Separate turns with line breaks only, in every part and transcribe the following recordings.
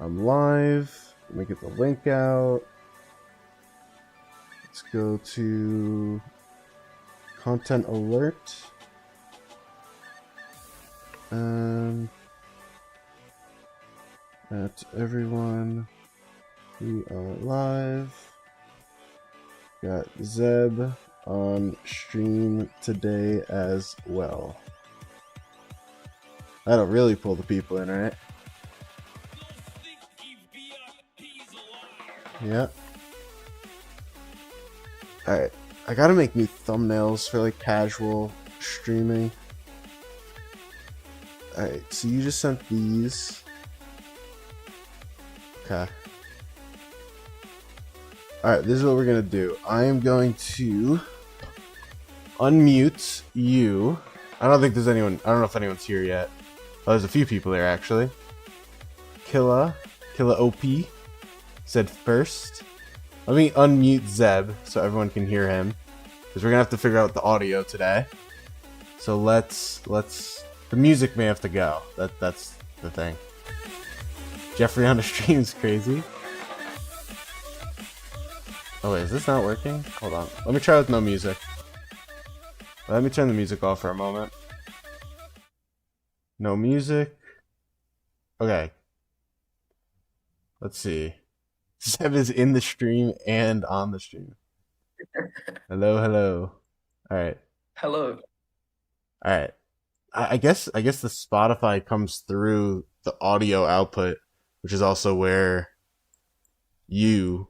I'm live. Let me get the link out. Let's go to content alert. At everyone, we are live. Got Zeb on stream today as well. That'll really pull the people in, right? Yeah. Alright. I gotta make new thumbnails for like casual streaming. Alright, so you just sent these. Okay. Alright, this is what we're gonna do. I am going to unmute you. I don't think there's anyone. I don't know if anyone's here yet. Oh, there's a few people there actually. Killa OP said first. Let me unmute Zeb so everyone can hear him, because we're gonna have to figure out the audio today. So let's. The music may have to go. That's the thing. Jeffrey on the stream is crazy. Oh wait, is this not working? Hold on. Let me try with no music. Let me turn the music off for a moment. No music. Okay. Let's see. Zeb is in the stream and on the stream. Hello, hello. Alright.
Hello.
Alright. I guess the Spotify comes through the audio output, which is also where you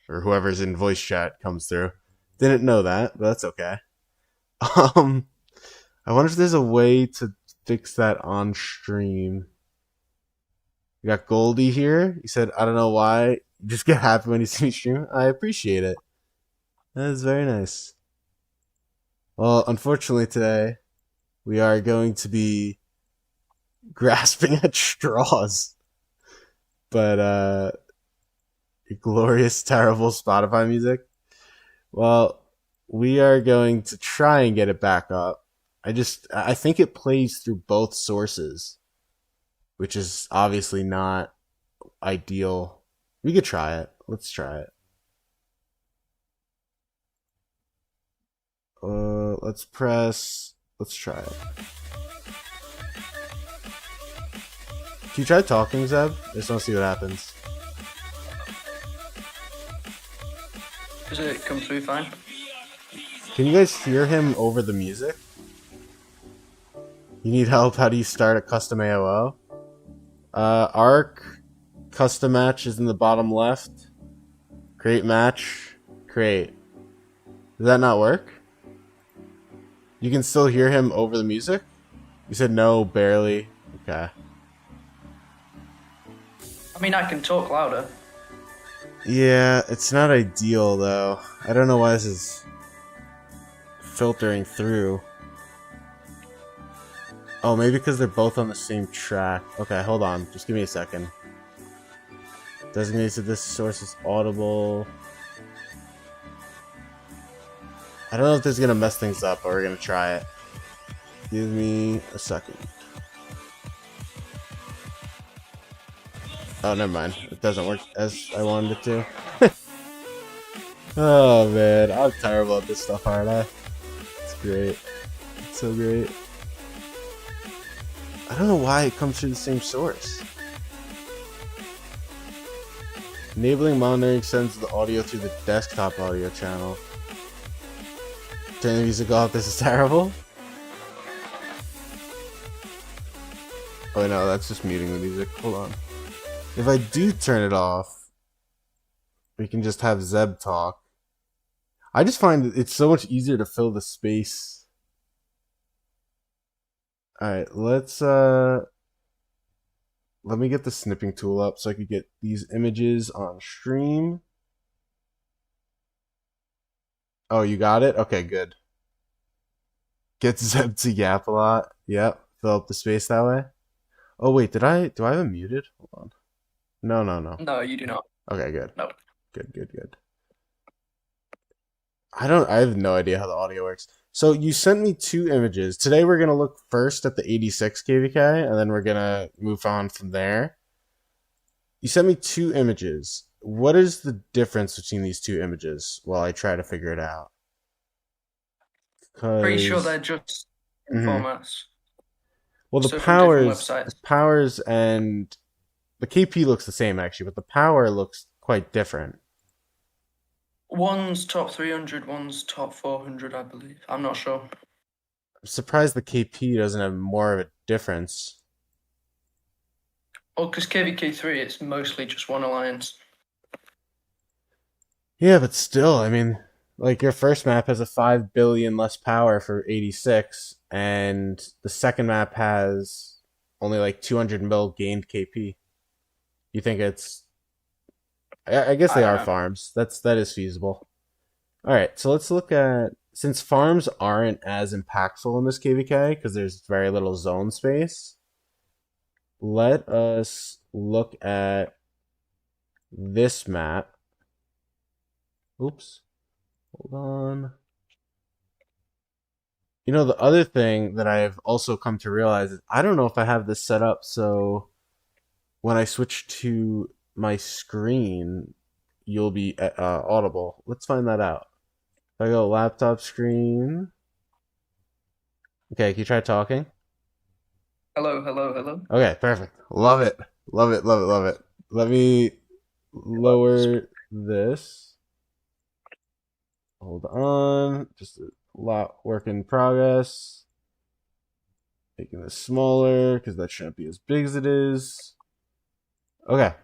or whoever's in voice chat comes through. Didn't know that, but that's okay. I wonder if there's a way to fix that on stream. We got Goldie here. He said, I don't know why. You just get happy when you see me stream. I appreciate it. That is very nice. Well, unfortunately today, we are going to be grasping at straws. But, glorious, terrible Spotify music. Well, we are going to try and get it back up. I think it plays through both sources, which is obviously not ideal. We could try it. Let's try it. Let's try it. Can you try talking, Zeb? I just want to see what happens.
Does it come through fine?
Can you guys hear him over the music? You need help? How do you start a custom AOO? Arc, custom match is in the bottom left. Create match, create. Does that not work? You can still hear him over the music? You said no, barely. Okay.
I mean, I can talk louder.
Yeah, it's not ideal though. I don't know why this is filtering through. Oh, maybe because they're both on the same track. Okay, hold on. Just give me a second. Designated this source is audible. I don't know if this is going to mess things up, but we're going to try it. Give me a second. Oh, never mind. It doesn't work as I wanted it to. Oh, man. I'm terrible at this stuff, aren't I? It's great. It's so great. I don't know why it comes through the same source. Enabling monitoring sends the audio through the desktop audio channel. Turn the music off. This is terrible. Oh no, that's just muting the music. Hold on. If I do turn it off, we can just have Zeb talk. I just find it's so much easier to fill the space. Alright, let me get the snipping tool up so I could get these images on stream. Oh, you got it? Okay, good. Get Zeb to yap a lot. Yep, fill up the space that way. Oh wait, do I have him muted? Hold on. No.
No, you do not.
Okay, good.
No.
Good. I have no idea how the audio works. So you sent me two images. Today we're gonna look first at the 86 KvK, and then we're gonna move on from there. You sent me two images. What is the difference between these two images while I try to figure it out?
Pretty sure they're
Because
just
mhm.
formats.
Well,
So from different
the
websites.
powers and the KP looks the same actually, but the power looks quite different.
One's top 300, one's top 400, I believe. I'm not sure.
I'm surprised the KP doesn't have more of a difference.
Well, because KvK3, it's mostly just one alliance.
Yeah, but still, I mean, like your first map has a 5 billion less power for 86, and the second map has only like 200 mil gained KP. You think it's? I guess
I
they
don't
are
know.
farms. That is feasible. All right, so let's look at since farms aren't as impactful in this KvK because there's very little zone space. Let us look at this map. Oops, hold on. You know, the other thing that I've also come to realize is I don't know if I have this set up so when I switch to my screen, you'll be audible. Let's find that out. If I go laptop screen. Okay, can you try talking?
Hello, hello, hello.
Okay, perfect. Love it. Love it, love it, love it. Let me lower this. Hold on. Just a lot work in progress. Making this smaller because that shouldn't be as big as it is. Okay.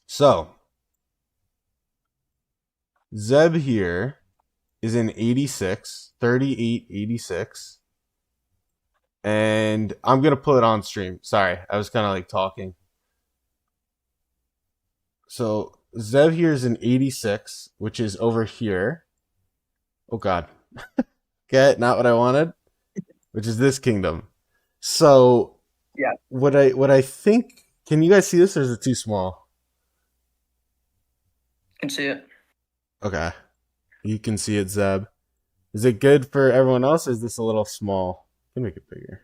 So, Zeb here is in 86, 38, 86. And I'm going to put it on stream. Sorry, I was kind of like talking. So, Zeb here is in 86, which is over here. Oh, God. Okay, not what I wanted, which is this kingdom. So,
Yeah,
what I think, can you guys see this or is it too small?
can see it.
Okay. You can see it, Zeb. Is it good for everyone else or is this a little small? Can make it bigger.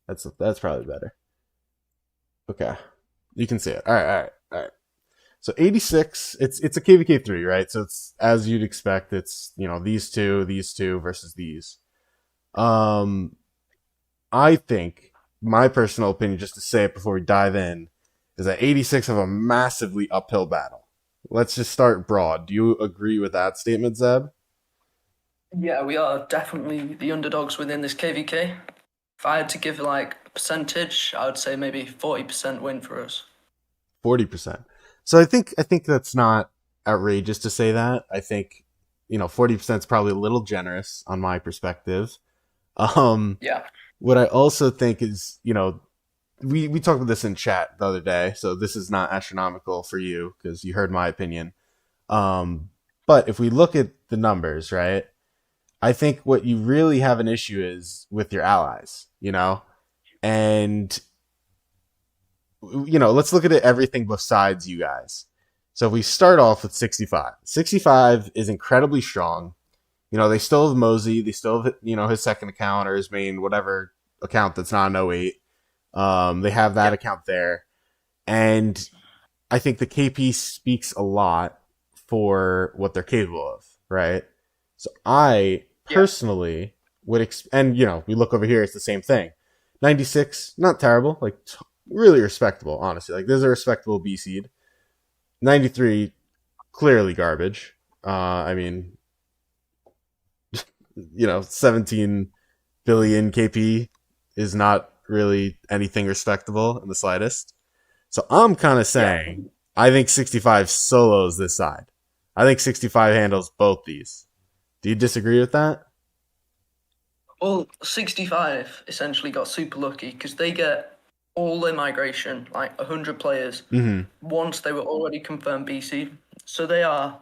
That's probably better. Okay. You can see it. All right, all right, all right. So 86, it's a KvK3, right? So it's as you'd expect. It's these two versus these. Um, I think my personal opinion, just to say it before we dive in, is that 86 have a massively uphill battle. Let's just start broad. Do you agree with that statement, Zeb?
Yeah, we are definitely the underdogs within this KvK. If I had to give like a percentage, I would say maybe 40% win for us.
40%. So I think that's not outrageous to say that. I think 40% is probably a little generous on my perspective. Um,
Yeah.
what I also think is, we talked about this in chat the other day, so this is not astronomical for you because you heard my opinion. Um, but if we look at the numbers, right, I think what you really have an issue is with your allies, and let's look at it everything besides you guys. So if we start off with 65, 65 is incredibly strong. They still have Mosey, they still have his second account or his main whatever account that's not an 08. They have that
Yeah.
account there, and I think the KP speaks a lot for what they're capable of, right? So I
Yeah.
personally and we look over here, it's the same thing. 96, not terrible, like really respectable, honestly. Like there's a respectable B seed. 93, clearly garbage. I mean, 17 billion KP is not really anything respectable in the slightest. So I'm kind of
Yeah.
saying I think 65 solos this side. I think 65 handles both these. Do you disagree with that?
Well, 65 essentially got super lucky because they get all their migration, like 100 players,
Mm-hmm.
once they were already confirmed BC. So they are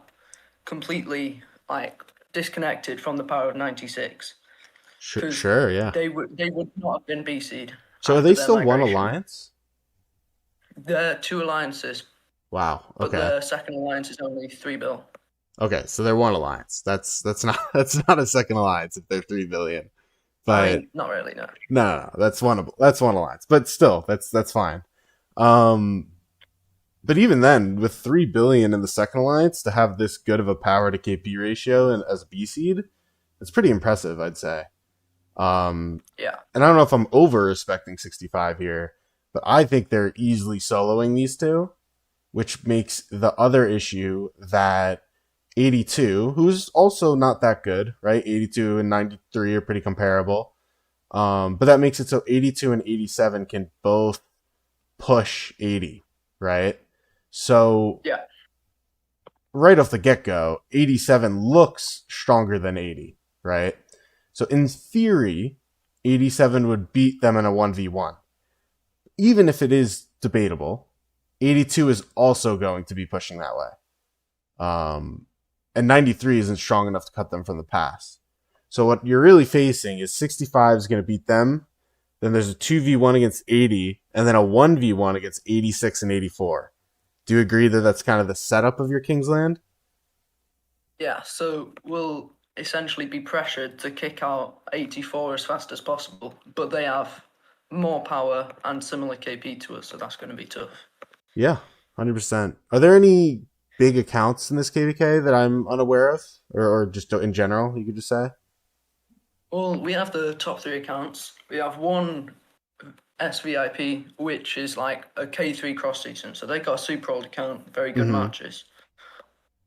completely like disconnected from the power of 96
Sure,
because
sure, yeah.
they would not have been BC'd
So are
after
they
their
still one
migration.
alliance?
They're two alliances,
Wow.
but
Okay.
the second alliance is only 3 bill.
Okay. So they're one alliance. That's not that's not a second alliance if they're 3 billion.
I
But
mean, not really, no.
no, that's one alliance. But still, that's fine. Um, But even then, with 3 billion in the second alliance to have this good of a power to KP ratio and as a B seed, it's pretty impressive, I'd say. Um,
Yeah,
and I don't know if I'm over respecting 65 here, but I think they're easily soloing these two, which makes the other issue that 82, who's also not that good, right? 82 and 93 are pretty comparable. But that makes it so 82 and 87 can both push 80, right? So
yeah,
right off the get go, 87 looks stronger than 80, right? So in theory, 87 would beat them in a 1v1. Even if it is debatable, 82 is also going to be pushing that way. And 93 isn't strong enough to cut them from the pass. So what you're really facing is 65 is going to beat them. Then there's a 2v1 against 80, and then a 1v1 against 86 and 84. Do you agree that that's kind of the setup of your Kingsland?
yeah. So we'll essentially be pressured to kick out 84 as fast as possible, but they have more power and similar KP to us, so that's going to be tough.
Yeah, 100%. Are there any big accounts in this KvK that I'm unaware of? Or just in general, you could just say?
Well, we have the top three accounts. We have one SVIP, which is like a K3 cross season. So they got a super old account, very good
Mm-hmm.
matches.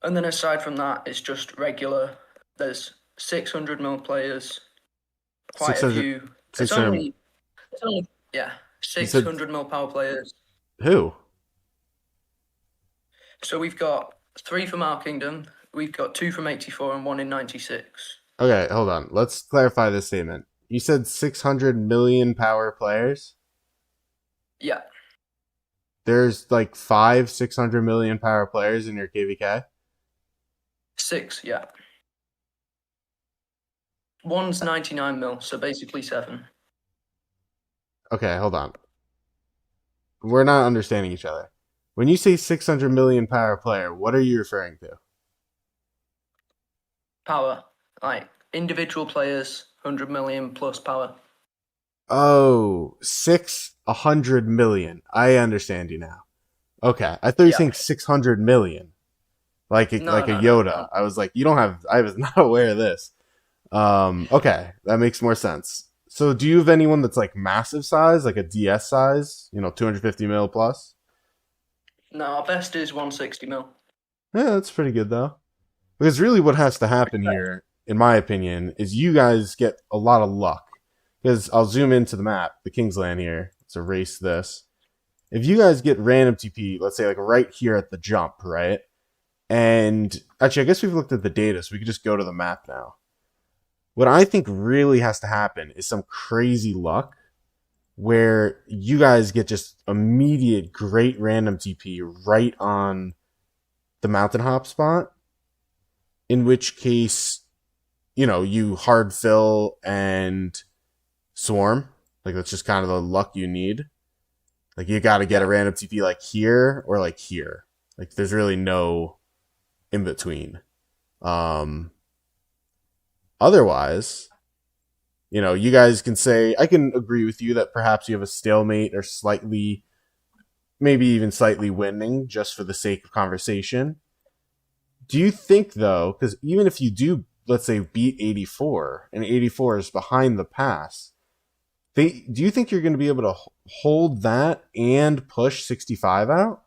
And then aside from that, it's just regular. There's 600 mil players, quite a
600,
few. It's
600.
only, it's only, yeah,
You said
600 mil power players.
who?
So we've got three from our kingdom, we've got two from 84 and one in 96.
Okay, hold on. Let's clarify this statement. You said 600 million power players?
Yeah,
There's like 600 million power players in your KvK?
six, yeah. One's 99 mil, so basically seven.
Okay, hold on. We're not understanding each other. When you say 600 million power player, what are you referring to?
Power, like individual players, 100 million plus power.
Oh, 600 million. I understand you now. Okay, I thought you were
Yeah.
saying 600 million,
No,
like a
no, no,
Yoda.
no.
I was like, you don't have. I was not aware of this. Okay, that makes more sense. So, do you have anyone that's like massive size, like a DS size? 250 mil plus.
No, our best is 160 mil.
Yeah, that's pretty good though. Because really, what has to happen here, in my opinion, is you guys get a lot of luck. Because I'll zoom into the map, the Kingsland here. Let's erase this. If you guys get random TP, let's say like right here at the jump, right? And actually, I guess we've looked at the data, so we could just go to the map now. What I think really has to happen is some crazy luck where you guys get just immediate great random TP right on the mountain hop spot, in which case, you hard fill and swarm. Like that's just kind of the luck you need. Like you got to get a
Yeah.
random TP like here or like here. Like there's really no in between. Um, Otherwise, you guys can say I can agree with you that perhaps you have a stalemate or slightly, maybe even slightly winning just for the sake of conversation. Do you think though, because even if you do, let's say beat 84 and 84 is behind the pass, do you think you're going to be able to hold that and push 65 out?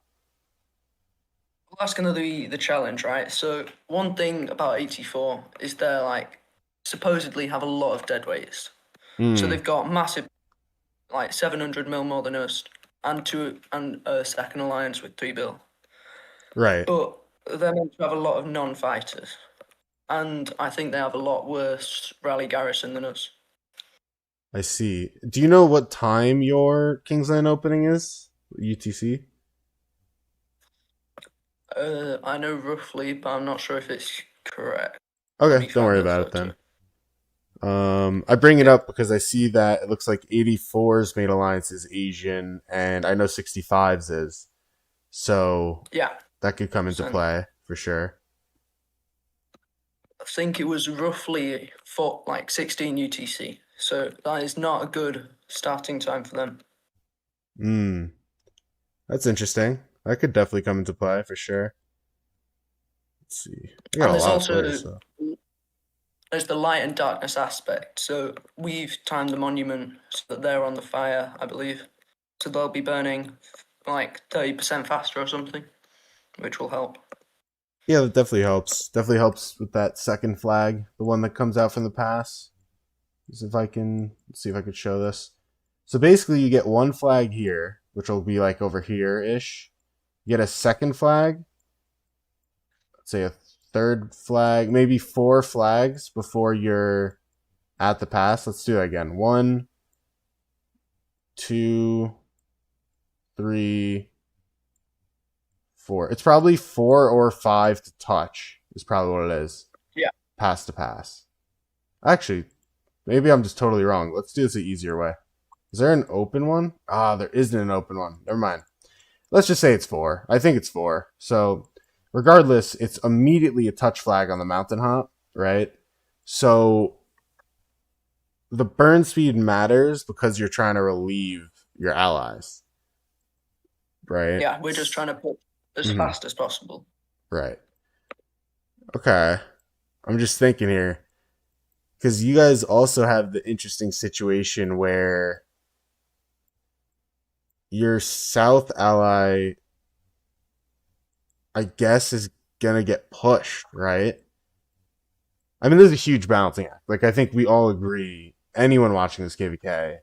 Well, that's going to be the challenge, right? So one thing about 84 is they're like supposedly have a lot of dead weights. So
Hmm.
they've got massive, like 700 mil more than us, and a second alliance with 3 bill.
Right.
But they're meant to have a lot of non-fighters, and I think they have a lot worse rally garrison than us.
I see. Do you know what time your Kingsland opening is? UTC?
I know roughly, but I'm not sure if it's correct. Let
Okay,
me
don't
find
worry
the
about it
photo.
then. I bring it
Yeah,
up because I see that it looks like 84's main alliance is Asian, and I know 65's is. So
yeah.
that could come into
So
play for sure.
I think it was roughly for like 16 UTC. So that is not a good starting time for them.
Hmm, that's interesting. that could definitely come into play for sure. Let's see. We got
And
a lot of players, so
there's the light and darkness aspect. So we've timed the monument so that they're on the fire, I believe. So they'll be burning like 30% faster or something, which will help.
yeah, that definitely helps. Definitely helps with that second flag, the one that comes out from the pass. If I can let's see if I could show this. So basically, you get one flag here, which will be like over here ish. You get a second flag, let's say a third flag, maybe four flags before you're at the pass. Let's do that again. One, two, three, four. It's probably four or five to touch, is probably what it is.
Yeah.
Pass to pass. Actually, maybe I'm just totally wrong. Let's do this the easier way. Is there an open one? Ah, there isn't an open one. Never mind. Let's just say it's four. I think it's four. So, regardless, it's immediately a touch flag on the mountain hop, right? So, the burn speed matters because you're trying to relieve your allies, right?
Yeah, we're just trying to put as
Mm-hmm.
fast as possible.
Right. Okay. I'm just thinking here because you guys also have the interesting situation where your south ally, I guess, is gonna get pushed, right? I mean, there's a huge balancing act. Like, I think we all agree, anyone watching this KvK,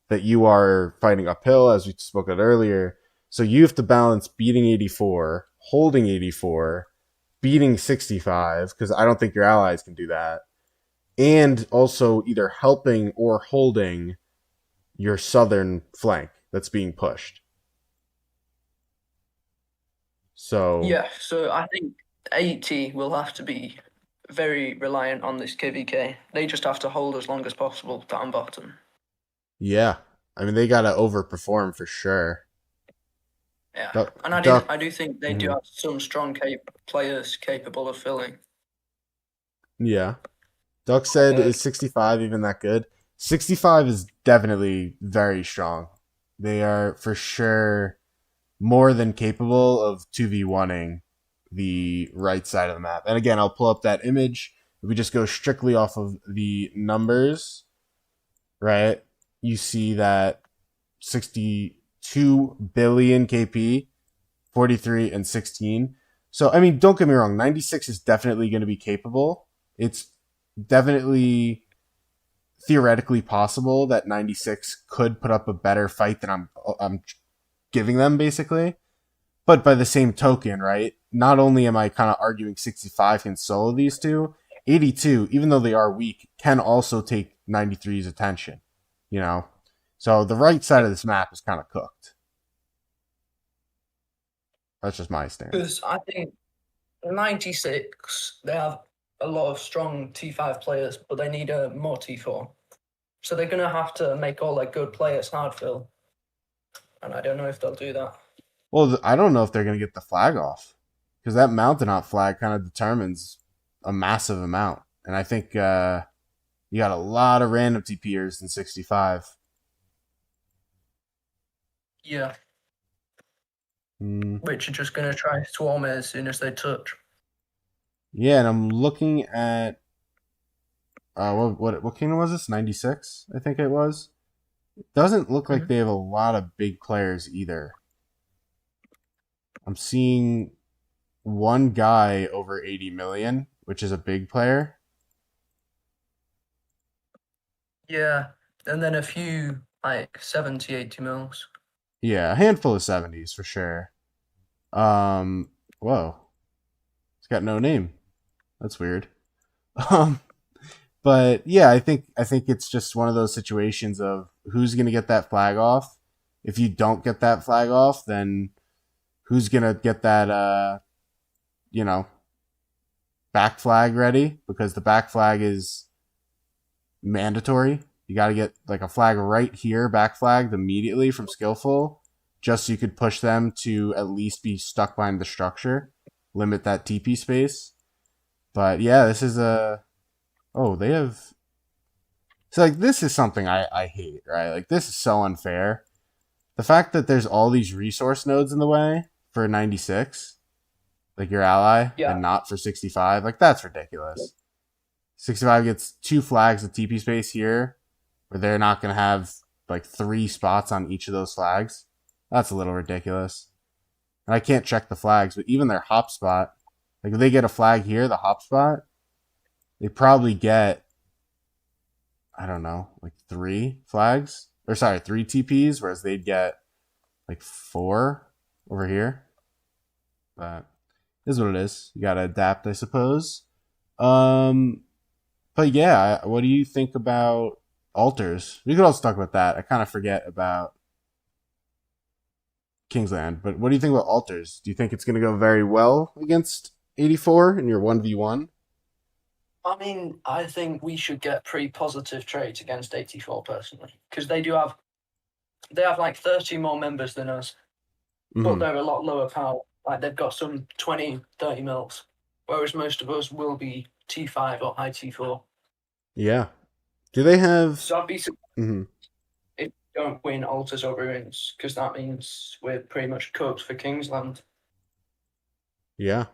that you are fighting uphill, as we spoke about earlier. So you have to balance beating 84, holding 84, beating 65, because I don't think your allies can do that, and also either helping or holding your southern flank that's being pushed. So,
Yeah, so I think 80 will have to be very reliant on this KvK. They just have to hold as long as possible down bottom.
yeah. I mean, they got to overperform for sure.
Yeah,
Duck,
and
Duck,
I do think they do
mhm.
have some strong players capable of filling.
Yeah. Duck said,
Uh,
is 65 even that good? 65 is definitely very strong. They are for sure more than capable of 2v1ing the right side of the map. And again, I'll pull up that image. If we just go strictly off of the numbers, right? You see that 62 billion KP, 43 and 16. So, I mean, don't get me wrong, 96 is definitely going to be capable. It's definitely theoretically possible that 96 could put up a better fight than I'm giving them basically. But by the same token, right? Not only am I kind of arguing 65 can solo these two, 82, even though they are weak, can also take 93's attention, you know? So the right side of this map is kind of cooked. That's just my stance.
Because I think 96, they have a lot of strong T5 players, but they need a more T4. So they're going to have to make all their good players hard fill. And I don't know if they'll do that.
Well, I don't know if they're going to get the flag off because that mountain hop flag kind of determines a massive amount. And I think you got a lot of random TPers in 65.
Yeah.
Mm,
Which are just going to try to swarm it as soon as they touch.
yeah, and I'm looking at what kingdom was this? 96, I think it was. It doesn't look like
Mm-hmm.
they have a lot of big players either. I'm seeing one guy over 80 million, which is a big player.
Yeah. And then a few like 70, 80 mils.
Yeah, a handful of 70s for sure. Um, whoa, it's got no name. That's weird. Um, but yeah, I think it's just one of those situations of who's gonna get that flag off. If you don't get that flag off, then who's gonna get that you know back flag ready? Because the back flag is mandatory. You got to get like a flag right here, back flagged immediately from skillful, just so you could push them to at least be stuck behind the structure, limit that TP space. But yeah, this is a oh they have so like this is something I hate, right? Like this is so unfair. The fact that there's all these resource nodes in the way for 96, like your ally,
Yeah.
and not for 65. Like that's ridiculous. 65 gets 2 flags of TP space here, where they're not going to have like 3 spots on each of those flags. That's a little ridiculous. And I can't check the flags, but even their hop spot, like if they get a flag here, the hop spot, they probably get, I don't know, like 3 flags, or sorry, 3 TPs, whereas they'd get like 4 over here. But it is what it is. You gotta adapt, I suppose. Um, but yeah, what do you think about altars? We could also talk about that. I kind of forget about Kingsland, but what do you think about altars? Do you think it's going to go very well against 84 in your 1v1?
I mean, I think we should get pretty positive trades against 84 personally, because they have like 30 more members than us, but
Mm-hmm.
they're a lot lower power. Like they've got some 20, 30 mils, whereas most of us will be T5 or high T4.
Yeah. Do they have?
So I'd be surprised
Mm-hmm.
if we don't win altars or ruins, because that means we're pretty much cooked for Kingsland.
Yeah.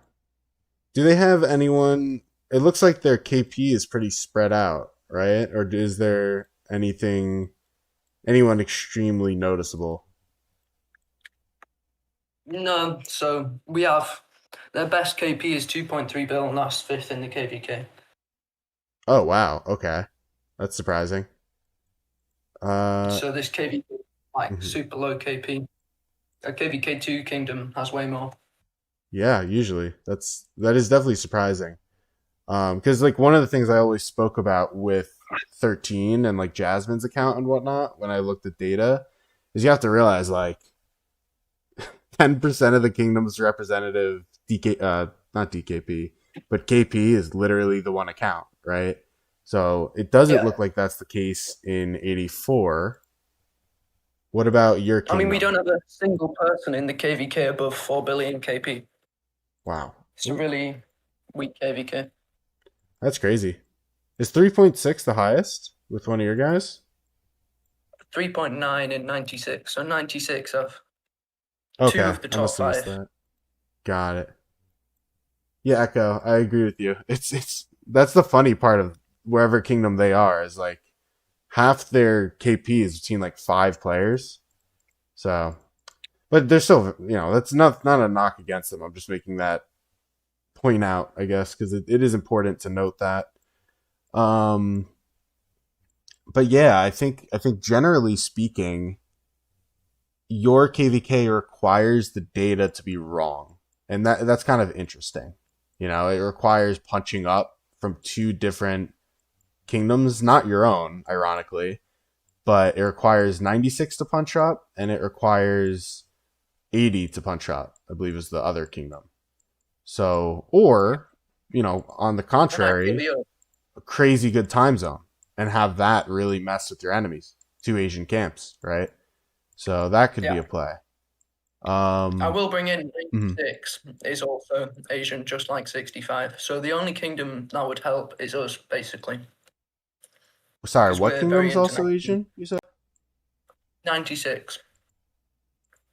Do they have anyone? It looks like their KP is pretty spread out, right? Or is there anyone extremely noticeable?
No, so we have their best KP is 2.3 bill and that's fifth in the KvK.
Oh wow. Okay, that's surprising. Uh,
So this KvK like
mhm.
super low KP. A KvK2 Kingdom has way more.
Yeah. Usually, that is definitely surprising. Because like one of the things I always spoke about with 13 and like Jasmine's account and whatnot when I looked at data is you have to realize like 10% of the kingdom's representative not DKP, but KP is literally the one account, right? So it doesn't
Yeah.
look like that's the case in 84. What about your
I mean, we
kingdom?
don't have a single person in the KvK above 4 billion KP.
Wow,
It's a really weak KvK.
that's crazy. Is 3.6 the highest with one of your guys?
3.9 in 96. So 96 have two
Okay,
of the
I
top
must have missed
five.
that. Got it. Yeah, Echo, I agree with you. It's that's the funny part of wherever kingdom they are is like half their KP is between like 5 players. So, but they're still, that's not a knock against them. I'm just making that point out, I guess, because it is important to note that. Um, but yeah, I think generally speaking, your KVK requires the data to be wrong, and that's kind of interesting. It requires punching up from 2 different kingdoms, not your own, ironically, but it requires 96 to punch up, and it requires 80 to punch up, I believe is the other kingdom. So, or, on the
And
contrary,
ideally,
a crazy good time zone and have that really mess with your enemies. 2 Asian camps, right? So that could be
yeah.
a play.
I
Um,
will bring in
mhm.
96 is also Asian, just like 65. So the only kingdom that would help is us, basically,
Sorry,
because
what
we're very
kingdom's also
international.
Asian? You said.
96.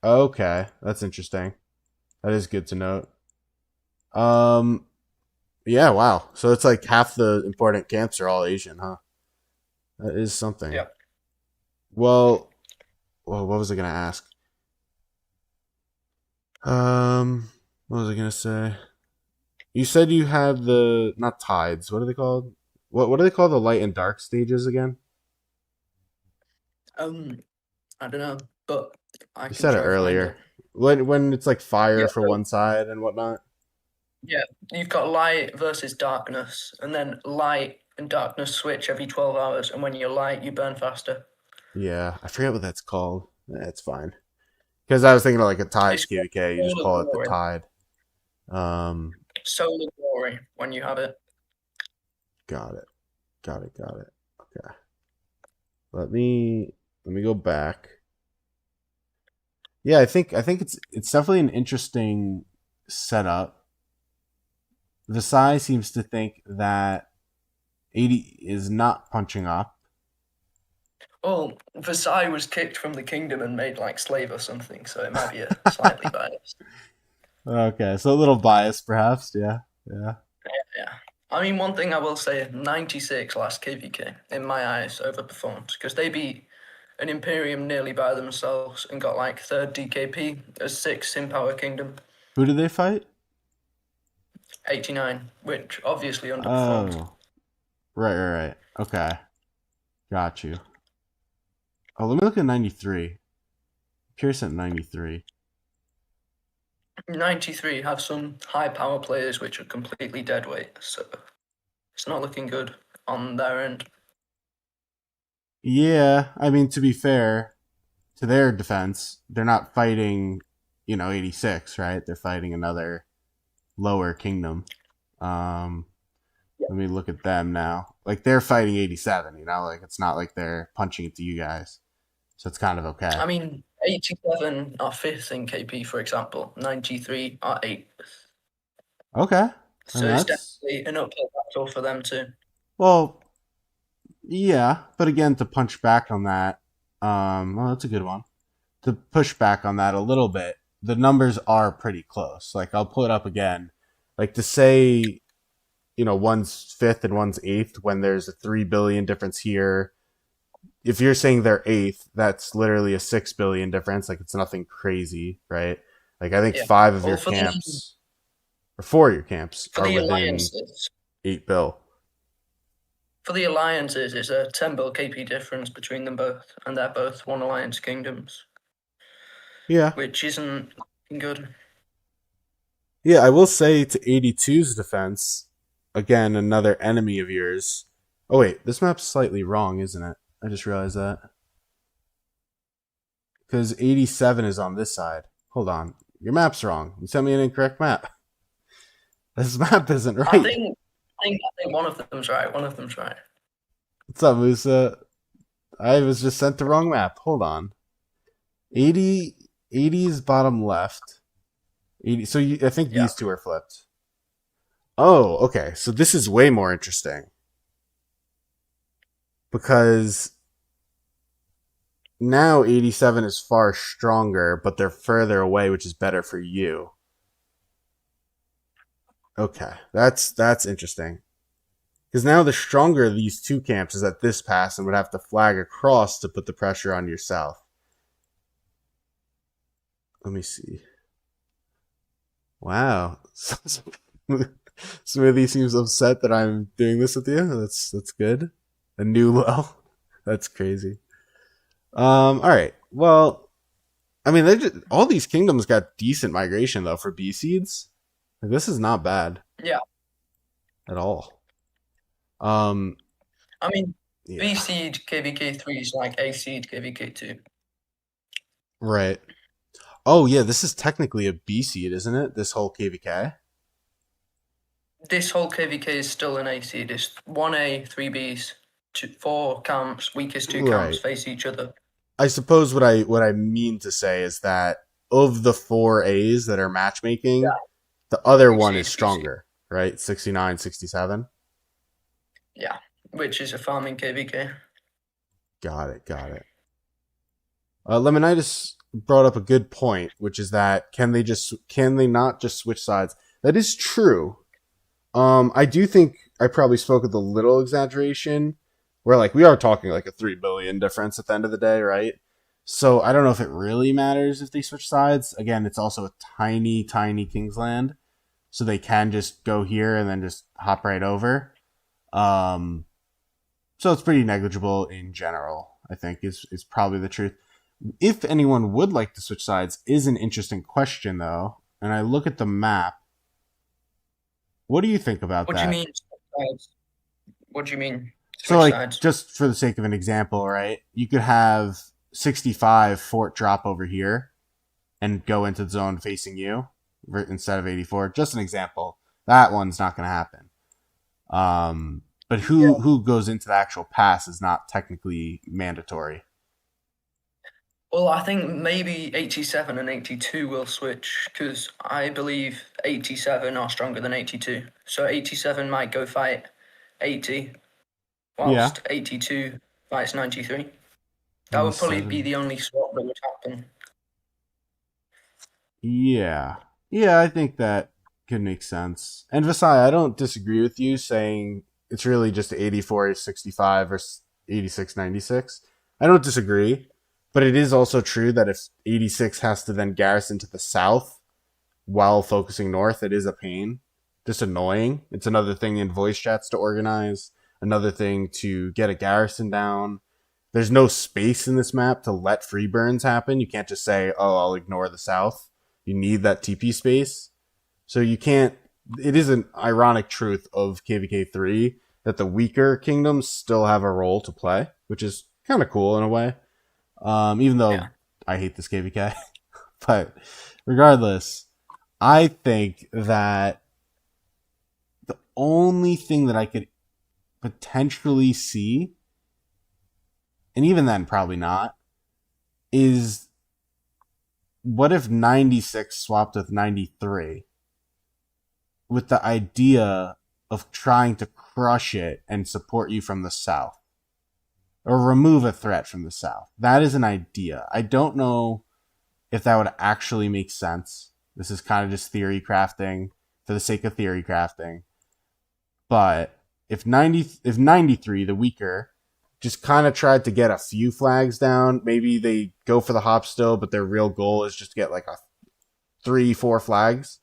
Okay, that's interesting. That is good to note. Um, yeah, wow. So it's like half the important camps are all Asian, huh? That is something.
Yeah.
Well, what was I gonna ask? What was I gonna say? You said you had the not tides. What are they called? What do they call the light and dark stages again?
Um, I don't know, but I
You
can
said it
try to find
earlier.
it.
When it's like fire
Yeah.
for
So,
one side and whatnot.
yeah, you've got light versus darkness, and then light and darkness switch every 12 hours, and when you're light, you burn faster.
Yeah, I forget what that's called. It's fine. Because I was thinking of like a tides
It's called
KVK. You just
solar
call it the
glory.
tide. Um,
Solar glory when you have it.
got it. Got it. Okay. Let me go back. Yeah, I think it's definitely an interesting setup. Visai seems to think that 80 is not punching up.
Well, Versailles was kicked from the kingdom and made like slave or something, so it might be a slightly biased.
Okay, so a little biased, perhaps. Yeah, yeah.
Yeah. I mean, one thing I will say, 96 last KvK, in my eyes, overperformed, because they beat an Imperium nearly by themselves and got like third DKP as sixth in Power Kingdom,
Who did they fight?
89, which obviously underperformed.
Oh, right. Okay, got you. Oh, let me look at 93. Pierce at 93.
93 have some high power players which are completely dead weight, so it's not looking good on their end.
Yeah, I mean, to be fair, to their defense, they're not fighting, 86, right? They're fighting another lower kingdom. Um, Let me look at them now. Like, they're fighting 87, Like, it's not like they're punching it to you guys. So it's kind of okay.
I mean, 87 are fifth in KP, for example, 93 are eighth.
Okay. I
So
mean,
it's
that's,
definitely an uphill battle for them too.
well, yeah. But again, to punch back on that, well, that's a good one. To push back on that a little bit, the numbers are pretty close. Like, I'll pull it up again. Like, to say, one's fifth and one's eighth when there's a 3 billion difference here. If you're saying they're eighth, that's literally a 6 billion difference. Like, it's nothing crazy, right? Like, I think
Yeah.
five of
Well,
your camps or four of your camps
for
are
the
within
alliances,
8 bill.
for the alliances, it's a 10 bill KP difference between them both, and they're both one alliance kingdoms,
Yeah.
which isn't good.
Yeah, I will say to 82's defense, again, another enemy of yours. Oh, wait, this map's slightly wrong, isn't it? I just realized that. Because 87 is on this side. Hold on. Your map's wrong. You sent me an incorrect map. This map isn't
I
right.
think, I think one of them's right. One of them's right.
What's up, Musa? I was just sent the wrong map. Hold on. 80, 80 is bottom left. 80. So I think
Yeah.
these two are flipped. Oh, okay. So this is way more interesting because now 87 is far stronger, but they're further away, which is better for you. Okay, that's interesting. Because now the stronger of these two camps is at this pass and would have to flag across to put the pressure on yourself. Let me see. Wow. Smoothie seems upset that I'm doing this with you. That's good. A new low. That's crazy. All right. Well, I mean, all these kingdoms got decent migration though for B seeds. Like, this is not bad
Yeah.
at all. Um,
I mean, B
yeah.
seed KvK3 is like A seed KvK2.
Right. Oh yeah, this is technically a B seed, isn't it? This whole KvK.
This whole KvK is still an A seed. It's 1A, 3Bs, four camps, weakest two camps
Right.
face each other.
I suppose what I mean to say is that of the four A's that are matchmaking,
Yeah.
the other one
BC
is
is BC.
stronger, right? 69, 67.
Yeah. Which is a farming KvK.
Got it. Lemonitis brought up a good point, which is that can they not just switch sides? That is true. I do think I probably spoke with a little exaggeration, where like we are talking like a 3 billion difference at the end of the day, right? So I don't know if it really matters if they switch sides. Again, it's also a tiny Kingsland, so they can just go here and then just hop right over. Um, so it's pretty negligible in general. I think is probably the truth. If anyone would like to switch sides, is an interesting question though. And I look at the map. What do you think about
What do you
that?
mean switch sides? What do you mean
So,
switch
like,
sides?
just for the sake of an example, right? You could have 65 fort drop over here and go into the zone facing you instead of 84. Just an example. That one's not going to happen. But
Yeah.
who goes into the actual pass is not technically mandatory.
Well, I think maybe 87 and 82 will switch because I believe 87 are stronger than 82. So 87 might go fight 80,
Yeah.
whilst 82 fights 93. That would probably be
87.
the only swap that would happen.
Yeah. Yeah, I think that could make sense. And Visai, I don't disagree with you saying it's really just 84-65 or 86-96. I don't disagree, but it is also true that if 86 has to then garrison to the south while focusing north, it is a pain. Just annoying. It's another thing in voice chats to organize, another thing to get a garrison down. There's no space in this map to let free burns happen. You can't just say, oh, I'll ignore the south. You need that TP space. So you can't. It is an ironic truth of KvK3 that the weaker kingdoms still have a role to play, which is kind of cool in a way. Even
Yeah.
though I hate this KvK, but regardless, I think that the only thing that I could potentially see, and even then probably not, is what if 96 swapped with 93 with the idea of trying to crush it and support you from the south or remove a threat from the south. That is an idea. I don't know if that would actually make sense. This is kind of just theory crafting for the sake of theory crafting. But if 93, the weaker, just kind of tried to get a few flags down, maybe they go for the hop still, but their real goal is just to get like a 3, 4 flags.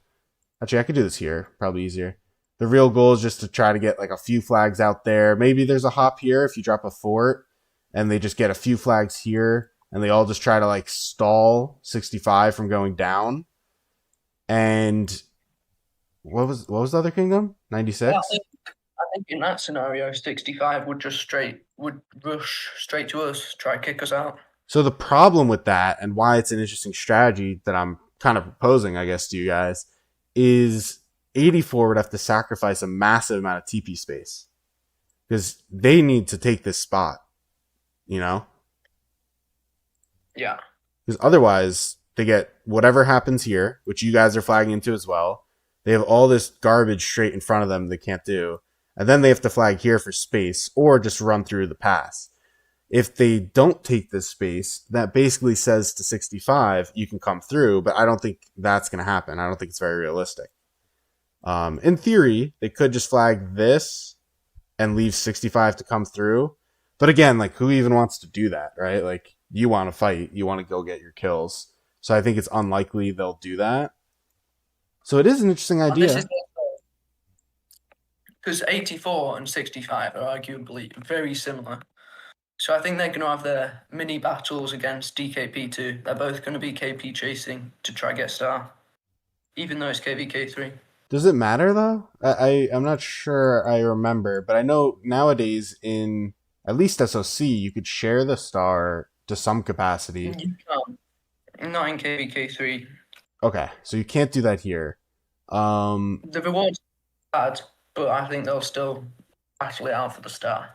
Actually, I could do this here. Probably easier. The real goal is just to try to get like a few flags out there. Maybe there's a hop here if you drop a fort and they just get a few flags here and they all just try to like stall 65 from going down. And what was the other kingdom?
Yeah,
96?
I think in that scenario, 65 would rush straight to us, try to kick us out.
So the problem with that and why it's an interesting strategy that I'm kind of proposing, I guess, to you guys, is 84 would have to sacrifice a massive amount of TP space because they need to take this spot, you know?
Yeah.
Because otherwise, they get whatever happens here, which you guys are flagging into as well. They have all this garbage straight in front of them they can't do. And then they have to flag here for space or just run through the pass. If they don't take this space, that basically says to 65, you can come through, but I don't think that's going to happen. I don't think it's very realistic. In theory, they could just flag this and leave 65 to come through. But again, like, who even wants to do that, right? Like, you want to fight, you want to go get your kills. So I think it's unlikely they'll do that. So it is an interesting
And this is
idea.
because 84 and 65 are arguably very similar. So I think they're going to have their mini battles against DKP2. They're both going to be KP chasing to try get star, even though it's KvK3.
Does it matter though? I'm not sure I remember, but I know nowadays in at least SOC you could share the star to some capacity.
You can't. Not in KvK3.
Okay, so you can't do that here. Um,
The rewards are bad, but I think they'll still battle it out for the star.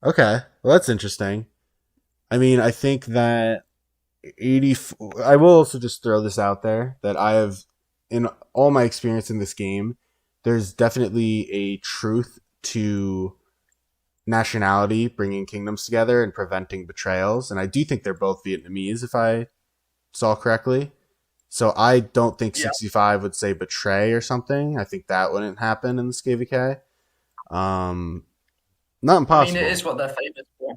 okay, well that's interesting. I mean, I think that 80. I will also just throw this out there that I have, in all my experience in this game, there's definitely a truth to nationality bringing kingdoms together and preventing betrayals. And I do think they're both Vietnamese, if I saw correctly. So I don't think
Yeah.
65 would say betray or something. I think that wouldn't happen in this KvK. Um, not
I mean, it
impossible.
is what they're famous for.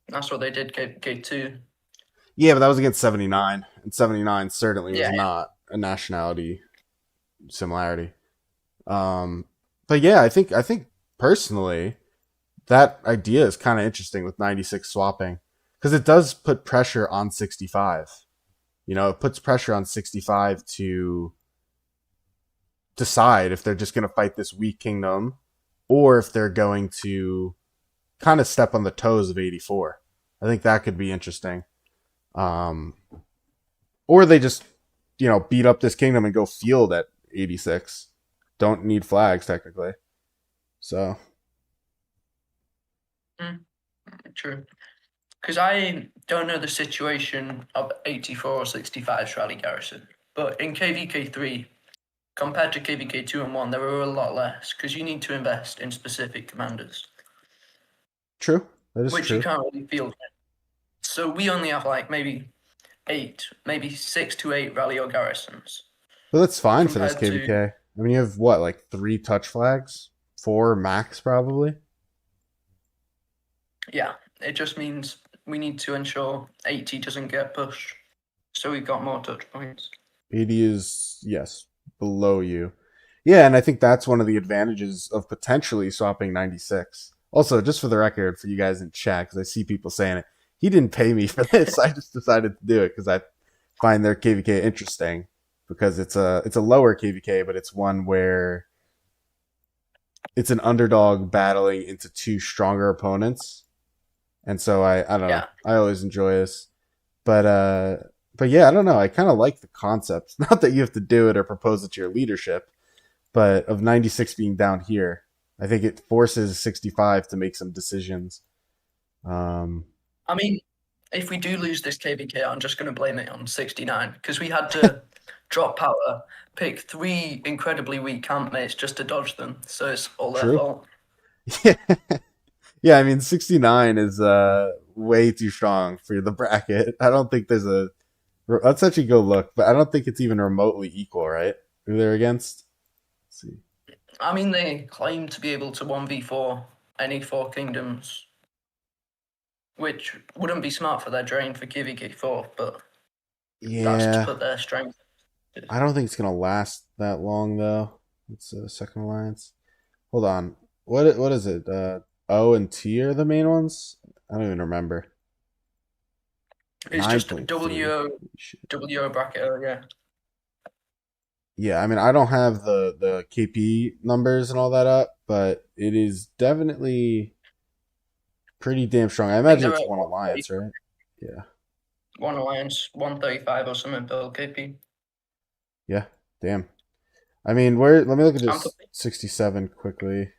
That's what they did K2.
Yeah, but that was against 79, and 79 certainly was
Yeah.
not a nationality similarity. Um, but yeah, I think personally that idea is kind of interesting with 96 swapping because it does put pressure on 65. You know, it puts pressure on 65 to decide if they're just going to fight this weak kingdom or if they're going to kind of step on the toes of 84. I think that could be interesting. Um, or they just, beat up this kingdom and go field at 86. Don't need flags technically. So,
True. Because I don't know the situation of 84 or 65's rally garrison, but in KvK3, compared to KvK2 and 1, there are a lot less because you need to invest in specific commanders,
true. That is
which you
true.
can't really field. So we only have like maybe 6 to 8 rally or garrisons.
But that's fine for this
compared to,
KvK. I mean, you have what, like 3 touch flags? 4 max, probably?
yeah, it just means we need to ensure 80 doesn't get pushed. So we've got more touch points.
80 is, yes, below you. Yeah, and I think that's one of the advantages of potentially swapping 96. Also, just for the record, for you guys in chat, because I see people saying it, he didn't pay me for this. I just decided to do it because I find their KvK interesting because it's a lower KvK, but it's one where it's an underdog battling into 2 stronger opponents, and so I don't know.
Yeah.
I always enjoy this, but but yeah, I don't know. I kind of like the concept. Not that you have to do it or propose it to your leadership, but of 96 being down here, I think it forces 65 to make some decisions. Um,
I mean, if we do lose this KvK, I'm just going to blame it on 69 because we had to drop power, pick 3 incredibly weak campmates just to dodge them. So it's all their
true.
fault.
Yeah, yeah. I mean, 69 is way too strong for the bracket. I don't think there's a. Let's actually go look, but I don't think it's even remotely equal, right? Who they're against? Let's see.
I mean, they claim to be able to 1v4 any 4 kingdoms, which wouldn't be smart for their drain for KvK4, but that's to
Yeah,
put their strength.
I don't think it's gonna last that long though. It's a second alliance. Hold on. What is it? O and T are the main ones. I don't even remember.
It's
Nine
just
point three.
WO bracket, yeah.
Yeah, I mean I don't have the KP numbers and all that up, but it is definitely pretty damn strong. I
I think
imagine
they're
it's
at
one alliance, right? Yeah.
1 alliance, 135 or something per KP.
Yeah. Damn. I mean, where? Let me look at
And for
this 67 quickly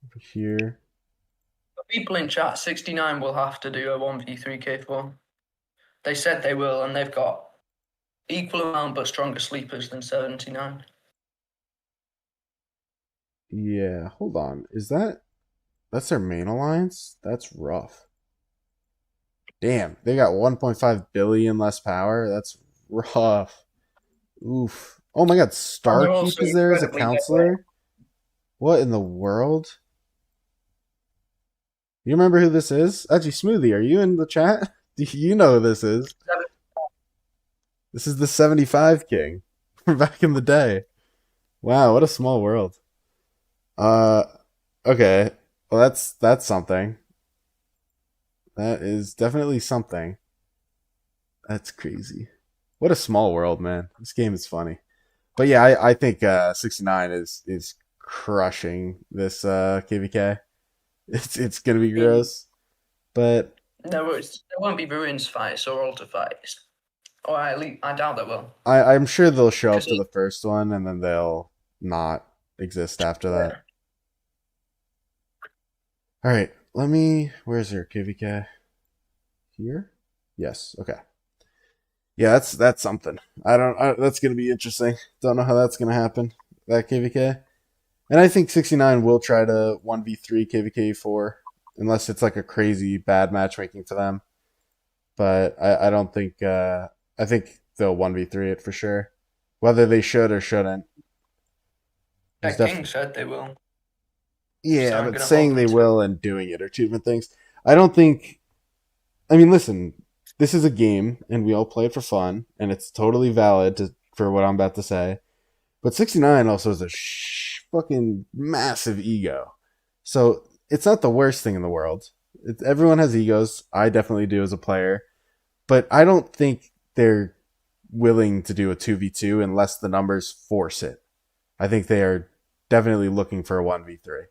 over here.
people in chat, 69 will have to do a 1v3 K4. They said they will, and they've got equal amount but stronger sleepers than 79.
Yeah. Hold on. Is that's their main alliance? That's rough. Damn, they got 1.5 billion less power. That's rough. Oof. Oh my god,
And they're also
Starkeep is there as a
incredibly lightweight.
counselor? What in the world? You remember who this is? Actually, Smoothie, are you in the chat? Do you know who this is? This is the 75 King from back in the day. Wow, what a small world. Uh okay. Well that's something. That is definitely something. That's crazy. What a small world, man. This game is funny. But yeah, I think 69 is crushing this KvK. It's gonna be
I mean,
gross, but
there won't be ruins fights or altar fights. Or at least I doubt there will.
I'm sure they'll show up
Because
to the first one and then they'll not exist after that.
yeah.
All right, let me. Where's your KvK? Here? Yes. Okay. Yeah, that's something. That's gonna be interesting. Don't know how that's gonna happen. That KvK. And I think 69 will try to 1v3 KvK4 unless it's like a crazy bad matchmaking for them. But I don't think I think they'll 1v3 it for sure. Whether they should or shouldn't. There's
King
definitely
said they will. So
yeah,
I'm
but
going to hold
saying
them
they
to it.
will and doing it are two different things. I don't think I mean listen, this is a game and we all play it for fun and it's totally valid for what I'm about to say. But 69 also has a fucking massive ego. So it's not the worst thing in the world. Everyone has egos. I definitely do as a player. But I don't think they're willing to do a 2v2 unless the numbers force it. I think they are definitely looking for a 1v3.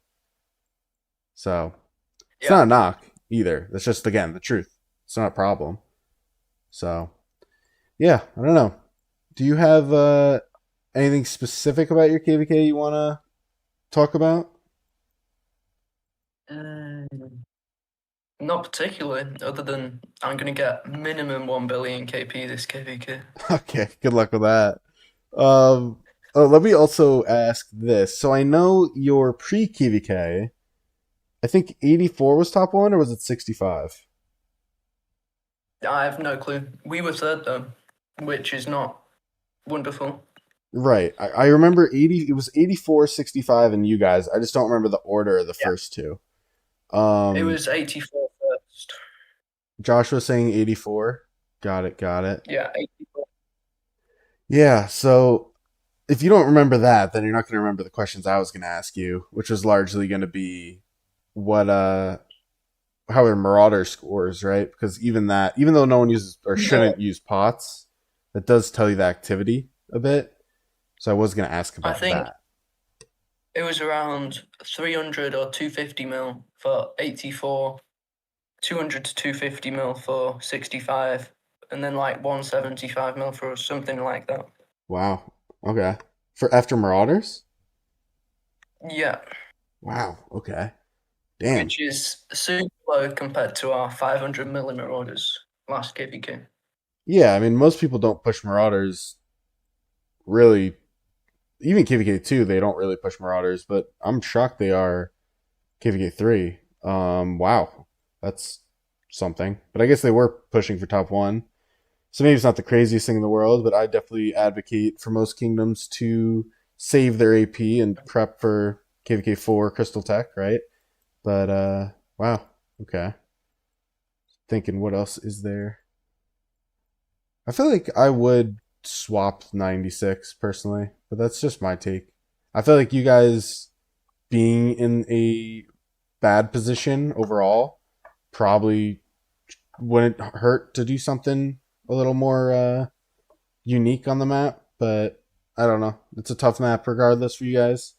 So it's not
Yeah.
a knock either. That's just, again, the truth. It's not a problem. So, yeah, I don't know. Do you have anything specific about your KVK you want to talk about?
Not particularly, other than I'm going to get minimum 1 billion KP this KvK.
Okay, good luck with that. Oh, let me also ask this. So I know your pre KVK, I think 84 was top one, or was it 65?
I have no clue. We were third though, which is not wonderful.
Right. I remember 80. It was 84, 65, and you guys. I just don't remember the order of the
Yeah.
first two.
It
Um,
was 84 first.
Josh was saying 84. Got it. Got it.
Yeah, 84.
Yeah. So if you don't remember that, then you're not going to remember the questions I was going to ask you, which was largely going to be what how are marauder scores, right? Because even that, even though no one uses or
Yeah,
shouldn't use pots, that does tell you the activity a bit. So I was going to ask
I
about
think
that.
it was around 300 or 250 mil for 84, 200 to 250 mil for 65, and then like 175 mil for something like that.
Wow. Okay. For after marauders.
Yeah,
Wow. Okay. Damn.
which is super low compared to our 500 millimeter orders last KvK.
Yeah. I mean, most people don't push marauders really. Even KvK2, they don't really push marauders, but I'm shocked they are KvK3. Wow. That's something. But I guess they were pushing for top one. So maybe it's not the craziest thing in the world, but I definitely advocate for most kingdoms to save their AP and prep for KvK4 Crystal Tech, right? But wow, okay. Thinking what else is there? I feel like I would swap 96 personally, but that's just my take. I feel like you guys being in a bad position overall probably wouldn't hurt to do something a little more unique on the map, but I don't know. It's a tough map regardless for you guys.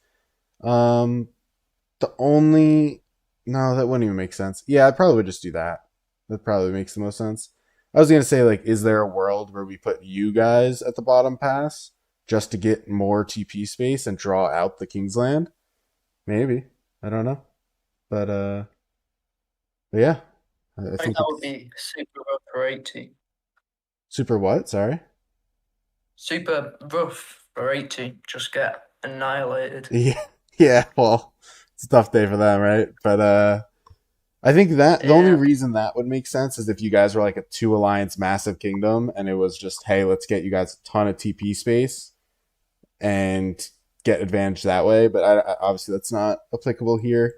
Um, the only no, that wouldn't even make sense. Yeah, I'd probably just do that. That probably makes the most sense. I was gonna say like, is there a world where we put you guys at the bottom pass just to get more TP space and draw out the Kingsland? Maybe. I don't know. But but yeah, I
I think
think
that would
it's
be super rough for 80.
super. What? Sorry.
Super rough for 80. Just get annihilated.
Yeah, yeah. Well, it's a tough day for them, right? But I think that the only
Yeah.
reason that would make sense is if you guys were like a two alliance massive kingdom and it was just, hey, let's get you guys a ton of TP space and get advantage that way. But obviously that's not applicable here.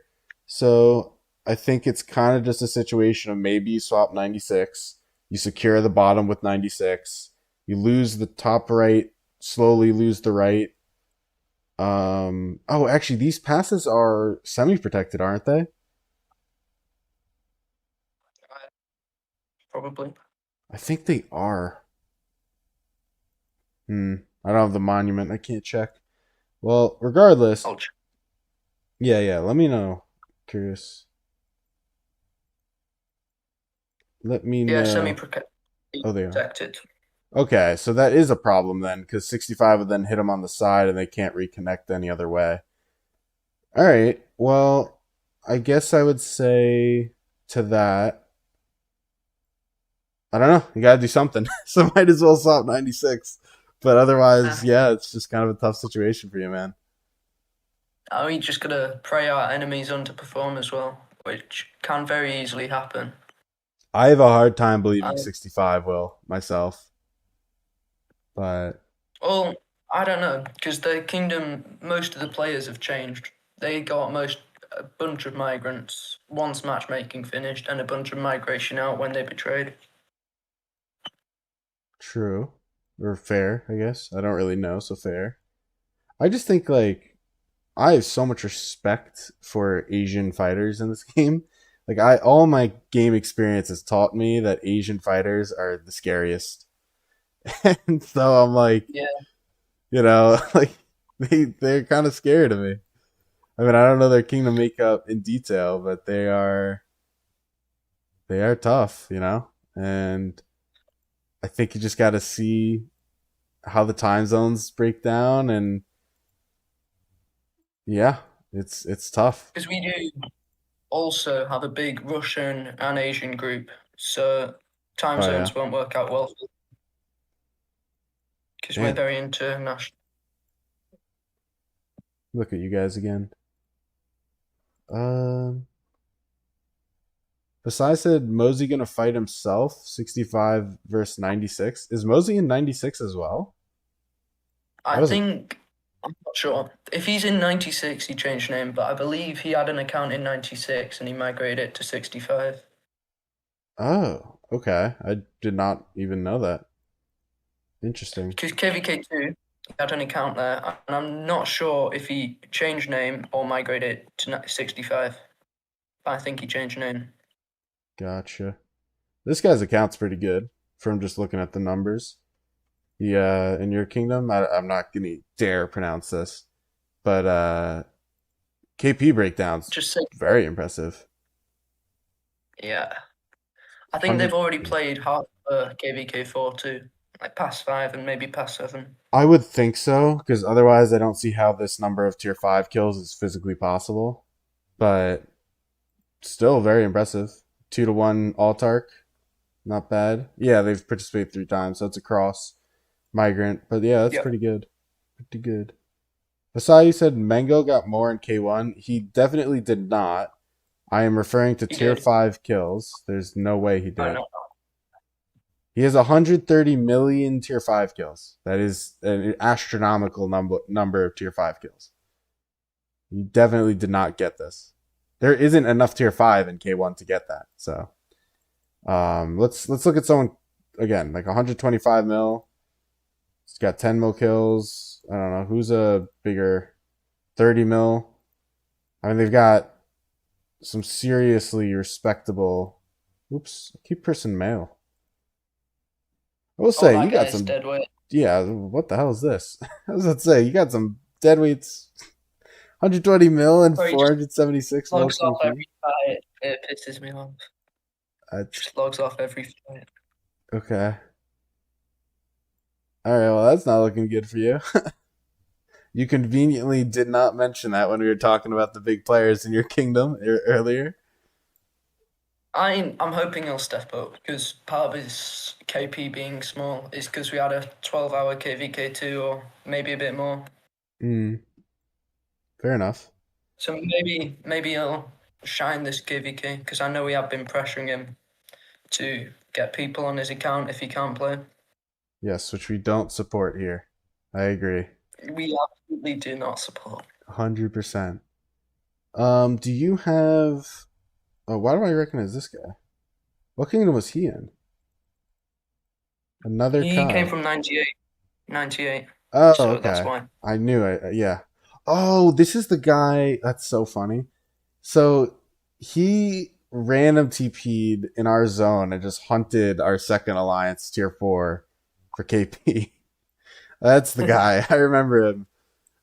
So I think it's kind of just a situation of maybe you swap 96, you secure the bottom with 96, you lose the top right, slowly lose the right. Oh, actually, these passes are semi protected, aren't they?
Probably.
I think they are. Hmm. I don't have the monument. I can't check. Well, regardless,
I'll check.
yeah, yeah. Let me know. Curious. Let me
Yeah,
know. Oh, they are.
protected.
Okay, so that is a problem then, because 65 would then hit them on the side and they can't reconnect any other way. All right. Well, I guess I would say to that, I don't know. You got to do something. So might as well swap 96. But otherwise,
Yeah.
yeah, it's just kind of a tough situation for you, man.
Are we just gonna pray our enemies underperform as well, which can very easily happen?
I have a hard time believing
Um,
65 will myself. But
well, I don't know, because the kingdom, most of the players have changed. They got a bunch of migrants once matchmaking finished, and a bunch of migration out when they betrayed.
true. Or fair, I guess. I don't really know, so fair. I just think like I have so much respect for Asian fighters in this game. Like I all my game experience has taught me that Asian fighters are the scariest. And so I'm like,
Yeah,
like they're kind of scared of me. I mean, I don't know their kingdom makeup in detail, but they are tough. And I think you just got to see how the time zones break down, and yeah, it's tough.
because we do also have a big Russian and Asian group, so time
Oh yeah,
zones won't work out well because we're
damn.
very international.
Look at you guys again. Um, besides said Mosey gonna fight himself, 65 versus 96. Is Mosey in 96 as well? How
I
does it?
think I'm not sure. If he's in 96, he changed name, but I believe he had an account in 96 and he migrated it to 65.
Oh, okay. I did not even know that. Interesting.
Because KvK2 had an account there, and I'm not sure if he changed name or migrated to 65. But I think he changed name.
Gotcha. This guy's account's pretty good from just looking at the numbers. Yeah, in your kingdom, I'm not gonna dare pronounce this, but KP breakdowns
Just say,
very impressive.
yeah. I think they've
100.
already played half KvK4 too, like past 5 and maybe past 7.
I would think so because otherwise, I don't see how this number of tier 5 kills is physically possible. But still very impressive. 2-1 Altark, not bad. Yeah, they've participated 3 times, so it's a cross migrant. But yeah, that's
Yep,
pretty good. Pretty good. I saw you said Mango got more in K1. He definitely did not. I am referring to
he
tier
did.
5 kills. There's no way he
I
did.
know.
He has 130 million tier 5 kills. That is an astronomical number of tier 5 kills. You definitely did not get this. There isn't enough tier 5 in K1 to get that. So, let's look at someone again, like 125 mil. He's got 10 mil kills. I don't know who's a bigger 30 mil. I mean, they've got some seriously respectable. Oops, I keep pressing male. I will
Oh,
say
that
you got
guy's
some.
dead weight.
Yeah, what the hell is this? I was about to say you got some dead weights. 120 mil and
Or he just
476 mil
logs off
KP.
every fight. It pisses me off.
That's
Just logs off every fight.
okay. All right, well that's not looking good for you. You conveniently did not mention that when we were talking about the big players in your kingdom earlier.
I'm hoping he'll step up because part of his KP being small is because we had a 12-hour KvK2 or maybe a bit more.
Hmm, fair enough.
So maybe he'll shine this KvK because I know we have been pressuring him to get people on his account if he can't play.
Yes, which we don't support here. I agree.
We absolutely do not support.
100%. Do you have? Oh, why do I recognize this guy? What kingdom was he in? Another
He came
Kai.
from 98, 98.
Oh,
So that's
okay.
why.
I knew it. Yeah. Oh, this is the guy. That's so funny. So he random TP'd in our zone and just hunted our second alliance tier 4 for KP. That's the guy. I remember him.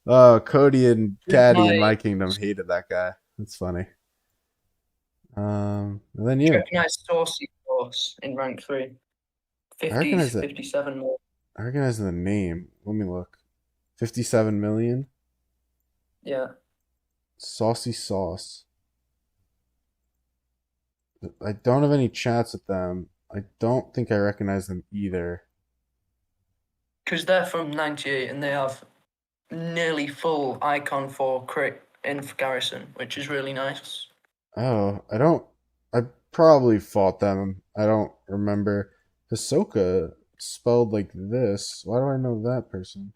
Oh, Cody and
He's
Caddy in
my
my kingdom hated that guy. That's funny. And then
Do you
you.
reckon I saucy force in rank 3?
I
50,
recognize it.
57 more.
I recognize the name. Let me look. 57 million.
Yeah.
Saucy Sauce. I don't have any chats with them. I don't think I recognize them either.
Because they're from 98 and they have nearly full icon for crit in Garrison, which is really nice.
Oh, I don't. I probably fought them. I don't remember. Hisoka spelled like this. Why do I know that person?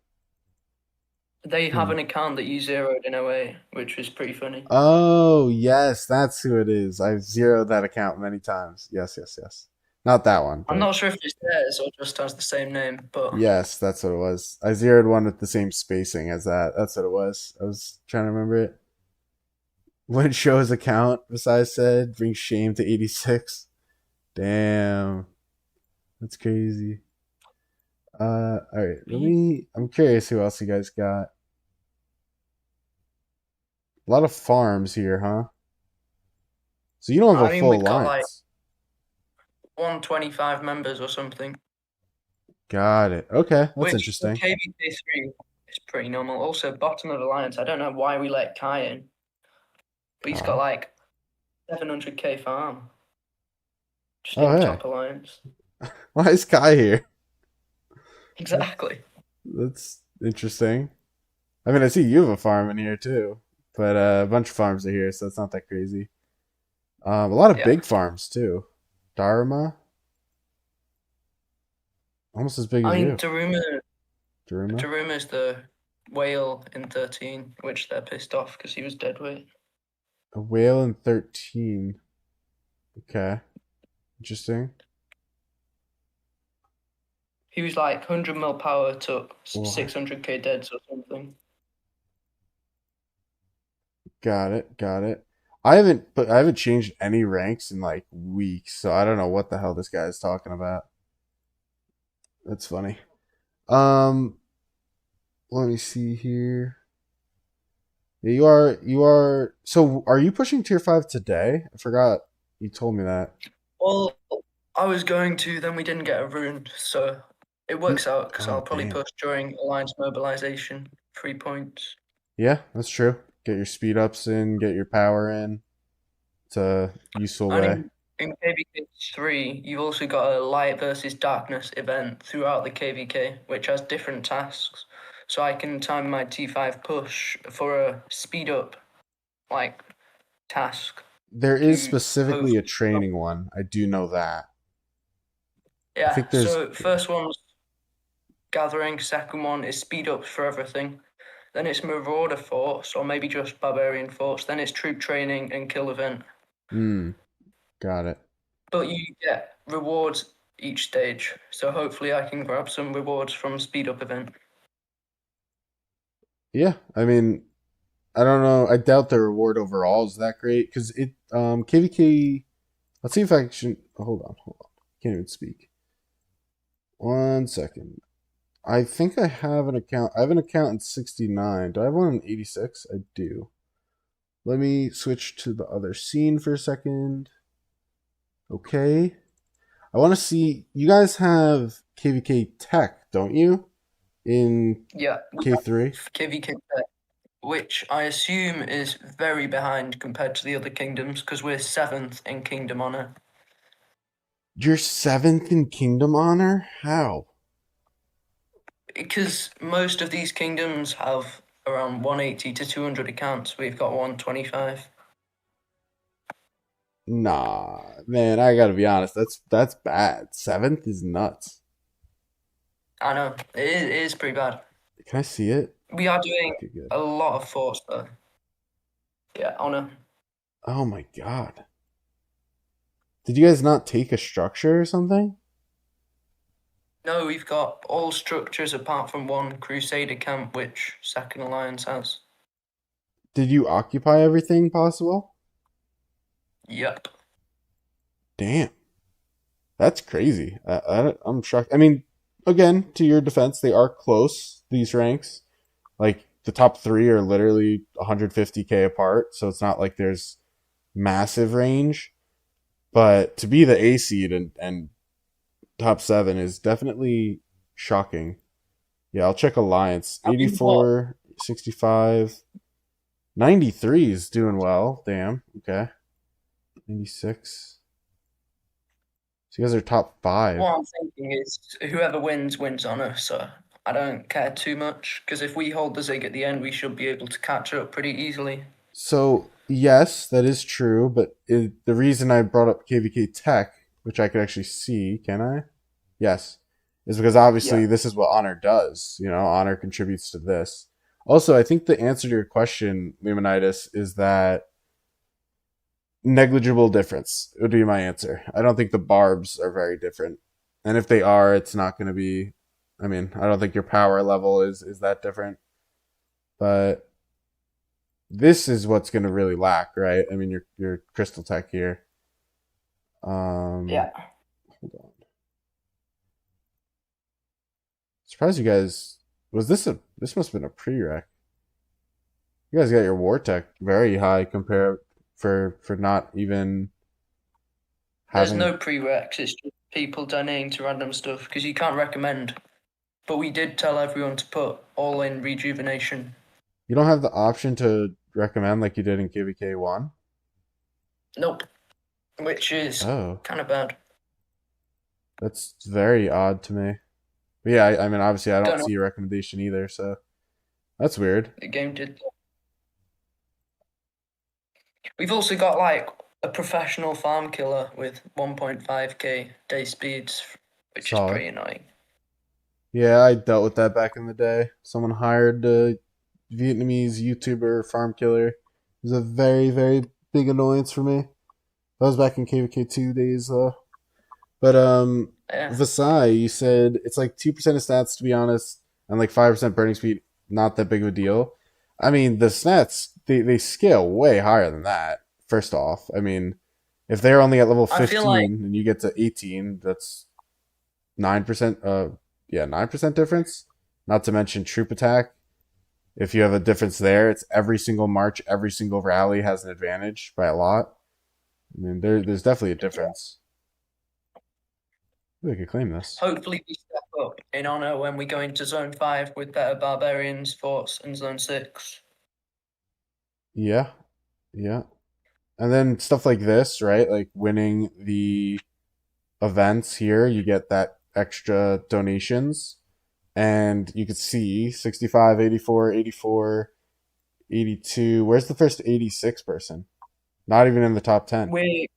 They have
Hmm.
an account that you zeroed in OA, which was pretty funny.
Oh, yes, that's who it is. I've zeroed that account many times. Yes, yes, yes. Not that one,
I'm
but
not sure if it's theirs or just has the same name, but
yes, that's what it was. I zeroed one with the same spacing as that. That's what it was. I was trying to remember it. Wouldn't show his account, besides said, brings shame to 86. Damn. That's crazy. All right. I'm curious who else you guys got. A lot of farms here, huh? So you don't have a
I mean,
full
we've got like
alliance.
125 members or something,
Got it. Okay, that's
which for
interesting.
KvK3 is pretty normal. Also, bottom of alliance, I don't know why we let Kai in, but he's got
Kai.
like 700k farm just
Oh,
in
hey.
top alliance.
Why is Kai here?
Exactly.
That's interesting. I mean, I see you have a farm in here too, but a bunch of farms are here, so it's not that crazy. A lot of
Yeah.
big farms too. Dharma, almost as big as
I mean,
you.
Daruma
Daruma?
Taruma's the whale in 13, which they're pissed off because he was dead weight.
A whale in 13. Okay. Interesting.
He was like 100 mil power, took
What?
600k deads or something.
Got it. Got it. I haven't changed any ranks in like weeks, so I don't know what the hell this guy is talking about. That's funny. Um, let me see here. Yeah, you are so are you pushing tier 5 today? I forgot you told me that.
Well, I was going to, then we didn't get a rune, so it works out because
Oh
I'll probably
damn.
push during Alliance mobilization. 3 points.
Yeah, that's true. Get your speed ups in, get your power in. It's a useful
And
way.
in KvK3, you've also got a light versus darkness event throughout the KvK, which has different tasks. So I can time my T5 push for a speed up like task
There is
to
specifically a
hopefully.
training one. I do know that. I
Yeah,
think there's
so first one's gathering, second one is speed ups for everything. Then it's marauder force, or maybe just barbarian force. Then it's troop training and kill event.
got it.
But you get rewards each stage, so hopefully I can grab some rewards from speed up event.
Yeah, I mean, I don't know. I doubt the reward overall is that great because it KVK. Let's see if I can. Oh, hold on. Can't even speak. 1 second. I think I have an account. I have an account in 69. Do I have one in 86? I do. Let me switch to the other scene for a second. Okay. I want to see. You guys have KVK Tech, don't you? In
Yeah, we
K3?
have KvK, which I assume is very behind compared to the other kingdoms because we're seventh in Kingdom Honor.
You're seventh in Kingdom Honor? How?
Because most of these kingdoms have around 180 to 200 accounts. We've got 125.
Nah, man, I gotta be honest. That's bad. Seventh is nuts.
I know, it is pretty bad.
Can I see it?
We are doing
Okay, good.
a lot of force though. Yeah, Honor.
Oh my god. Did you guys not take a structure or something?
No, we've got all structures apart from one Crusader camp, which Second Alliance has.
Did you occupy everything possible?
Yep.
Damn, that's crazy. I'm shocked. I mean, again, to your defense, they are close. These ranks, like the top three, are literally 150k apart, so it's not like there's massive range. But to be the A seed and top seven is definitely shocking. Yeah, I'll check Alliance.
I mean, what?
84, 65, 93 is doing well. Damn. Okay. 96. So you guys are top five.
What I'm thinking is whoever wins wins Honor, so I don't care too much because if we hold the Zig at the end, we should be able to catch up pretty easily.
So, yes, that is true, but the reason I brought up KVK Tech, which I could actually see, can I? Yes, is because
Yeah.
obviously this is what Honor does. You know, Honor contributes to this. Also, I think the answer to your question, Lemonitis, is that negligible difference would be my answer. I don't think the barbs are very different. And if they are, it's not going to be. I mean, I don't think your power level is that different. But this is what's going to really lack, right? I mean, your crystal tech here.
Yeah.
Hold on. Surprised you guys. Was this a? This must have been a prereq. You guys got your war tech very high compared for not even
There's
having.
no prereqs, it's just people donating to random stuff because you can't recommend. But we did tell everyone to put all in rejuvenation.
You don't have the option to recommend like you did in KvK1.
Nope. Which is
Oh,
kind of bad.
that's very odd to me. But yeah, I mean, obviously, I don't
Don't know
see a recommendation either, so that's weird.
what the game did. We've also got like a professional farm killer with 1.5k day speeds, which is
Solid.
pretty annoying.
Yeah, I dealt with that back in the day. Someone hired a Vietnamese YouTuber farm killer. It was a very, very big annoyance for me. That was back in KvK2 days, though. But
Yeah,
Vasai, you said it's like 2% of stats to be honest, and like 5% burning speed. Not that big of a deal. I mean, the stats they scale way higher than that. First off, I mean, if they're only at level
I feel like
15 and you get to 18, that's 9%. Yeah, 9% difference. Not to mention troop attack. If you have a difference there, it's every single march, every single rally has an advantage by a lot. I mean, there's definitely a difference. We could claim this.
hopefully we step up in honor when we go into Zone 5 with better barbarians, forts, and Zone 6.
Yeah, yeah. And then stuff like this, right? Like winning the events here, you get that extra donations. And you could see 65, 84, 84, 82. Where's the first 86 person? Not even in the top 10.
We're the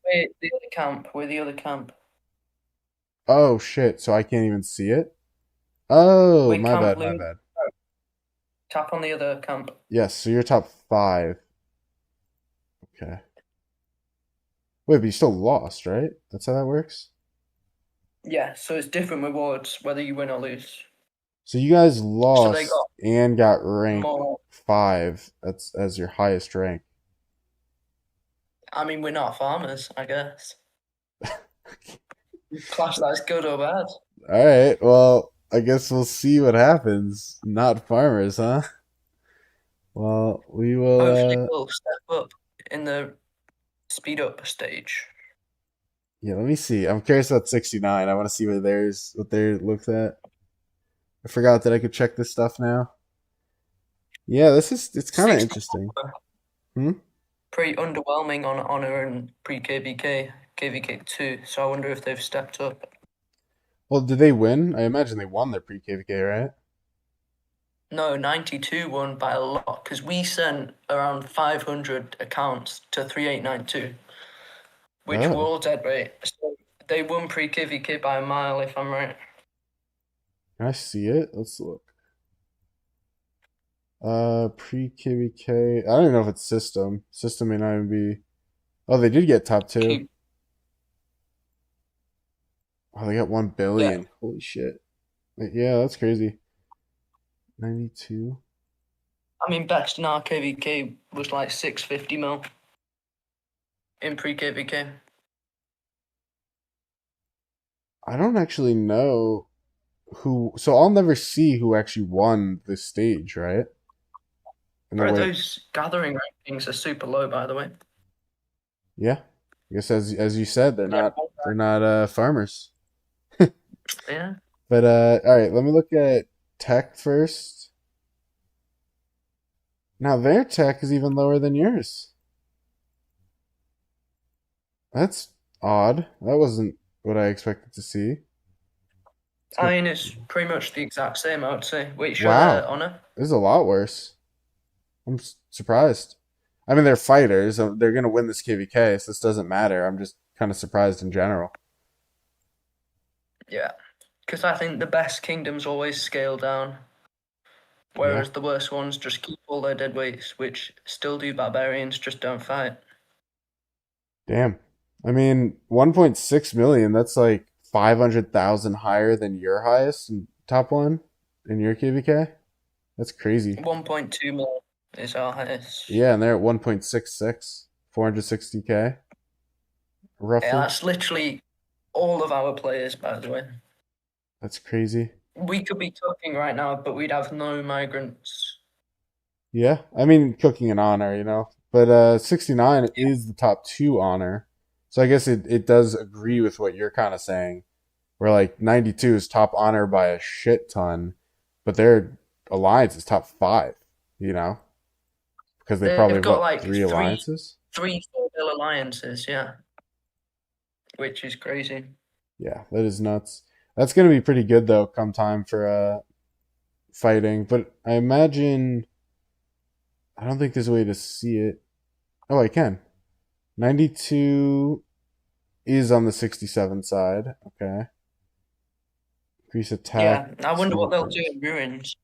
other camp. We're the other camp.
Oh, shit. So I can't even see it? Oh,
We're
my
Camp
bad, my
Loon.
bad.
Tap on the other camp.
Yes, so you're top 5. Okay. Wait, but you still lost, right? That's how that works?
Yeah, so it's different rewards whether you win or lose.
So you guys
So they
lost
got
and got rank
more.
5. That's as your highest rank.
I mean, we're not farmers, I guess. Clash that as good or bad.
All right. Well, I guess we'll see what happens. Not farmers, huh? Well, we will.
Hopefully, we'll step up in the speed up stage.
Yeah. Let me see. I'm curious about 69. I want to see what theirs looks at. I forgot that I could check this stuff now. Yeah, it's kind of
60
interesting. Hmm.
pretty underwhelming on honor and pre KvK, KvK2. So I wonder if they've stepped up.
Well, did they win? I imagine they won their pre KvK, right?
No, 92 won by a lot because we sent around 500 accounts to 3892, which were
Oh,
all dead weight. So they won pre KvK by a mile, if I'm right.
can I see it? Let's look. Pre KvK. I don't even know if it's system. System may not even be. Oh, they did get top 2.
Keep,
Oh, they got one
yeah.
billion. Holy shit. Yeah, that's crazy. 92.
I mean, best in our KvK was like 650 mil in pre KvK.
I don't actually know who. So I'll never see who actually won this stage, right? In the
Bro,
way.
those gathering rankings are super low, by the way.
Yeah. I guess as you said,
Yeah,
they're not farmers.
yeah.
But all right, let me look at tech first. Now their tech is even lower than yours. That's odd. That wasn't what I expected to see. Let's
I
get.
mean, it's pretty much the exact same, I would say. Wait, show their
Wow.
honor.
This is a lot worse. I'm surprised. I mean, they're fighters. They're gonna win this KvK, so this doesn't matter. I'm just kind of surprised in general.
Yeah. Because I think the best kingdoms always scale down,
Yeah.
whereas the worst ones just keep all their dead weights, which still do barbarians, just don't fight.
Damn. I mean, 1.6 million. That's like 500,000 higher than your highest in top one in your KvK. That's crazy.
1.2 mil is our highest.
Yeah, and they're at 1.66, 460K,
Yeah,
roughly.
that's literally all of our players, by the way.
That's crazy.
We could be talking right now, but we'd have no migrants.
Yeah, I mean, cooking an honor, you know. But 69 is the top 2 honor. So I guess it does agree with what you're kind of saying. Where like 92 is top honor by a shit ton, but their alliance is top 5, you know, because they probably
They've
have
got
what,
like
3 alliances?
three 4 bill alliances, yeah, which is crazy.
Yeah, that is nuts. That's going to be pretty good though come time for fighting, but I imagine I don't think there's a way to see it. Oh, I can. 92 is on the 67 side. Okay. Increase attack
Yeah, I wonder what
speed.
they'll do in ruins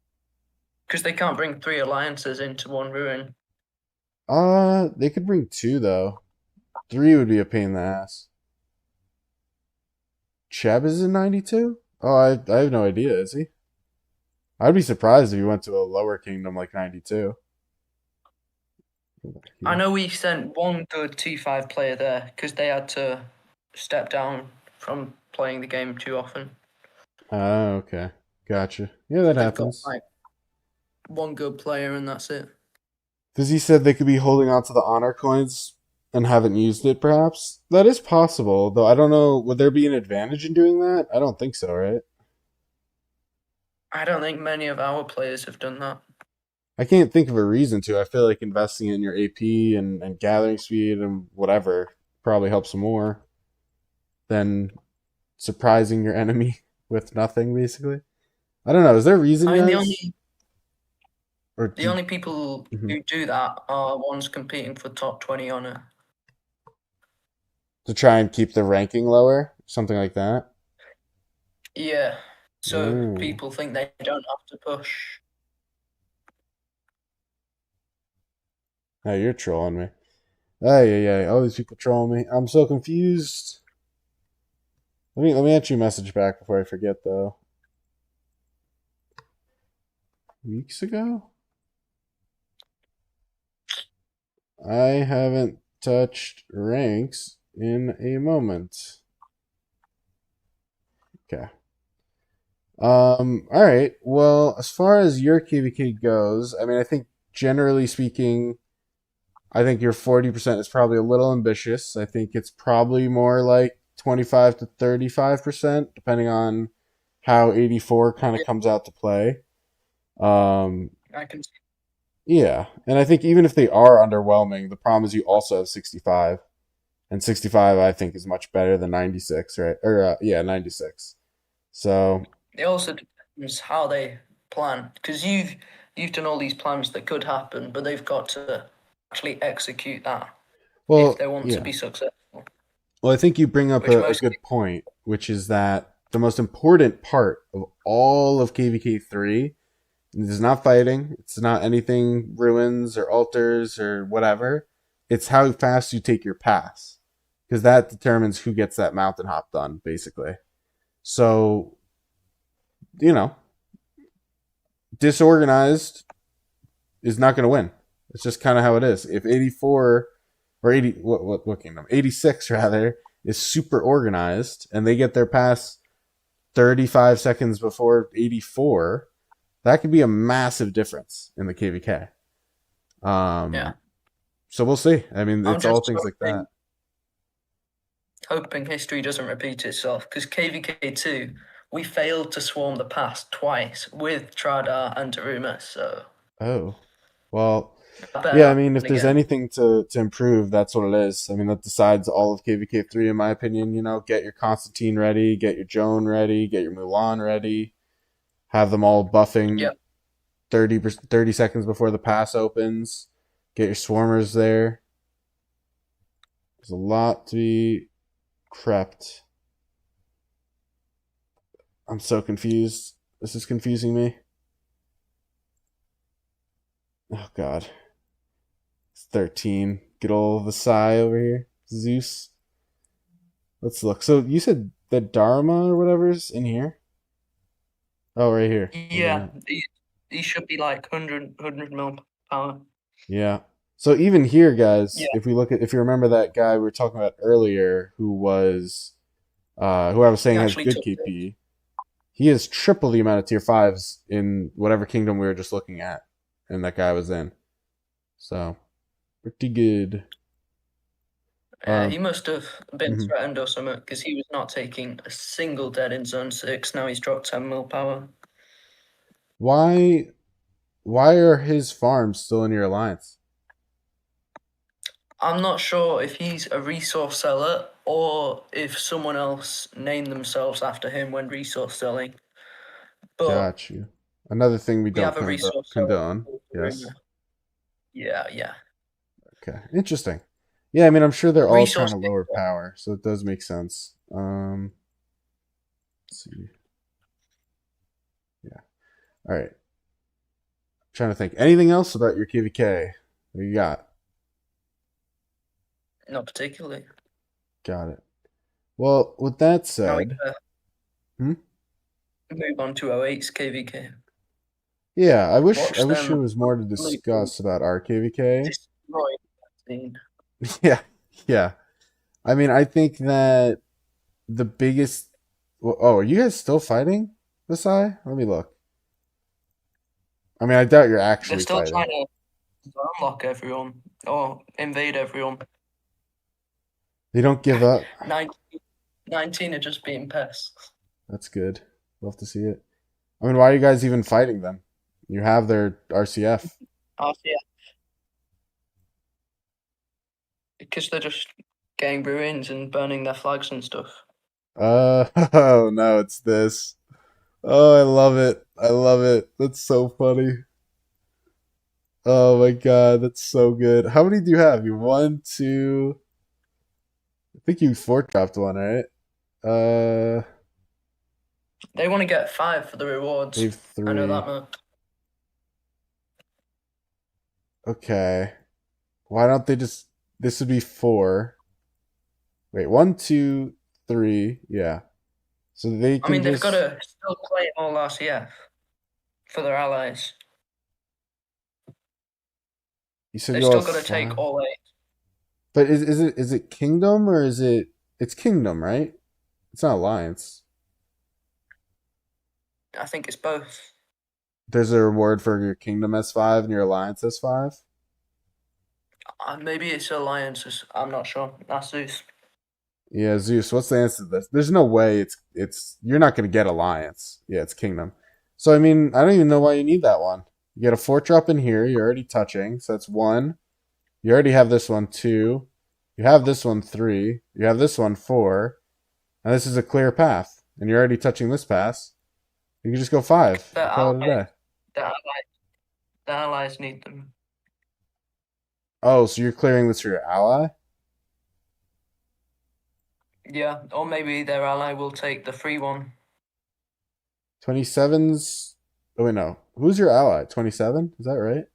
because they can't bring three alliances into one ruin.
They could bring two though. Three would be a pain in the ass. Cheb is in 92? Oh, I have no idea, is he? I'd be surprised if he went to a lower kingdom like 92.
I
Here.
know we sent one good T5 player there because they had to step down from playing the game too often.
Oh, okay. Gotcha. Yeah, that
So they've got
happens.
like one good player and that's it.
Because he said they could be holding on to the honor coins and haven't used it, perhaps. That is possible, though I don't know. Would there be an advantage in doing that? I don't think so, right?
I don't think many of our players have done that.
I can't think of a reason to. I feel like investing in your AP and gathering speed and whatever probably helps more than surprising your enemy with nothing, basically. I don't know. Is there a reason,
I mean,
guys? Or
the
did,
only people
mhm.
who do that are ones competing for top 20 honor.
To try and keep the ranking lower? Something like that?
Yeah, so
Mm.
people think they don't have to push.
Oh, you're trolling me. Oh, yeah, yeah. All these people trolling me. I'm so confused. Let me answer your message back before I forget, though. Weeks ago? I haven't touched ranks in a moment. Okay. All right. Well, as far as your KvK goes, I mean, I think generally speaking, I think your 40% is probably a little ambitious. I think it's probably more like 25 to 35%, depending on how 84 kind of
Yeah,
comes out to play. Um,
I can.
yeah. And I think even if they are underwhelming, the problem is you also have 65. And 65, I think, is much better than 96, right? Or, yeah, 96. So,
It also depends how they plan because you've done all these plans that could happen, but they've got to actually execute that if
well,
they want to
yeah.
be successful.
Well, I think you bring up
Which
a
most
good point, which is that the most important part of all of KvK3 is not fighting. It's not anything ruins or altars or whatever. It's how fast you take your pass, because that determines who gets that mountain hop done, basically. So, you know, disorganized is not going to win. It's just kind of how it is. If 84 or 80, what kingdom? 86 rather is super organized and they get their pass 35 seconds before 84, that could be a massive difference in the KvK.
yeah.
Um, so we'll see. I mean,
I'm
it's all
just
things like that.
hoping history doesn't repeat itself because KvK2 we failed to swarm the pass twice with Tradar and Daruma, so
Oh, well,
I bet
yeah. I
that
mean, if
happen
there's
again.
anything to improve, that's what it is. I mean, that decides all of KvK3, in my opinion. You know, get your Constantine ready, get your Joan ready, get your Mulan ready, have them all buffing
Yep.
30 seconds before the pass opens. Get your swarmers there. There's a lot to be prepped. I'm so confused. This is confusing me. Oh god. It's 13. Good old Vasai over here. Zeus. Let's look. So you said the Dharma or whatever's in here? Oh, right here. Look at
Yeah,
that.
he should be like 100 mil power.
Yeah. So even here,
Yeah,
guys, if you remember that guy we were talking about earlier who was who I was
he
saying has
actually
good
took it.
KP, he has triple the amount of tier fives in whatever kingdom we were just looking at, and that guy was in. So pretty good.
He must have been
Mhm.
threatened or something because he was not taking a single dead in zone 6. Now he's dropped 10 mil power.
Why why are his farms still in your alliance?
I'm not sure if he's a resource seller or if someone else named themselves after him when resource selling. But
Got you. Another thing we
we
don't
have a resource seller
condone.
called
Yes.
Rumor. Yeah, yeah.
Okay. Interesting. Yeah, I mean, I'm sure they're all kind
Resource
of lower
picker.
power, so it does make sense. Let's see. All right. Trying to think. Anything else about your KvK? What you got?
Not particularly.
Got it. Well, with that
Now we
said,
can
hmm?
move on to 08's KvK.
Yeah, I
Watch
wish there
them
was more to
completely
discuss about our KvK.
destroy that scene.
Yeah, yeah. I mean, I think that the biggest. Oh, are you guys still fighting this eye? Let me look. I mean, I doubt you're
They're
actually
still
fighting.
trying to unlock everyone or invade everyone.
They don't give up.
19, 19 are just being pests.
That's good. Love to see it. I mean, why are you guys even fighting them? You have their RCF.
Oh, yeah, because they're just getting ruins and burning their flags and stuff.
Oh no, it's this. Oh, I love it. I love it. That's so funny. Oh my god, that's so good. How many do you have? You one, two. I think you four dropped one, right? Uh,
They want to get 5 for the rewards.
Wave
I know that
three.
much.
Okay. Why don't they just? This would be four. Wait, one, two, three. Yeah. So they
I
can
mean, they've got
just.
to still claim all RCF for their allies.
You said
They
you all
still
have
got to take
five.
all 8.
But is it kingdom or is it? It's kingdom, right? It's not alliance.
I think it's both.
There's a reward for your kingdom S5 and your alliance S5.
Maybe it's alliances. I'm not sure. That's Zeus.
Yeah, Zeus. What's the answer to this? There's no way it's you're not going to get alliance. Yeah, it's kingdom. So I mean, I don't even know why you need that one. You get a fort drop in here. You're already touching, so that's one. You already have this one two. You have this one three. You have this one four. And this is a clear path. And you're already touching this pass. You can just go five
The
and call it a
allies,
day.
the allies, the allies need them.
Oh, so you're clearing this for your ally?
Yeah, or maybe their ally will take the free one.
27's. Oh, wait, no. Who's your ally? 27? Is that right?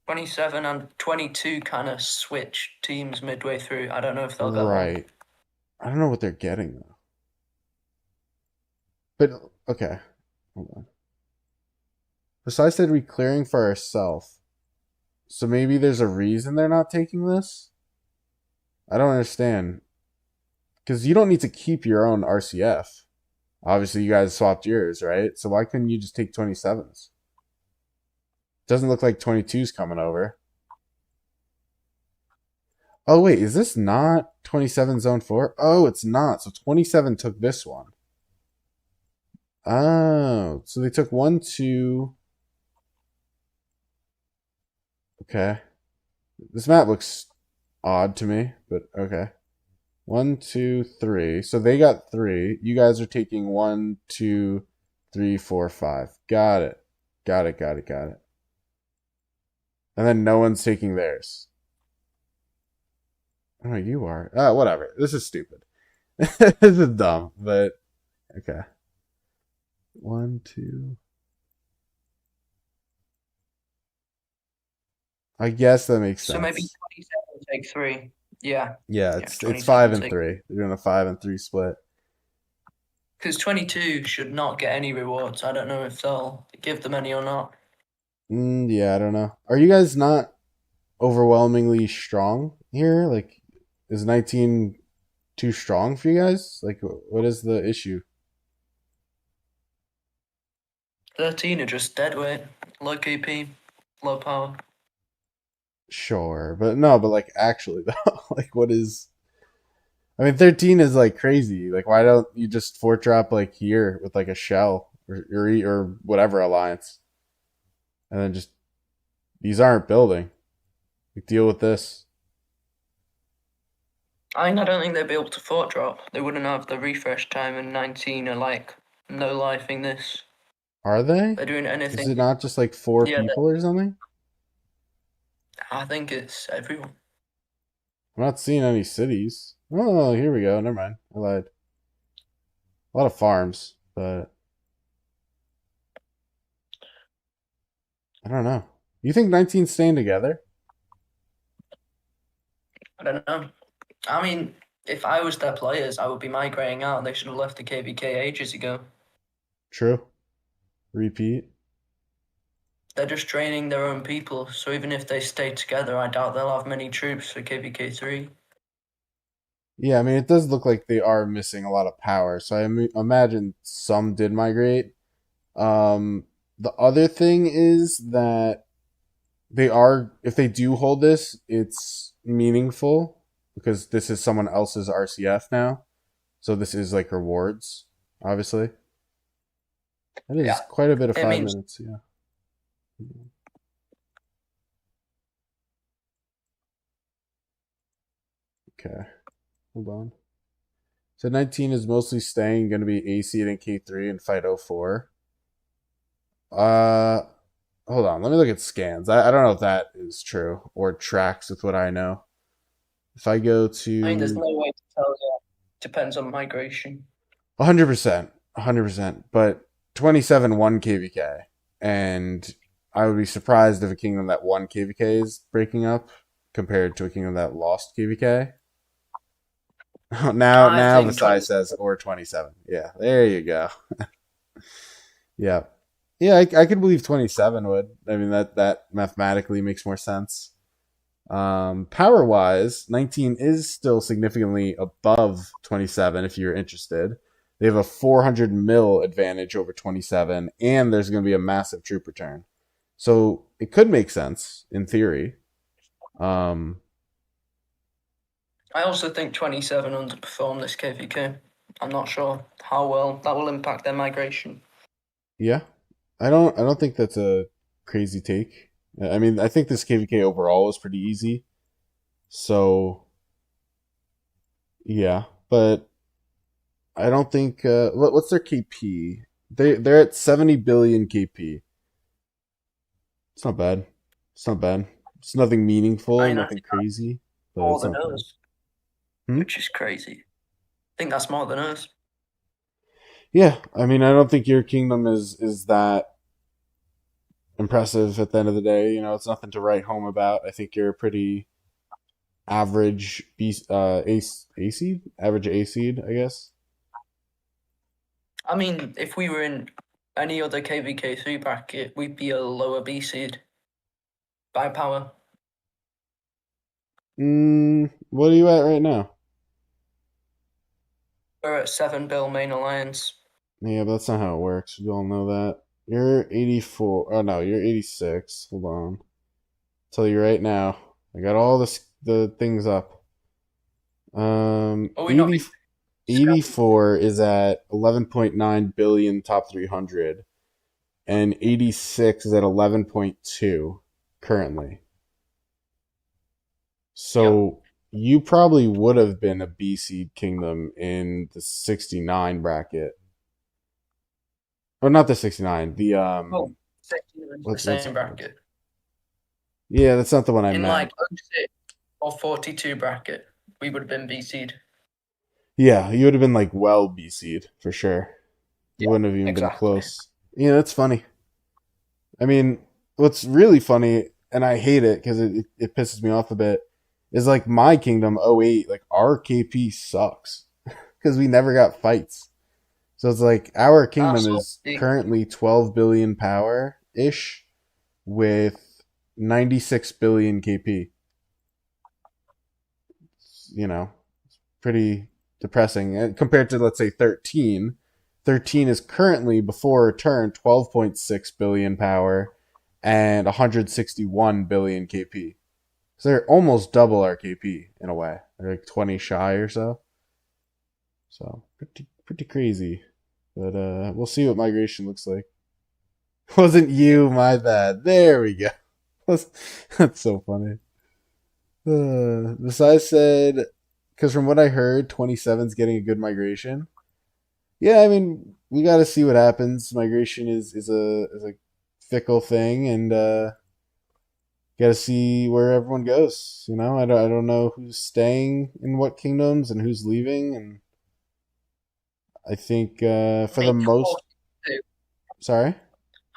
27 and 22 kind of switch teams midway through. I don't know if they'll get along.
Right. I don't know what they're getting, though. But, okay. Hold on. Besides said we clearing for ourselves. So maybe there's a reason they're not taking this? I don't understand. Because you don't need to keep your own RCF. Obviously, you guys swapped yours, right? So why couldn't you just take 27s? Doesn't look like 22's coming over. Oh, wait, is this not 27 zone 4? Oh, it's not. So 27 took this one. Oh, so they took one, two. Okay. This map looks odd to me, but okay. One, two, three. So they got three. You guys are taking one, two, three, four, five. Got it. Got it, got it, got it. And then no one's taking theirs. Oh, you are. Oh, whatever. This is stupid. This is dumb, but okay. One, two. I guess that makes
So maybe
sense.
27 take 3. Yeah,
Yeah,
yeah,
it's five
27
and
take.
three. They're doing a 5 and 3 split.
Because 22 should not get any rewards. I don't know if they'll give them any or not.
Yeah, I don't know. Are you guys not overwhelmingly strong here? Like, is 19 too strong for you guys? Like, what is the issue?
13 are just dead weight, low KP, low power.
Sure, but no, but like actually though, like what is? I mean, 13 is like crazy. Like, why don't you just fort drop like here with like a shell or whatever alliance, and then just these aren't building. Like, deal with this.
I don't think they'd be able to fort drop. They wouldn't have the refresh time, and 19 are like no lifing this.
Are they?
They're doing
Is
anything.
it not just like four
Yeah,
people or something?
I think it's everyone.
I'm not seeing any cities. Oh, here we go. Never mind. I lied. A lot of farms, but I don't know. You think 19's staying together?
I don't know. I mean, if I was their players, I would be migrating out. They should have left the KvK ages ago.
True. Repeat.
They're just training their own people, so even if they stay together, I doubt they'll have many troops for KvK3.
Yeah, I mean, it does look like they are missing a lot of power. So imagine some did migrate. Um, the other thing is that they are, if they do hold this, it's meaningful because this is someone else's RCF now. So this is like rewards, obviously. That is
Yeah,
quite a bit of
it
five
means
minutes. Yeah. Okay. Hold on. So 19 is mostly staying, going to be AC in K3 and fight 04. Uh, Hold on. Let me look at scans. I don't know if that is true or tracks with what I know. If I go
I mean, there's
to
no way to tell yet. Depends on migration.
100%, 100%, but 27 won KvK, and I would be surprised if a kingdom that won KvK is breaking up compared to a kingdom that lost KvK.
I
Now
think
Visai
20.
says or 27. Yeah, there you go. Yeah, yeah, I could believe 27 would. I mean that mathematically makes more sense. Power wise, 19 is still significantly above 27 if you're interested. They have a 400 mil advantage over 27, and there's going to be a massive troop return. So it could make sense in theory. Um,
I also think 27 underperformed this KvK. I'm not sure how well that will impact their migration.
yeah, I don't think that's a crazy take. I mean, I think this KVK overall is pretty easy. So yeah, but I don't think what's their KP? They're at 70 billion KP. It's not bad. It's not bad. It's nothing
I
meaningful,
mean, I
nothing
think that's
crazy, but
more
it's
than
not bad.
us,
Hmm?
which is crazy. I think that's more than us.
Yeah, I mean, I don't think your kingdom is that impressive at the end of the day. You know, it's nothing to write home about. I think you're a pretty average A seed, average A seed, I guess.
I mean, if we were in any other KvK3 bracket, we'd be a lower B seed by power.
What are you at right now?
We're at 7 bill main alliance.
Yeah, but that's not how it works. You all know that. You're 84. Oh no, you're 86. Hold on. I'll tell you right now. I got all the things up.
Are we not
80,
being scrappy?
84 is at 11.9 billion top 300, and 86 is at 11.2 currently.
Yep.
So you probably would have been a B seed kingdom in the 69 bracket. Or not the 69. The
Well, 16 in the
what's
same
it called?
bracket.
Yeah, that's not the one I
In
meant.
like 06 or 42 bracket, we would have been B seed.
Yeah, you would have been like well B seed for sure. You
Yeah,
wouldn't have even been
exactly.
close. Yeah, that's funny. I mean, what's really funny, and I hate it because it pisses me off a bit, is like my kingdom '08. Like our KP sucks because we never got fights. So it's like our kingdom
Also,
is currently 12 billion power ish with 96 billion KP. You know, pretty depressing compared to let's say 13. 13 is currently before return 12.6 billion power and 161 billion KP. So they're almost double our KP in a way. They're like 20 shy or so. So pretty crazy. But we'll see what migration looks like. Wasn't you, my bad. There we go. That's so funny. The size said, because from what I heard, 27's getting a good migration. Yeah, I mean, we got to see what happens. Migration is a fickle thing, and got to see where everyone goes. You know, I don't know who's staying in what kingdoms and who's leaving, and I think for the
I think
most,
42
sorry,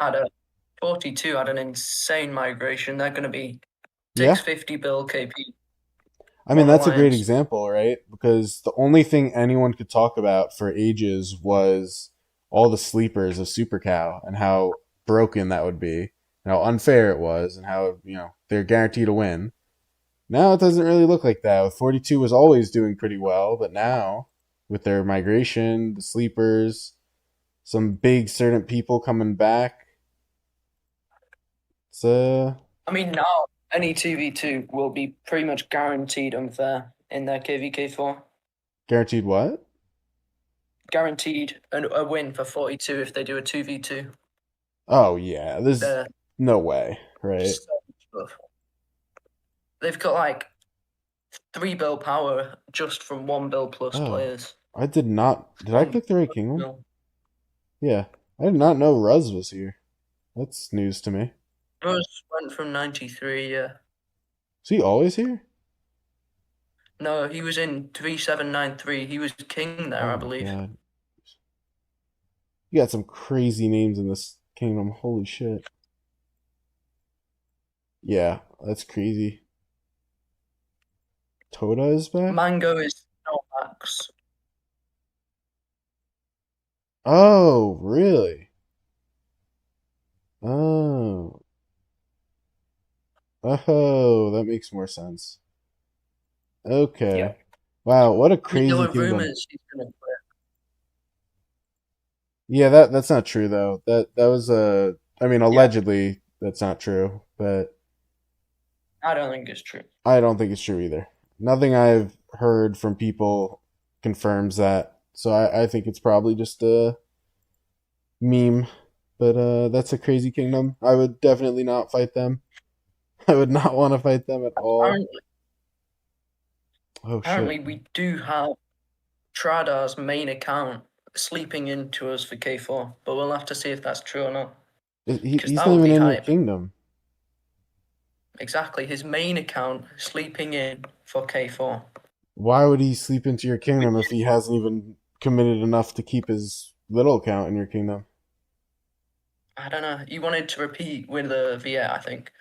had a 42 had an insane migration. They're going to be
Yeah.
650 bill KP
I mean,
on
that's a great
Alliance.
example, right? Because the only thing anyone could talk about for ages was all the sleepers of Super Cow and how broken that would be, and how unfair it was, and how, they're guaranteed to win. Now it doesn't really look like that. 42 was always doing pretty well, but now with their migration, the sleepers, some big certain people coming back, it's
I mean, now any 2v2 will be pretty much guaranteed unfair in their KvK4.
guaranteed what?
Guaranteed a win for 42 if they do a 2v2.
Oh yeah, there's
They're
no way, right?
so tough. They've got like 3 bill power just from 1 bill plus
Oh,
players.
I did not. Did I
One
click the right kingdom?
bill.
Yeah, I did not know Ruz was here. That's news to me.
Rose went from 93, yeah.
Is he always here?
No, he was in 3793. He was king there,
Oh
I
my
believe.
god, you got some crazy names in this kingdom. Holy shit. Yeah, that's crazy. Toda is back.
Mango is not max.
Oh, really? Oh, oh, that makes more sense.
Yeah.
Okay. Wow, what a
I mean, there
crazy
were
kingdom.
rumors he's going to quit.
Yeah, that's not true though. That was I mean,
Yeah,
allegedly that's not true, but
I don't think it's true.
I don't think it's true either. Nothing I've heard from people confirms that. So I think it's probably just a meme. But that's a crazy kingdom. I would definitely not fight them. I would not want to fight them at all.
Apparently,
Oh shit.
apparently we do have Tradar's main account sleeping into us for K4, but we'll have to see if that's true or not. Because
He's
that
not
would
even
be
in your
hype.
kingdom.
Exactly, his main account sleeping in for K4.
Why would he sleep into your kingdom if he hasn't even committed enough to keep his little account in your kingdom?
I don't know. He wanted to repeat with the VA, I think.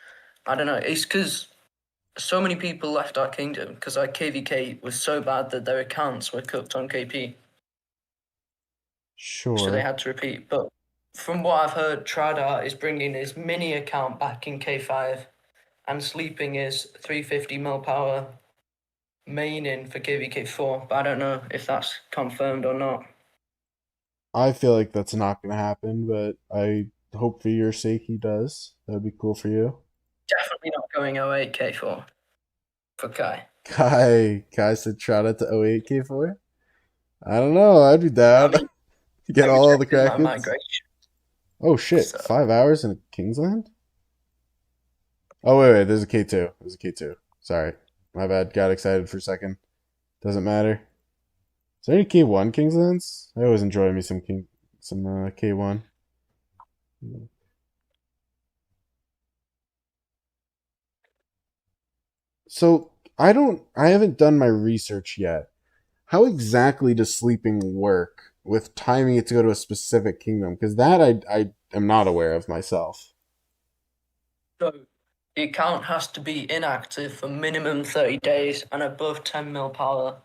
I don't know. It's because so many people left our kingdom because our KvK was so bad that their accounts were cooked on KP. So they
Sure.
had to repeat. But from what I've heard, Tradar is bringing his mini account back in K5 and sleeping his 350 mil power main in for KvK4. But I don't know if that's confirmed or not.
I feel like that's not going to happen, but I hope for your sake he does. That would be cool for you.
Definitely not going 08 K4 for Kai.
Kai said shout out to 08K4. I don't know. I'd be
I
down
mean,
to get
I
all the
rejected my
Krakens.
migration.
Oh shit.
So
5 hours in a Kingsland? Oh, wait. There's a K2. There's a K2. Sorry. My bad. Got excited for a second. Doesn't matter. Is there any K1 Kingslands? I always enjoy me some K1. So I haven't done my research yet. How exactly does sleeping work with timing it to go to a specific kingdom? Because that I am not aware of myself.
So the account has to be inactive for minimum 30 days and above 10 mil power.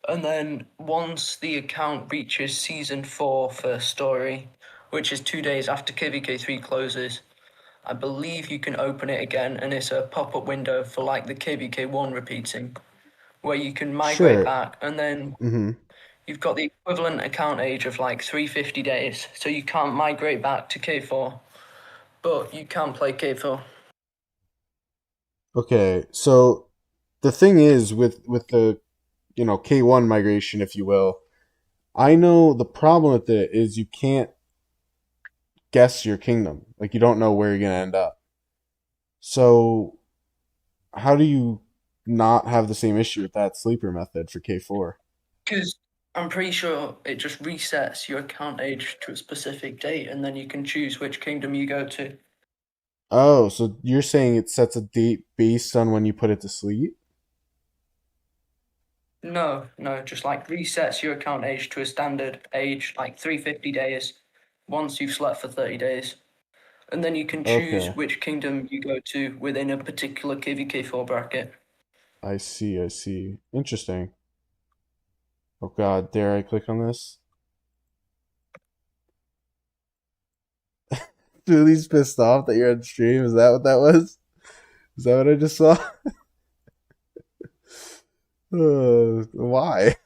And then once the account reaches season 4 for story, which is 2 days after KvK3 closes, I believe you can open it again and it's a pop-up window for like the KvK1 repeating, where you can migrate
Sure.
back and then
Mm-hmm.
you've got the equivalent account age of like 350 days. So you can't migrate back to K4, but you can play K4.
Okay. So the thing is with the K1 migration, if you will, I know the problem with it is you can't guess your kingdom. Like you don't know where you're gonna end up. So how do you not have the same issue with that sleeper method for K4?
Because I'm pretty sure it just resets your account age to a specific date, and then you can choose which kingdom you go to.
Oh, so you're saying it sets a date based on when you put it to sleep?
No, no, just like resets your account age to a standard age, like 350 days, once you've slept for 30 days. and then you can choose
Okay.
which kingdom you go to within a particular KvK4 bracket.
I see, I see. Interesting. Oh god, dare I click on this? Julie's pissed off that you're on stream. Is that what that was? Is that what I just saw? Why?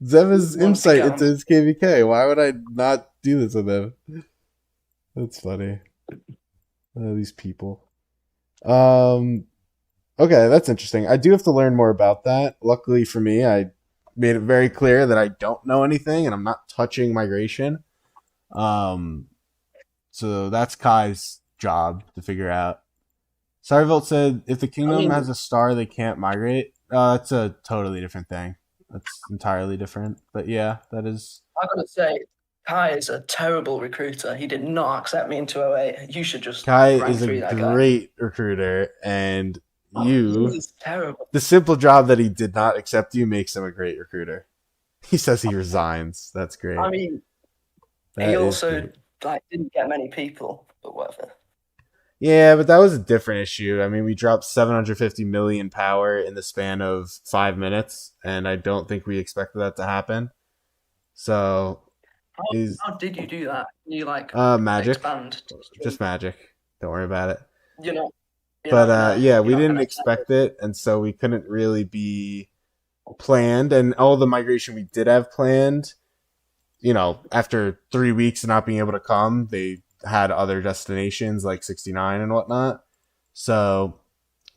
Zeva's
Want to
insight
get
into
on?
his KVK. Why would I not do this with him? That's funny. These people. Um. Okay, that's interesting. I do have to learn more about that. Luckily for me, I made it very clear that I don't know anything and I'm not touching migration. Um. So that's Kai's job to figure out. Cybervolt said if the
I
kingdom
mean,
has a star, they can't migrate. That's a totally different thing. That's entirely different. But yeah, that is.
I gotta say, Kai is a terrible recruiter. He did not accept me into 08. You should just
Kai
rank
is a
through that guy.
great recruiter, and
He
you,
is terrible.
the simple job that he did not accept you makes him a great recruiter. He says he resigns. That's
I
great.
mean, he
That is
also
great.
like didn't get many people, but whatever.
Yeah, but that was a different issue. I mean, we dropped 750 million power in the span of 5 minutes, and I don't think we expected that to happen. So
How,
is
how did you do that? You like
magic,
expand to
just
stream?
magic. Don't worry about it.
You're not. You're
But
not gonna.
yeah,
You're
we
not
didn't
gonna send
expect it, and so we couldn't really be planned. And all the migration we did have planned, after 3 weeks of not being able to come, they had other destinations like 69 and whatnot. So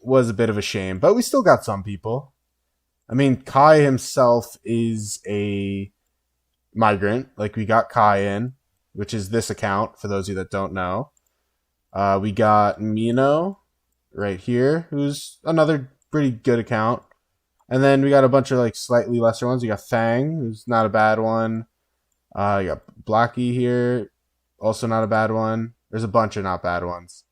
was a bit of a shame, but we still got some people. I mean, Kai himself is a migrant. Like we got Kai in, which is this account for those of you that don't know. We got Mino right here, who's another pretty good account. And then we got a bunch of like slightly lesser ones. We got Fang, who's not a bad one. You got Blackie here, also not a bad one. There's a bunch of not bad ones.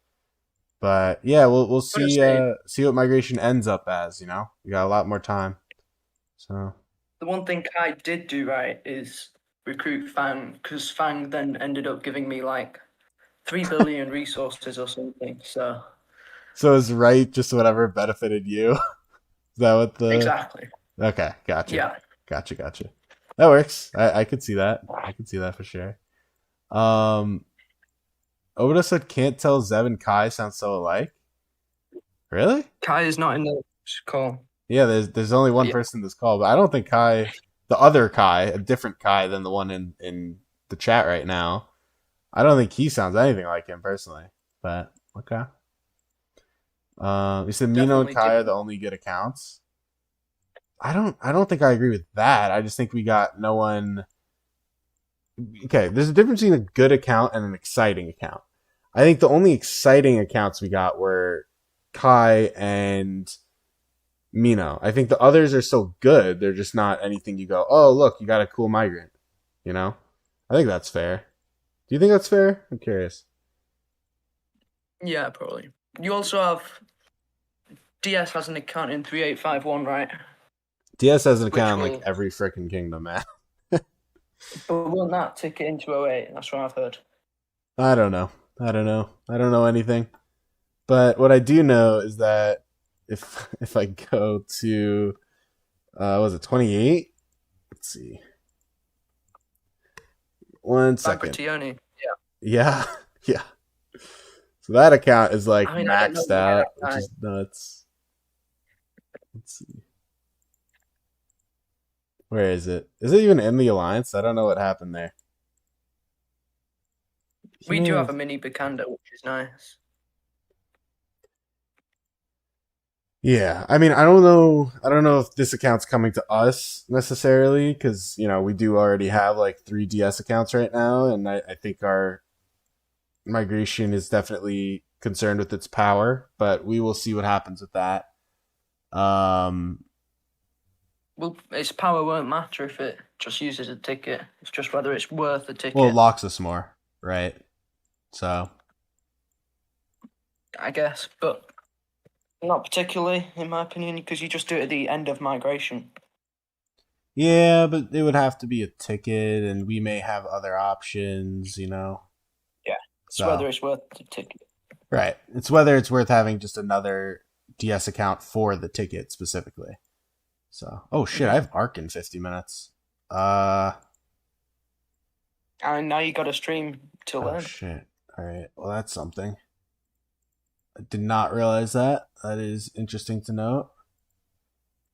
But yeah, we'll
I'm gonna
see
say
see what migration ends up as. We got a lot more time. So
the one thing Kai did do right is recruit Fang, because Fang then ended up giving me like 3 billion resources or something. So
is right just whatever benefited you. Is that what the?
exactly.
Okay, gotcha,
Yeah.
gotcha. That works. I could see that. I could see that for sure. Um, Oda said can't tell Zev and Kai sound so alike. Really?
Kai is not in the call.
Yeah, there's only one
Yeah.
person in this call, but I don't think Kai, the other Kai, a different Kai than the one in the chat right now. I don't think he sounds anything like him personally. But okay. You said Mino and
Definitely
Kai are
different.
the only good accounts. I don't think I agree with that. I just think we got no one. Okay, there's a difference between a good account and an exciting account. I think the only exciting accounts we got were Kai and Mino. I think the others are so good, they're just not anything you go, oh, look, you got a cool migrant. You know? I think that's fair. Do you think that's fair? I'm curious.
Yeah, probably. You also have DS has an account in 3851, right?
DS has an
Which
account in like
will,
every freaking kingdom, man.
but will that ticket into 08? That's what I've heard.
I don't know. I don't know anything. But what I do know is that if I go to was it 28? Let's see. 1 second.
Bagrationi.
Yeah. Yeah. So that account is like
I mean, I don't know
maxed
why
out,
that
which
guy.
is nuts. Let's see. Where is it? Is it even in the alliance? I don't know what happened there. He
We
may
do have
have.
a mini Bakanda, which is nice.
Yeah, I mean, I don't know. I don't know if this account's coming to us necessarily because we do already have like 3DS accounts right now, and I think our migration is definitely concerned with its power. But we will see what happens with that. Um,
Well, its power won't matter if it just uses a ticket. It's just whether it's worth the
well, it
ticket,
locks us more, right? So
I guess. But not particularly, in my opinion, because you just do it at the end of migration.
yeah, but it would have to be a ticket, and we may have other options.
Yeah. It's whether
So
it's worth the ticket.
right, it's whether it's worth having just another DS account for the ticket specifically. So oh shit, I
Hmm.
have Arc in 50 minutes. Uh
And now you got to stream till
oh
then.
shit. All right, well that's something. I did not realize that. That is interesting to note.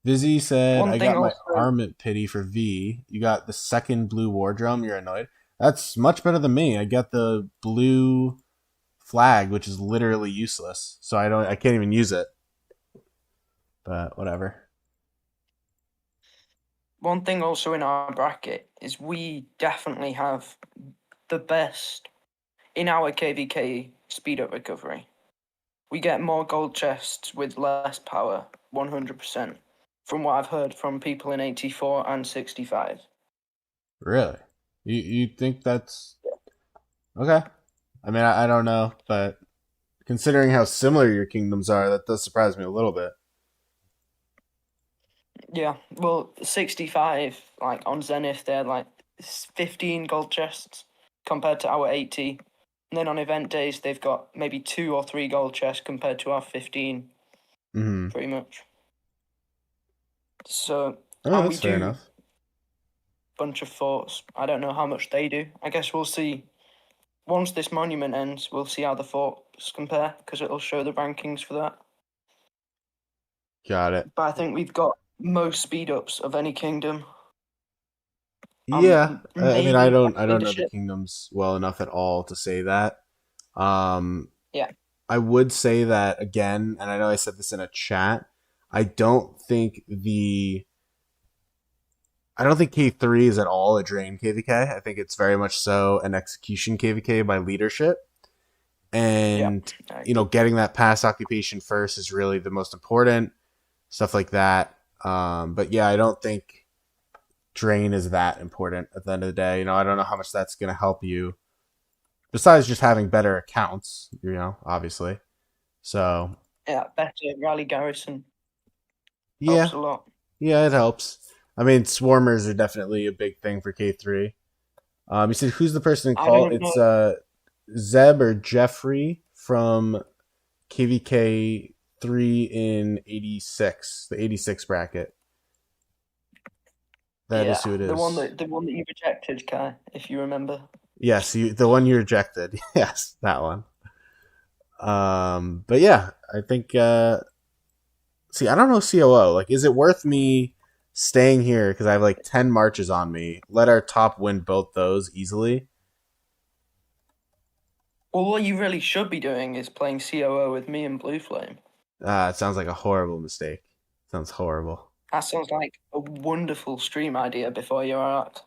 Vizzy said,
One
I
thing
got my
also,
armament pity for V. You got the second blue war drum. You're annoyed. That's much better than me. I got the blue flag, which is literally useless. So I can't even use it. But whatever.
one thing also in our bracket is we definitely have the best in our KvK speed up recovery. We get more gold chests with less power, 100%, from what I've heard from people in 84 and 65.
Really? You think that's okay? I mean, I don't know, but considering how similar your kingdoms are, that does surprise me a little bit.
Yeah, well, 65, like on Zenith, they're like 15 gold chests compared to our 80. And then on event days, they've got maybe 2 or 3 gold chests compared to our 15,
Mm-hmm.
pretty much. So,
Oh,
and we
that's fair
do
enough.
bunch of forts. I don't know how much they do. I guess we'll see. Once this monument ends, we'll see how the forts compare because it'll show the rankings for that.
Got it.
But I think we've got most speed ups of any kingdom.
Yeah, I mean,
Maybe
I don't know the
leadership.
kingdoms well enough at all to say that. Um,
Yeah,
I would say that again, and I know I said this in a chat. I don't think I don't think K3 is at all a drain KVK. I think it's very much so an execution KVK by leadership.
yeah.
And, getting that pass occupation first is really the most important, stuff like that. But yeah, I don't think drain is that important at the end of the day. I don't know how much that's going to help you besides just having better accounts, obviously. So,
Yeah, better rally garrison helps
yeah,
a lot.
yeah, it helps. I mean, swarmers are definitely a big thing for K3. You said who's the person in
I
call?
don't know.
It's Zeb or Jeffrey from KvK3 in 86, the 86 bracket. That is
Yeah,
who it
the one
is.
that the one that you rejected, Kai, if you remember.
Yes, the one you rejected. Yes, that one. But yeah, I think. See, I don't know COO. Like, is it worth me staying here because I have like 10 marches on me? Let our top win both those easily.
Well, what you really should be doing is playing COO with me and Blue Flame.
It sounds like a horrible mistake. Sounds horrible.
That sounds like a wonderful stream idea before you're out.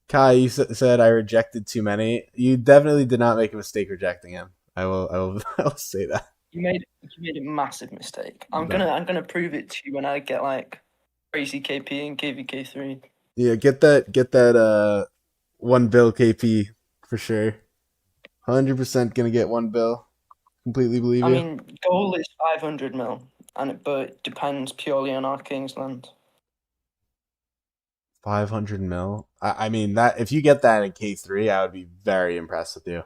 Kai, you said I rejected too many. You definitely did not make a mistake rejecting him. I will, I will say that.
You made a massive mistake. I'm
But
gonna prove it to you when I get like crazy KP and KvK3.
yeah, get that 1 bill KP for sure. 100% gonna get 1 bill. Completely believe
I
you.
mean, goal is 500 mil, but it depends purely on our Kingsland.
500 mil. I mean that if you get that in K3, I would be very impressed with you.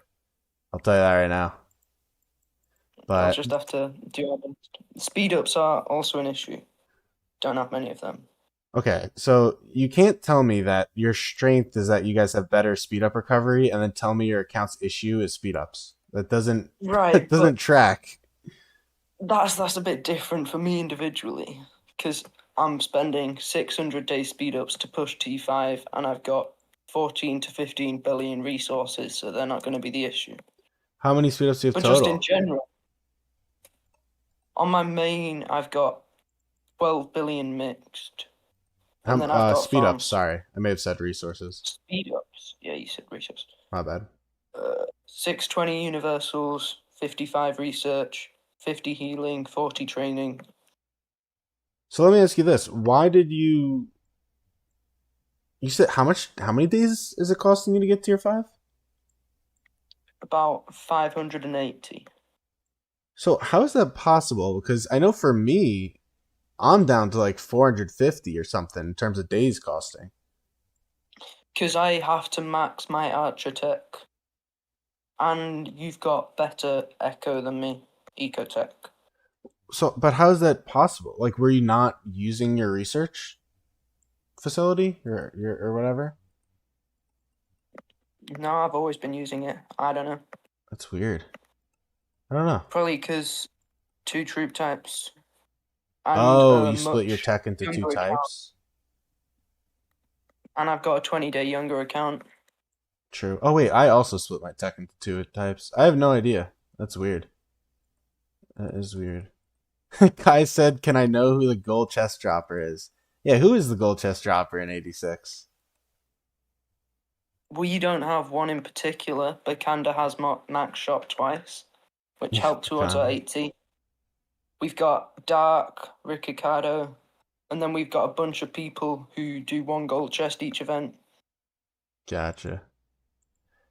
I'll tell you that right now.
I'll
But
just have to do our best. Speed ups are also an issue. Don't have many of them.
okay, so you can't tell me that your strength is that you guys have better speed up recovery, and then tell me your account's issue is speed ups. That doesn't
Right,
that
but
doesn't track.
that's a bit different for me individually because I'm spending 600 day speed ups to push T5, and I've got 14 to 15 billion resources, so they're not going to be the issue.
How many speed ups do you have
But just in
total?
general, on my main, I've got 12 billion mixed, and
How
then I've got
speed ups?
farms.
Sorry, I may have said resources.
Speed ups. Yeah, you said resources.
My bad.
620 universals, 55 research, 50 healing, 40 training.
So let me ask you this: why did you? You said how much? How many days is it costing you to get tier 5?
About 580.
So how is that possible? Because I know for me, I'm down to like 450 or something in terms of days costing.
Because I have to max my archer tech, and you've got better echo than me, eco tech.
So, but how is that possible? Like, were you not using your research facility or whatever?
No, I've always been using it. I don't know.
That's weird. I don't know.
Probably because two troop types and
Oh,
a
you split your
much
tech into two
younger account.
types.
And I've got a 20-day younger account.
True. Oh wait, I also split my tech into two types. I have no idea. That's weird. That is weird. Kai said, "Can I know who the gold chest dropper is?" Yeah, who is the gold chest dropper in '86?
We don't have one in particular, but Kanda has max shot twice, which helped towards our
Kinda.
80. We've got Dark, Ricardo, and then we've got a bunch of people who do one gold chest each event.
Gotcha.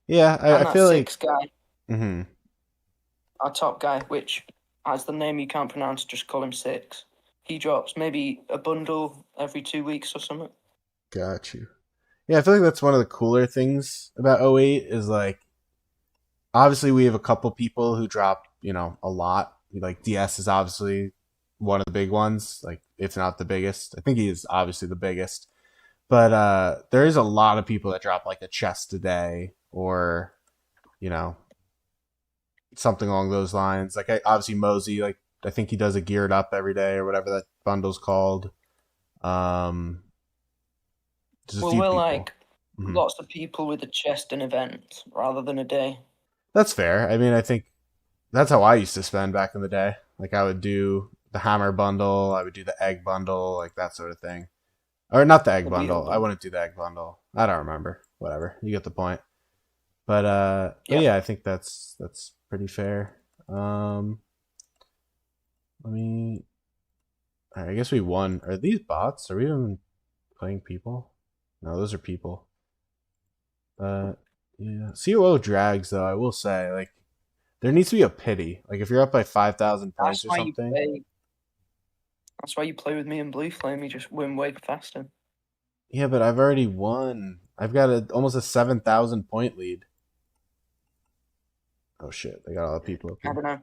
Yeah, I
And that
feel like.
sixth guy,
Hmm.
our top guy, which has the name you can't pronounce, just call him Six. He drops maybe a bundle every 2 weeks or something.
Got you. Yeah, I feel like that's one of the cooler things about '08 is like obviously we have a couple people who drop, a lot. Like DS is obviously one of the big ones, like if not the biggest. I think he is obviously the biggest. But there is a lot of people that drop like a chest a day or, you know, something along those lines. Like obviously Mosey, like I think he does a geared up every day or whatever that bundle's called. Um just a
Well,
few
we're
people.
like
Hmm.
lots of people with a chest and event rather than a day.
That's fair. I mean, I think that's how I used to spend back in the day. Like I would do the hammer bundle, I would do the egg bundle, like that sort of thing. Or not the egg
The wheel
bundle. I
bundle.
wouldn't do the egg bundle. I don't remember. Whatever. You get the point. But
Yeah.
yeah, I think that's pretty fair. Um let me I guess we won. Are these bots? Are we even playing people? No, those are people. But yeah. COO drags though, I will say, like there needs to be a pity. Like if you're up by 5,000 points
That's
or
why you
something.
play. That's why you play with me in Blue Flame. You just win way faster.
Yeah, but I've already won. I've got almost a 7,000 point lead. Oh shit, they got all the people up
I
here.
don't know.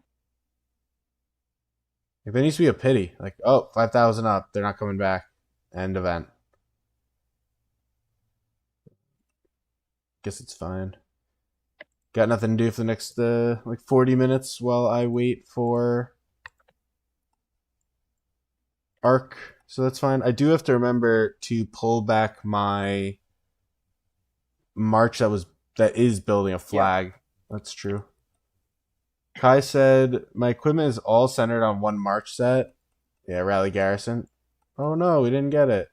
Like, there needs to be a pity. Like, oh, 5,000 up. They're not coming back. End event. Guess it's fine. Got nothing to do for the next like 40 minutes while I wait for Arc. So that's fine. I do have to remember to pull back my march that is building a
Yeah.
flag. That's true. Kai said my equipment is all centered on one march set. Yeah, Rally Garrison. Oh no, we didn't get it.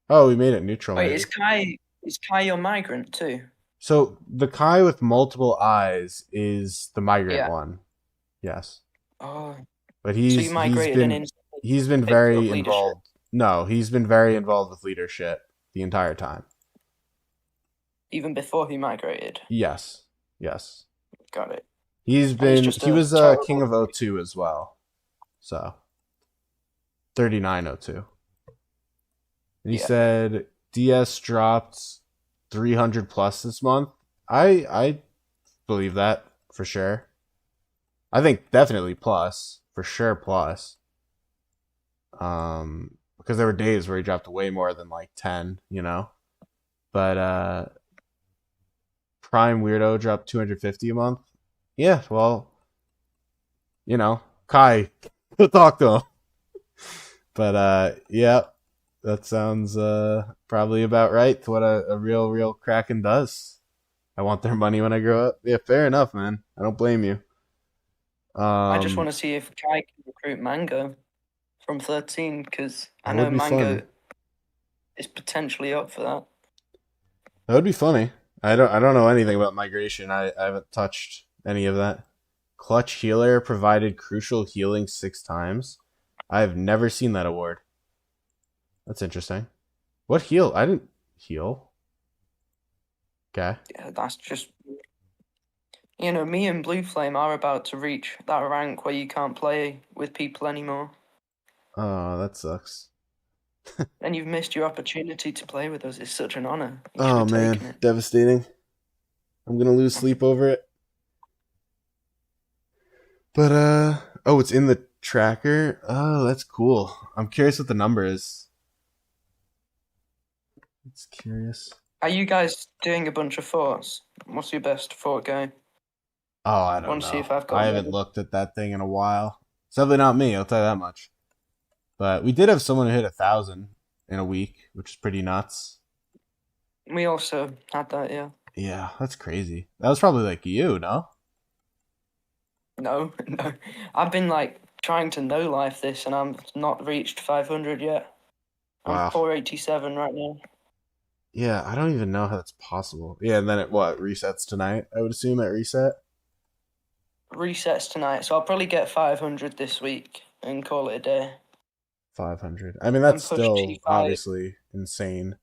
Oh, we made it neutral
Wait,
maybe.
is Kai your migrant too?
So the Kai with multiple eyes is the migrant
Yeah.
one. Yes.
Oh,
But
so you
he's
migrated and
been
instantly
he's been
picked up
very
leadership,
involved. No, he's been very involved with leadership the entire time.
even before he migrated.
Yes. Yes.
Got it.
He's
And he's
been
just
he
a
was king
terrible.
of O2 as well. So 3902. And he
Yeah.
said DS dropped 300 plus this month. I believe that for sure. I think definitely plus, for sure plus. Because there were days where he dropped way more than like 10. But Prime Weirdo dropped 250 a month. Yeah, well, Kai, go talk to him. But yeah, that sounds probably about right to what a real Kraken does. I want their money when I grow up. Yeah, fair enough, man. I don't blame you.
I just
Um,
want to see if Kai can recruit Mango from 13 because I
that would
know
be fun.
Mango is potentially up for that.
That would be funny. I don't know anything about migration. I haven't touched any of that. Clutch Healer provided crucial healing 6 times. I've never seen that award. That's interesting. What heal? I didn't heal. Okay.
Yeah, that's just me and Blue Flame are about to reach that rank where you can't play with people anymore.
Oh, that sucks.
And you've missed your opportunity to play with us. It's such an honor. You should
Oh
have
man,
taken it.
devastating. I'm gonna lose sleep over it. But oh, it's in the tracker. Oh, that's cool. I'm curious what the number is. It's curious.
Are you guys doing a bunch of forts? What's your best fort going?
Oh, I don't
Want to see
know.
if I've got
I
a
haven't
model?
looked at that thing in a while. It's definitely not me. I'll tell you that much. But we did have someone who hit 1,000 in a week, which is pretty nuts.
We also had that, yeah.
Yeah, that's crazy. That was probably like you, no?
No, no. I've been like trying to no life this and I'm not reached 500 yet. I'm
Wow.
487 right now.
Yeah, I don't even know how that's possible. Yeah, and then it what resets tonight? I would assume at reset.
Resets tonight, so I'll probably get 500 this week and call it a day.
500. I mean, that's
And push
still
T5.
obviously insane.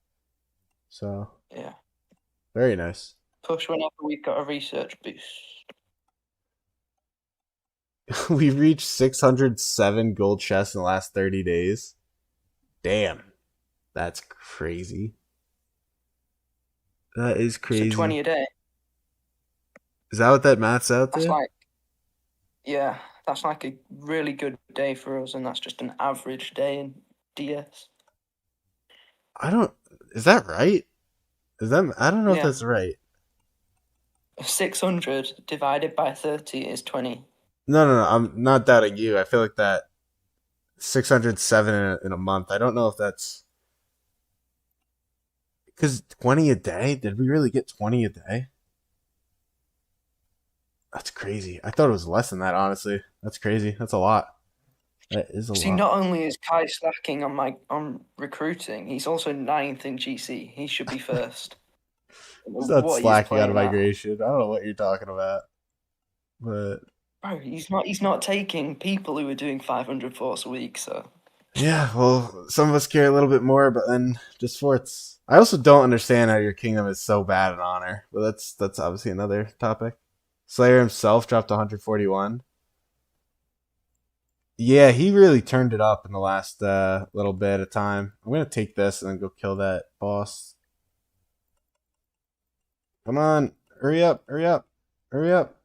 So
Yeah.
very nice.
Push whenever we've got a research boost.
We reached 607 gold chests in the last 30 days. Damn, that's crazy. That is
So 20
crazy.
a day.
Is that what that math's out
That's
to?
like, yeah, that's like a really good day for us, and that's just an average day in DS.
I don't. Is that right? Is that? I don't know if
Yeah.
that's right.
600 divided by 30 is 20.
No, no, no. I'm not doubting you. I feel like that 607 in a month. I don't know if that's because 20 a day. Did we really get 20 a day? That's crazy. I thought it was less than that. Honestly, that's crazy. That's a lot. That is a
See,
lot.
not only is Kai slacking on recruiting, he's also ninth in GC. He should be first.
He's not
What he's
slacking on
playing at.
migration. I don't know what you're talking about, but
Bro, he's not taking people who are doing 500 force a week, so
yeah. Well, some of us care a little bit more, but then just forts. I also don't understand how your kingdom is so bad in honor, but that's obviously another topic. Slayer himself dropped 141. Yeah, he really turned it up in the last little bit of time. I'm gonna take this and then go kill that boss. Come on, hurry up, hurry up, hurry up.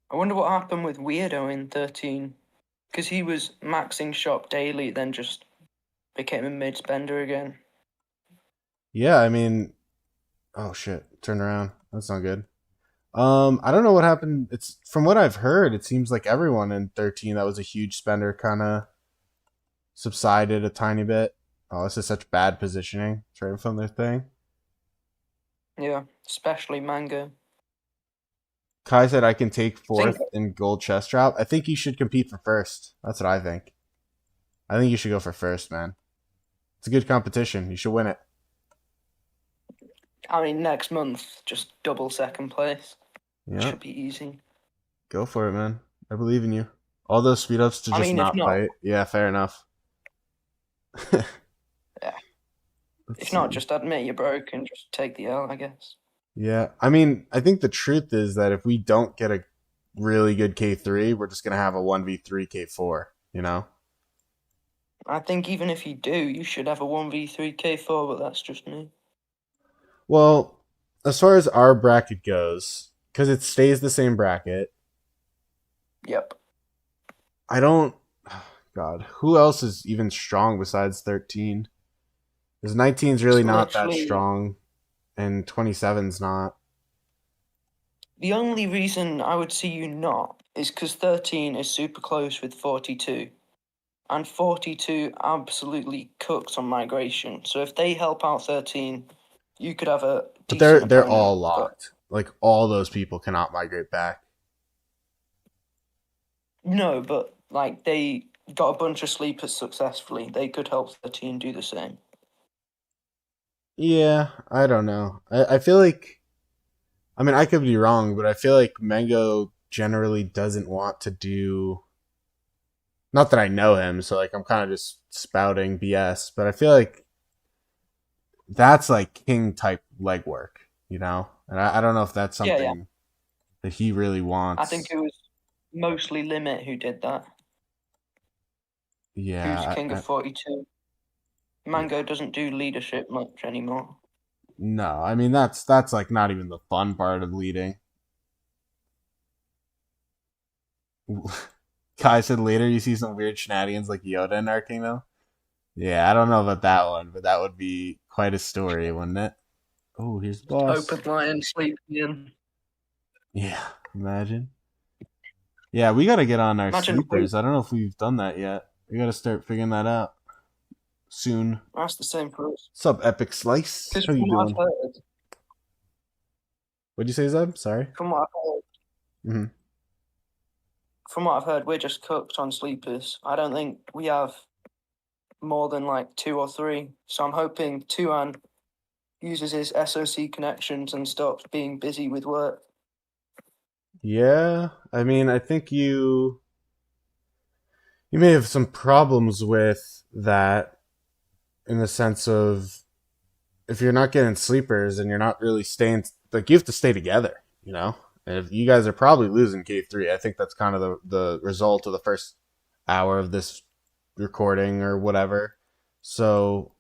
I wonder what happened with Weirdo in 13. Because he was maxing shop daily, then just became a mid spender again.
Yeah, I mean, oh shit, turn around. That's not good. I don't know what happened. It's from what I've heard, it seems like everyone in 13 that was a huge spender kind of subsided a tiny bit. Oh, this is such bad positioning. Trying from their thing.
Yeah, especially Mango.
Kai said I can take
I think
fourth in gold chest drop. I think you should compete for first. That's what I think. I think you should go for first, man. It's a good competition. You should win it.
next month, just double second place.
Yeah,
Should be easy.
go for it, man. I believe in you. All those speed ups to just
If
not
not,
fight. Yeah, fair enough.
yeah.
Let's
If not,
see.
just admit you're broke and just take the L, I guess.
Yeah, I mean, I think the truth is that if we don't get a really good K3, we're just gonna have a 1v3 K4. You know?
I think even if you do, you should have a 1v3 K4, but that's just me.
Well, as far as our bracket goes, because it stays the same bracket,
Yep.
I don't. God, who else is even strong besides 13? Because 19's
It's
really not that
literally
strong, and 27's not.
the only reason I would see you not is because 13 is super close with 42. And 42 absolutely cooked on migration. So if they help out 13, you could have a
But
decent
they're
opponent.
all
But
locked. Like all those people cannot migrate back.
no, but like they got a bunch of sleepers successfully. They could help 13 do the same.
Yeah, I don't know. I feel like I mean I could be wrong, but I feel like Mango generally doesn't want to do not that I know him, so like I'm kind of just spouting BS, but I feel like that's like king type legwork, you know? And I don't know if that's
Yeah, yeah.
something that he really
I think
wants.
it was mostly Limit who did that. who's
Yeah,
king of 42. Mango doesn't do leadership much anymore.
no, I mean that's like not even the fun part of leading. Kai said later you see some weird shenanigans like Yoda in our kingdom. Yeah, I don't know about that one, but that would be quite a story, wouldn't it? Oh, here's the boss.
Open lion sleeping in.
Yeah, imagine. Yeah, we got to get on our
Imagine we.
sleepers. I don't know if we've done that yet. We got to start figuring that out soon.
That's the same for us.
What's up, Epic Slice?
Because
How you doing? What'd you say, Zeb? Sorry.
from what I've heard,
Hmm.
from what I've heard, we're just cooked on sleepers. I don't think we have more than like two or three. So I'm hoping Tuan uses his SOC connections and stops being busy with work.
Yeah, I mean, I think you may have some problems with that in the sense of if you're not getting sleepers and you're not really staying, like you have to stay together, you know. And if you guys are probably losing KvK3, I think that's kind of the result of the first hour of this recording or whatever. So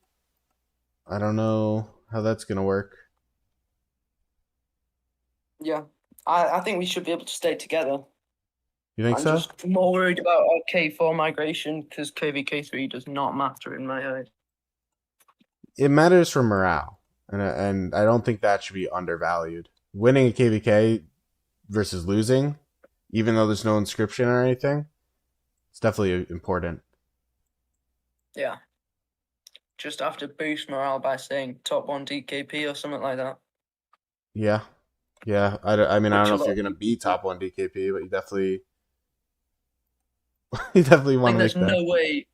I don't know how that's gonna work.
Yeah, I think we should be able to stay together.
You think
I'm
so?
just more worried about our K4 migration because KvK3 does not matter in my eyes.
It matters for morale, and I don't think that should be undervalued. Winning a KvK versus losing, even though there's no inscription or anything, it's definitely important.
Yeah, just have to boost morale by saying top one DKP or something like that.
Yeah, yeah. I mean, I don't
Which
know
a
if
lot
you're
of
gonna
people
be
do.
top one DKP, but you definitely you definitely
I
want
think
to
there's
make that.
no way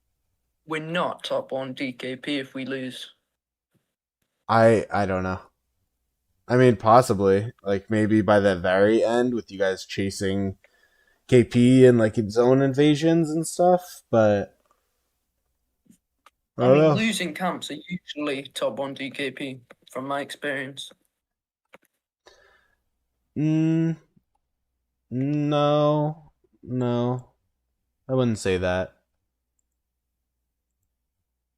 we're not top one DKP if we lose.
I don't know. I mean, possibly like maybe by the very end with you guys chasing KP and like zone invasions and stuff, but I
I
don't
mean,
know.
losing camps are usually top one DKP from my experience.
Mm, no, no, I wouldn't say that.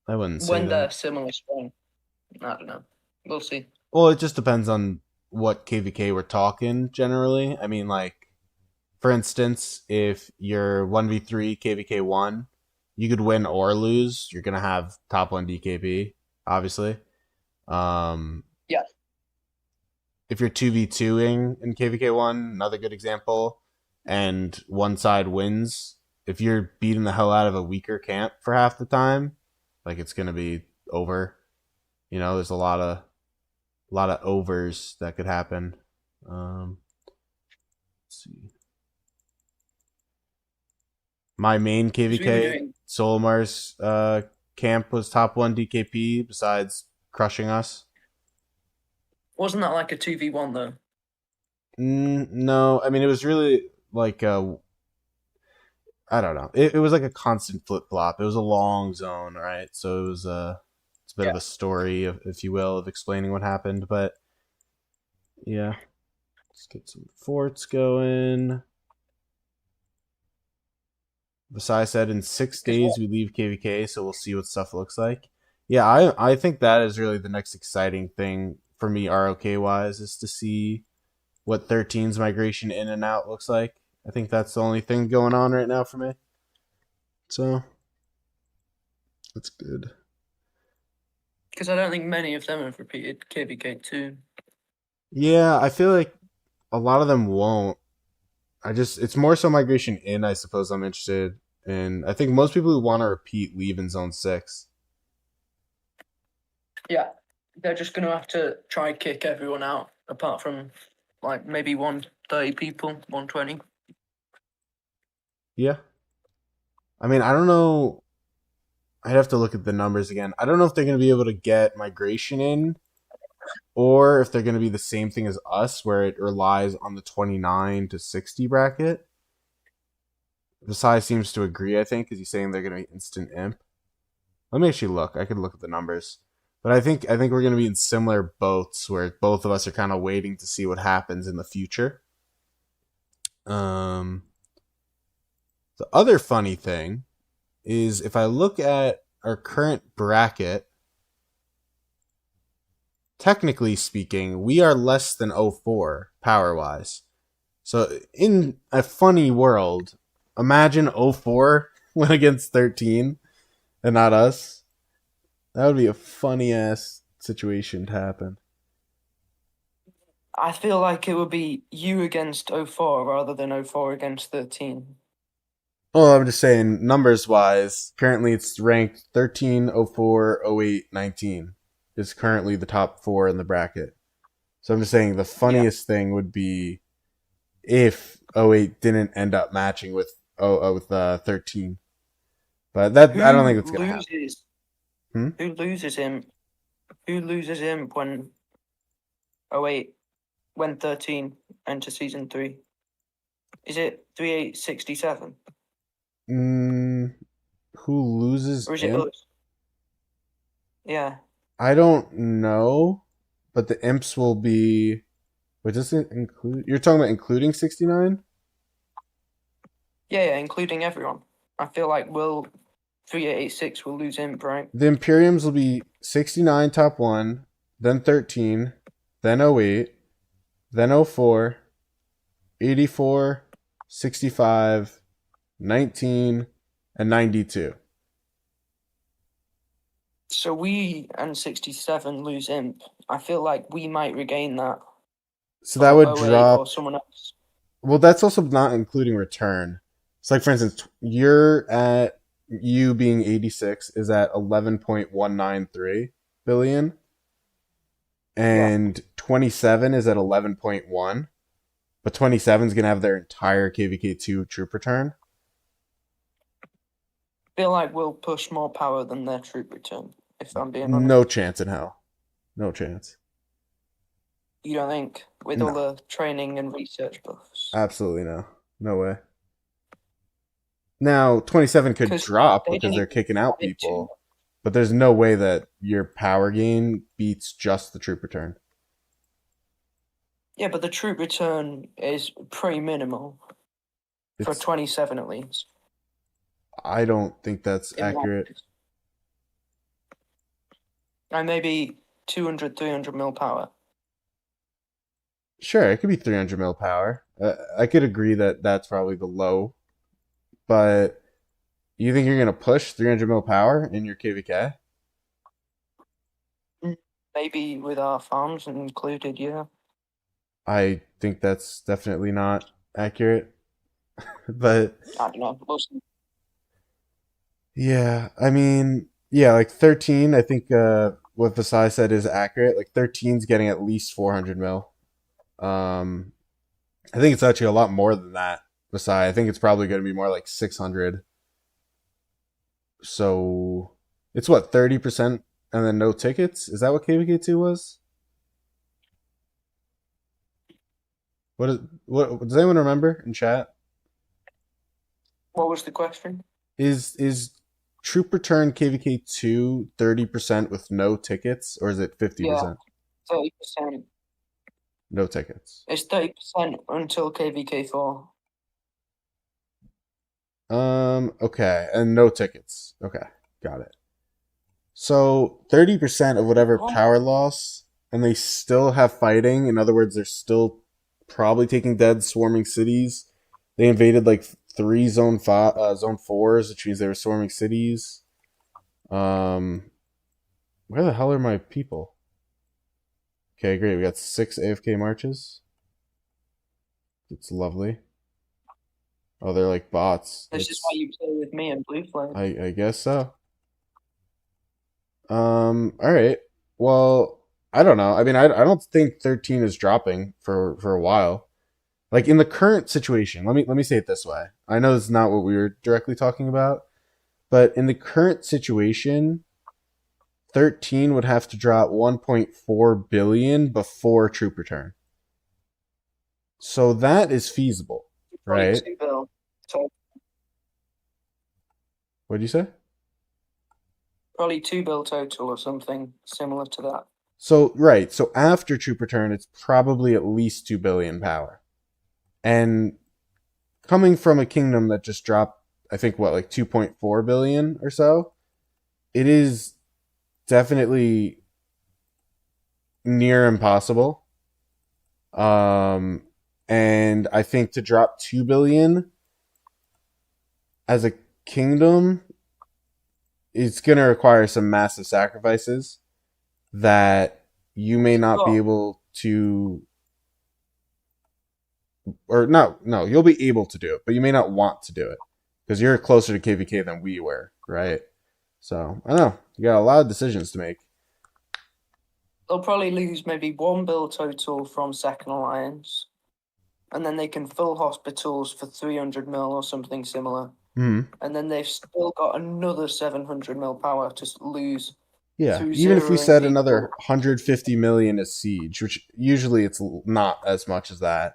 I wouldn't say
When
that.
they're similarly strong, I don't know. We'll see.
Well, it just depends on what KvK we're talking generally. I mean, like, for instance, if you're 1v3 KvK1, you could win or lose. You're going to have top 1 DKP, obviously. Um,
Yeah,
if you're 2v2ing in KvK1, another good example, and one side wins, if you're beating the hell out of a weaker camp for half the time, like, it's going to be over. You know, there's a lot of overs that could happen. Let's see. My main
because we were
KvK
doing.
Solomar's camp was top one DKP besides crushing us.
Wasn't that like a 2v1 though?
No, I mean it was really like I don't know. It was like a constant flip flop. It was a long zone, right? So it was it's a bit
Yeah.
of a story, if you will, of explaining what happened. But yeah, let's get some forts going. Besides said, in 6 days we leave KvK, so we'll see what stuff looks like. Yeah, I think that is really the next exciting thing for me, ROK wise, is to see what 13's migration in and out looks like. I think that's the only thing going on right now for me. So that's good.
Because I don't think many of them have repeated KvK2.
Yeah, I feel like a lot of them won't. It's more so migration in, I suppose I'm interested in. I think most people who want to repeat leave in zone 6.
Yeah, they're just going to have to try and kick everyone out, apart from like maybe 130 people, 120.
Yeah. I mean, I don't know. I'd have to look at the numbers again. I don't know if they're going to be able to get migration in or if they're going to be the same thing as us, where it relies on the 29 to 60 bracket. Visai seems to agree, I think, because he's saying they're going to be instant imp. Let me actually look. I could look at the numbers. But I think we're going to be in similar boats where both of us are kind of waiting to see what happens in the future. Um, the other funny thing is if I look at our current bracket, technically speaking, we are less than 04 power wise. So in a funny world, imagine 04 went against 13 and not us. That would be a funny ass situation to happen.
I feel like it would be you against 04 rather than 04 against 13.
Well, I'm just saying, numbers wise, currently it's ranked 13, 04, 08, 19 is currently the top four in the bracket. So I'm just saying the
Yeah.
funniest thing would be if 08 didn't end up matching with 13. But that I don't think
Who
that's gonna happen.
loses?
Hmm?
Who loses him? Who loses him when 08, when 13 enter season 3? Is it 3867?
Mm, who loses
Or is it
imp?
us? Yeah.
I don't know, but the imps will be. Wait, does it include? You're talking about including 69?
Yeah, including everyone. I feel like 3886 will lose imp, right?
The Imperiums will be 69 top one, then 13, then 08, then 04, 84, 65, 19, and 92.
So we and 67 lose imp. I feel like we might regain that
So that
for
would
08 or
drop.
someone else.
Well, that's also not including return. So, like for instance, you being 86 is at 11.193 billion,
Yeah.
and 27 is at 11.1. But 27 is going to have their entire KvK2 troop return.
Feel like we'll push more power than their troop return, if I'm being
No
honest.
chance in hell. No chance.
You don't think? With all
No.
the training and research buffs.
Absolutely no. No way. Now, 27 could
Because
drop
they
because
didn't
they're
even
kicking out
add too
people,
much.
but there's no way that your power gain beats just the troop return.
Yeah, but the troop return is pretty minimal for
It's
27 at least.
I don't think that's
In my
accurate.
opinion. And maybe 200, 300 mil power.
Sure, it could be 300 mil power. I could agree that that's probably the low, but you think you're going to push 300 mil power in your KvK?
Maybe with our farms included, yeah.
I think that's definitely not accurate. But
I don't know. We'll see.
yeah, I mean, yeah, like 13, I think what Vasai said is accurate. Like 13's getting at least 400 mil. Um, I think it's actually a lot more than that, Vasai. I think it's probably going to be more like 600. So it's what, 30% and then no tickets? Is that what KvK2 was? What does anyone remember in chat?
What was the question?
Is Troop Return KvK2 30% with no tickets, or is it
Yeah,
50%?
30%.
No tickets.
It's 30% until KvK4.
Okay, and no tickets. Okay, got it. So 30% of whatever
Oh,
power loss, and they still have fighting. In other words, they're still probably taking dead swarming cities. They invaded like three zone fours, which means they were swarming cities. Where the hell are my people? Okay, great. We got 6 AFK marches. It's lovely. Oh, they're like bots.
this is why you play with me and Blue Flame.
I guess so. All right. Well, I don't know. I mean, I don't think 13 is dropping for a while. Like in the current situation, let me say it this way. I know it's not what we were directly talking about, but in the current situation, 13 would have to drop 1.4 billion before troop return. So that is feasible,
Probably
right?
2 bill. So
What do you say?
probably 2 bill total or something similar to that.
So right. So after troop return, it's probably at least 2 billion power. And coming from a kingdom that just dropped I think what, like 2.4 billion or so. It is definitely near impossible. Um, and I think to drop 2 billion as a kingdom, it's going to require some massive sacrifices that you may not be
Got
able to, or no, you'll be able to do it, but you may not want to do it because you're closer to KvK than we were, right? So I don't know. You got a lot of decisions to make.
They'll probably lose maybe 1 bill total from Second Alliance, and then they can fill hospitals for 300 mil or something similar.
Hmm.
And then they've still got another 700 mil power to lose
Yeah,
through
even if we
zeroing
said another
people.
150 million as siege, which usually it's not as much as that.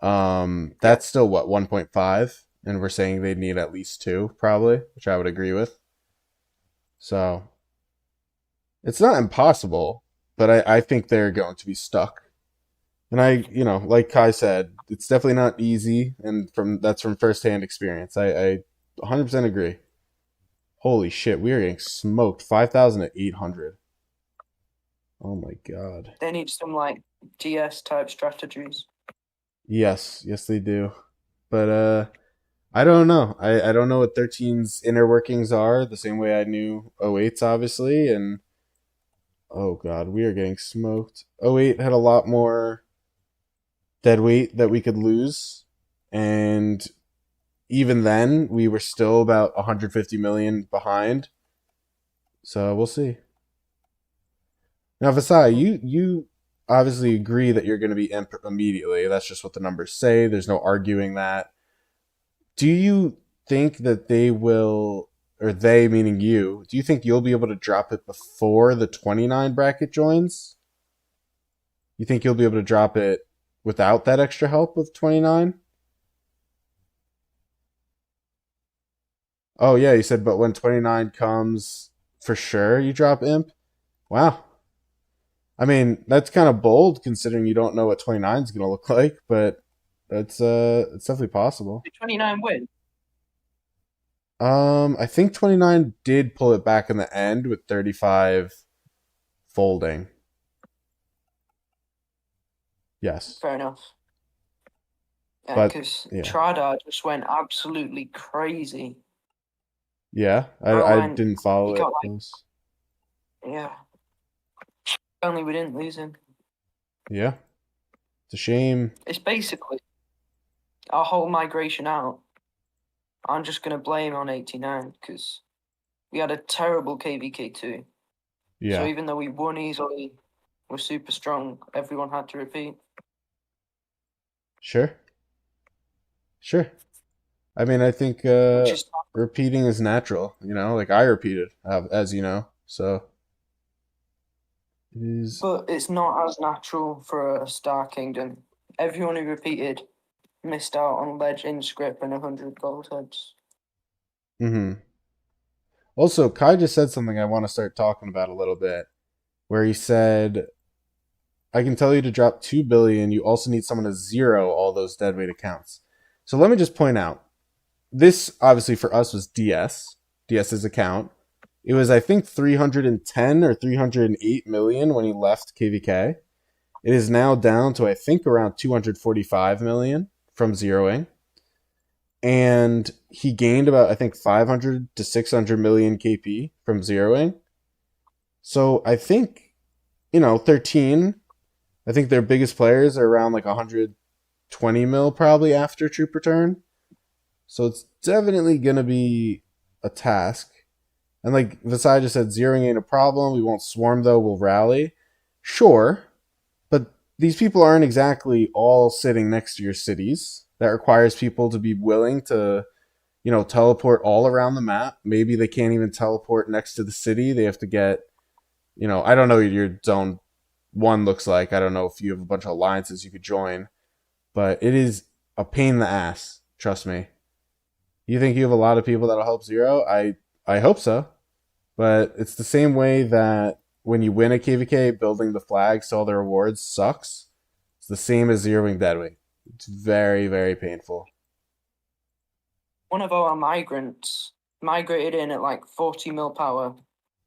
Yeah.
That's still what 1.5, and we're saying they'd need at least two, probably, which I would agree with. So it's not impossible, but I think they're going to be stuck. And like Kai said, it's definitely not easy, and from firsthand experience. I 100% agree. Holy shit, we are getting smoked. 5,800. Oh my god.
They need some like GS type strategies.
Yes, they do. But I don't know. I don't know what 13's inner workings are, the same way I knew 08's obviously, and oh god, we are getting smoked. 08 had a lot more dead weight that we could lose, and even then we were still about 150 million behind. So we'll see. Now, Vasai, you obviously agree that you're going to be imp immediately. That's just what the numbers say. There's no arguing that. Do you think that they will, or they meaning you, do you think you'll be able to drop it before the 29 bracket joins? You think you'll be able to drop it without that extra help with 29? Oh, yeah, you said, but when 29 comes, for sure you drop imp? Wow. I mean, that's kind of bold considering you don't know what 29 is going to look like, but it's definitely possible.
Did 29 win?
I think 29 did pull it back in the end with 35 folding. Yes.
Fair enough. Yeah,
But
because
yeah.
Tradar just went absolutely crazy.
Yeah,
Bro
I
went,
didn't
he
follow it
got like,
close.
yeah, only we didn't lose him.
Yeah. It's a shame.
It's basically our whole migration out. I'm just going to blame on 89 because we had a terrible KvK2. So
Yeah.
even though we won easily, we're super strong, everyone had to repeat.
Sure. Sure. I mean, I think
Which is
repeating is natural, like I repeated as you know. So it is.
But it's not as natural for a Star Kingdom. Everyone who repeated missed out on Ledge, Inscript, and 100 gold heads.
Mhm. Also, Kai just said something I want to start talking about a little bit, where he said, "I can tell you to drop 2 billion. You also need someone to zero all those deadweight accounts." So let me just point out, this obviously for us was DS's account. It was I think 310 or 308 million when he left KvK. It is now down to I think around 245 million from zeroing. And he gained about I think 500 to 600 million KP from zeroing. So I think 13, I think their biggest players are around like 120 mil probably after troop return. So it's definitely going to be a task. And like Vasai just said, zeroing ain't a problem. We won't swarm though. We'll rally. Sure. But these people aren't exactly all sitting next to your cities. That requires people to be willing to, teleport all around the map. Maybe they can't even teleport next to the city. They have to get, I don't know what your zone one looks like. I don't know if you have a bunch of alliances you could join, but it is a pain in the ass. Trust me. You think you have a lot of people that'll help zero? I hope so. But it's the same way that when you win a KvK, building the flags to all the rewards sucks. It's the same as zeroing deadweight. It's very, very painful.
one of our migrants migrated in at like 40 mil power,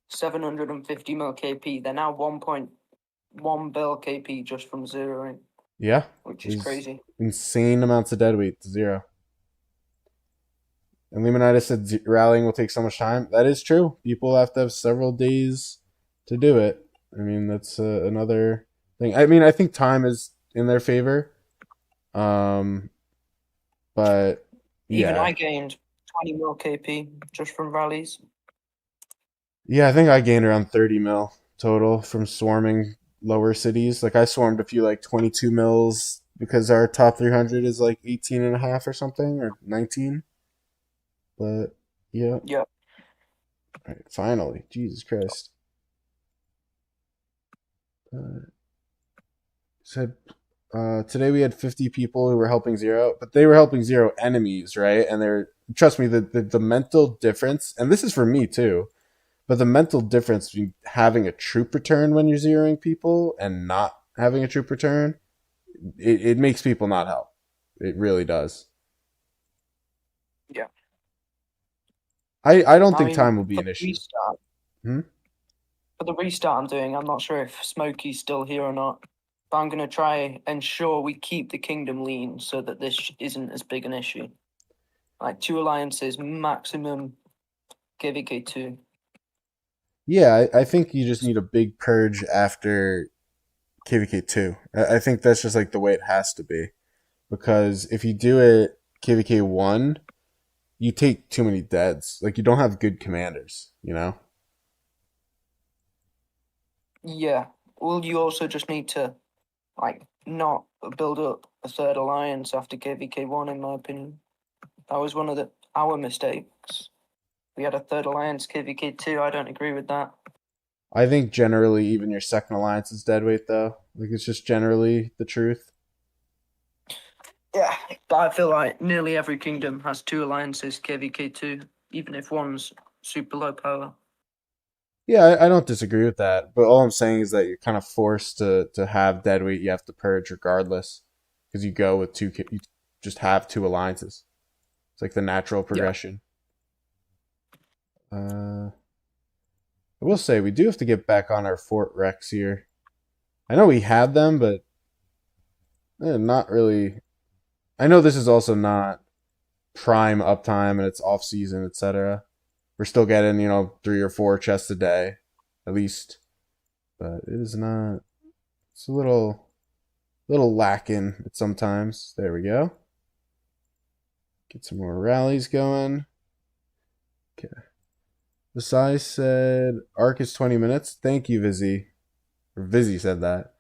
750 mil KP. They're now 1.1 bill KP just from zeroing,
Yeah,
which is
there's
crazy.
insane amounts of dead weight to zero. And Lemonitis said rallying will take so much time. That is true. People have to have several days to do it. I mean, that's another thing. I mean, I think time is in their favor. Um, but
Even
yeah,
I gained 20 mil KP just from rallies.
yeah, I think I gained around 30 mil total from swarming lower cities. Like I swarmed a few like 22 mils because our top 300 is like 18 and a half or something or 19. But yeah, all
Yeah.
right, finally, Jesus Christ. Said today we had 50 people who were helping zero, but they were helping zero enemies, right? And they're trust me, the mental difference, and this is for me too, but the mental difference between having a troop return when you're zeroing people and not having a troop return, it makes people not help. It really does.
Yeah.
I don't
I
think time
mean,
will be
for
an
the
issue.
restart,
Hmm?
I'm doing, I'm not sure if Smokey's still here or not. But I'm gonna try ensure we keep the kingdom lean so that this isn't as big an issue. Like 2 alliances, maximum KvK2.
Yeah, I think you just need a big purge after KvK2. I think that's just like the way it has to be. Because if you do it KvK1, you take too many deads. Like you don't have good commanders, you know?
Yeah. Well, you also just need to like not build up a third alliance after KvK1, in my opinion. That was one of our mistakes. We had a third alliance KvK2. I don't agree with that.
I think generally even your second alliance is dead weight though. Like it's just generally the truth.
Yeah, but I feel like nearly every kingdom has 2 alliances KvK2, even if one's super low power.
Yeah, I don't disagree with that. But all I'm saying is that you're kind of forced to have dead weight you have to purge regardless. Because you go with you just have two alliances. It's like the natural
Yeah.
progression. I will say we do have to get back on our Fort Rex here. I know we had them, but not really. I know this is also not prime uptime and it's off season, etc. We're still getting, 3 or 4 chests a day, at least. But it is not. It's a little lacking at sometimes. There we go. Get some more rallies going. Okay. Visai said arc is 20 minutes. Thank you, Vizzy. Or Vizzy said that.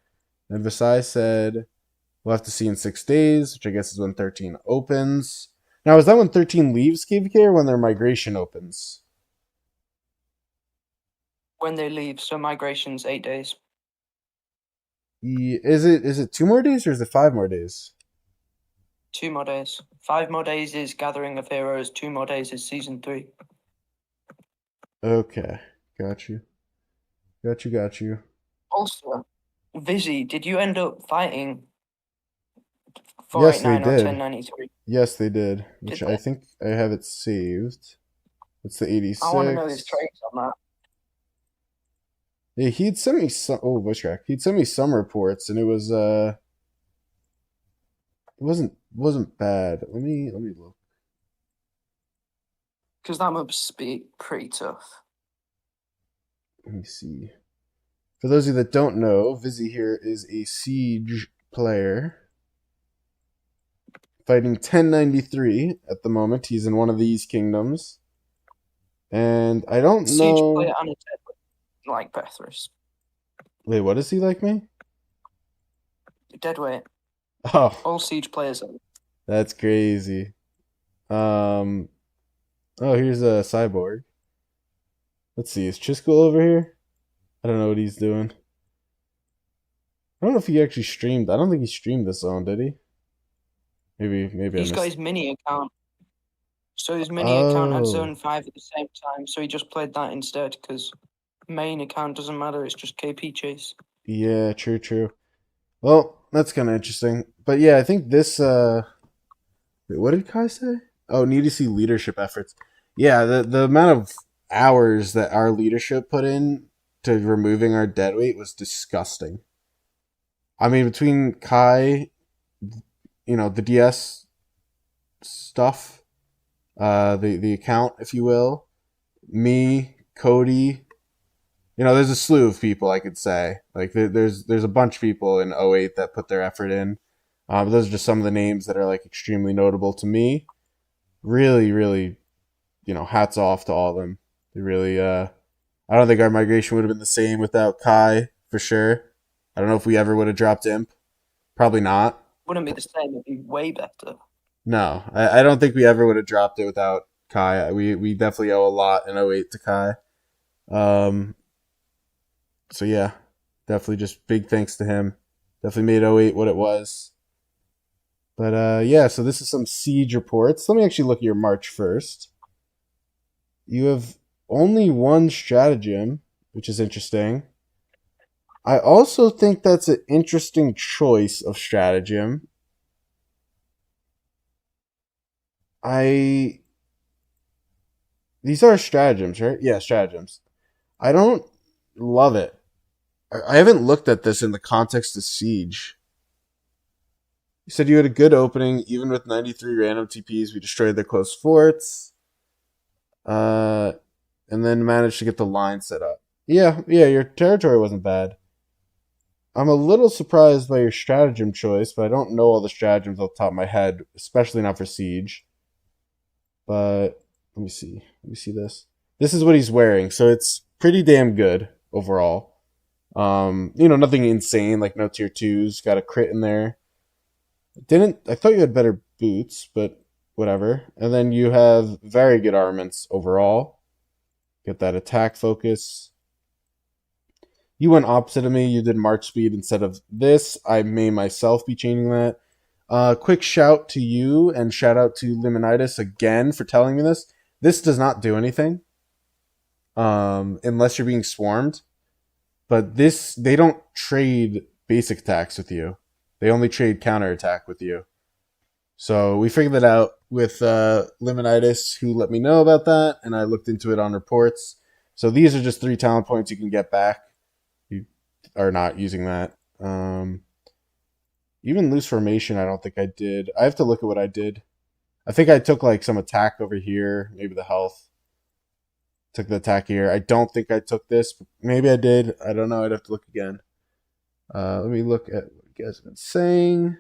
And Visai said we'll have to see in 6 days, which I guess is when 13 opens. Now, is that when 13 leaves KVK or when their migration opens?
When they leave, so migration's 8 days.
Is it 2 more days or is it 5 more days?
2 more days. 5 more days is Gathering of Heroes. 2 more days is Season 3.
Okay, got you, got you.
Also, Vizzy, did you end up fighting
Yes, they
489 or
did.
1093?
Yes, they did. Which
Did
I
they?
think I have it saved. It's the
I want to know his
86.
traits on that.
Yeah, he'd sent me some. Oh, voice crack. He'd sent me some reports, and it wasn't bad. Let me look.
Because that must be pretty tough.
Let me see. For those of you that don't know, Vizzy here is a siege player fighting 1093 at the moment. He's in one of these kingdoms, and I don't
Siege
know.
player and a dead like Bethris.
Wait, what is he like me?
Deadweight.
Oh,
All Siege players are.
that's crazy. Um. Oh, here's a cyborg. Let's see. Is Chisco over here? I don't know what he's doing. I don't know if he actually streamed. I don't think he streamed this zone, did he? Maybe I
He's got
missed.
his mini account. So his mini account had
Oh,
Zone 5 at the same time, so he just played that instead because main account doesn't matter, it's just KP chase.
yeah, true, true. Well, that's kind of interesting. But yeah, I think this. Wait, what did Kai say? Oh, need to see leadership efforts. Yeah, the amount of hours that our leadership put in to removing our dead weight was disgusting. I mean, between Kai, the DS stuff, the account, if you will, me, Cody, there's a slew of people I could say. Like there's a bunch of people in '08 that put their effort in. But those are just some of the names that are like extremely notable to me. Really, really, hats off to all of them. They really, I don't think our migration would have been the same without Kai for sure. I don't know if we ever would have dropped Imp. Probably not.
Wouldn't be the same, it'd be way better.
No, I don't think we ever would have dropped it without Kai. We definitely owe a lot in '08 to Kai. Um, so yeah, definitely just big thanks to him. Definitely made '08 what it was. But yeah, so this is some siege reports. Let me actually look at your March first. You have only one stratagem, which is interesting. I also think that's an interesting choice of stratagem. I These are stratagems, right? Yeah, stratagems. I don't love it. I haven't looked at this in the context of siege. You said you had a good opening, even with 93 random TPs. We destroyed their close forts, uh, and then managed to get the line set up. Yeah, your territory wasn't bad. I'm a little surprised by your stratagem choice, but I don't know all the stratagems off the top of my head, especially not for siege. But let me see. Let me see this. This is what he's wearing, so it's pretty damn good overall. Nothing insane like no tier twos. Got a crit in there. Didn't I thought you had better boots, but whatever. And then you have very good armaments overall. Get that attack focus. You went opposite of me. You did March speed instead of this. I may myself be changing that. Quick shout to you and shout out to Limonitis again for telling me this. This does not do anything unless you're being swarmed. But they don't trade basic attacks with you. They only trade counter attack with you. So we figured that out with Limonitis, who let me know about that, and I looked into it on reports. So these are just 3 talent points you can get back. You are not using that. Even loose formation, I don't think I did. I have to look at what I did. I think I took like some attack over here, maybe the health. Took the attack here. I don't think I took this. But maybe I did. I don't know. I'd have to look again. Let me look at what you guys have been saying.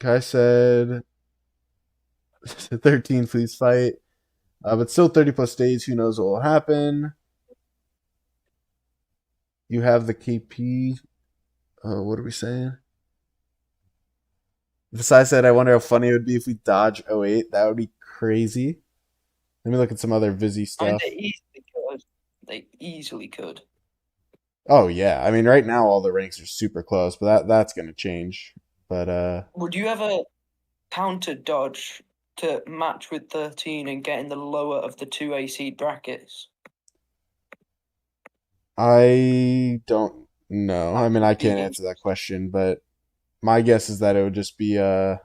Kai said 13, please fight. But still 30 plus days. Who knows what will happen? You have the KP. What are we saying? Besides that, I wonder how funny it would be if we dodge '08. That would be crazy. Let me look at some other Vizzy
I mean,
stuff.
they easily could. They easily could.
Oh yeah, I mean right now all the ranks are super close, but that's gonna change. But
Would you ever counter dodge to match with 13 and get in the lower of the 2A seed brackets?
I don't know. I
That
mean
could
I
be
can't answer that question, but my guess is that it would just be too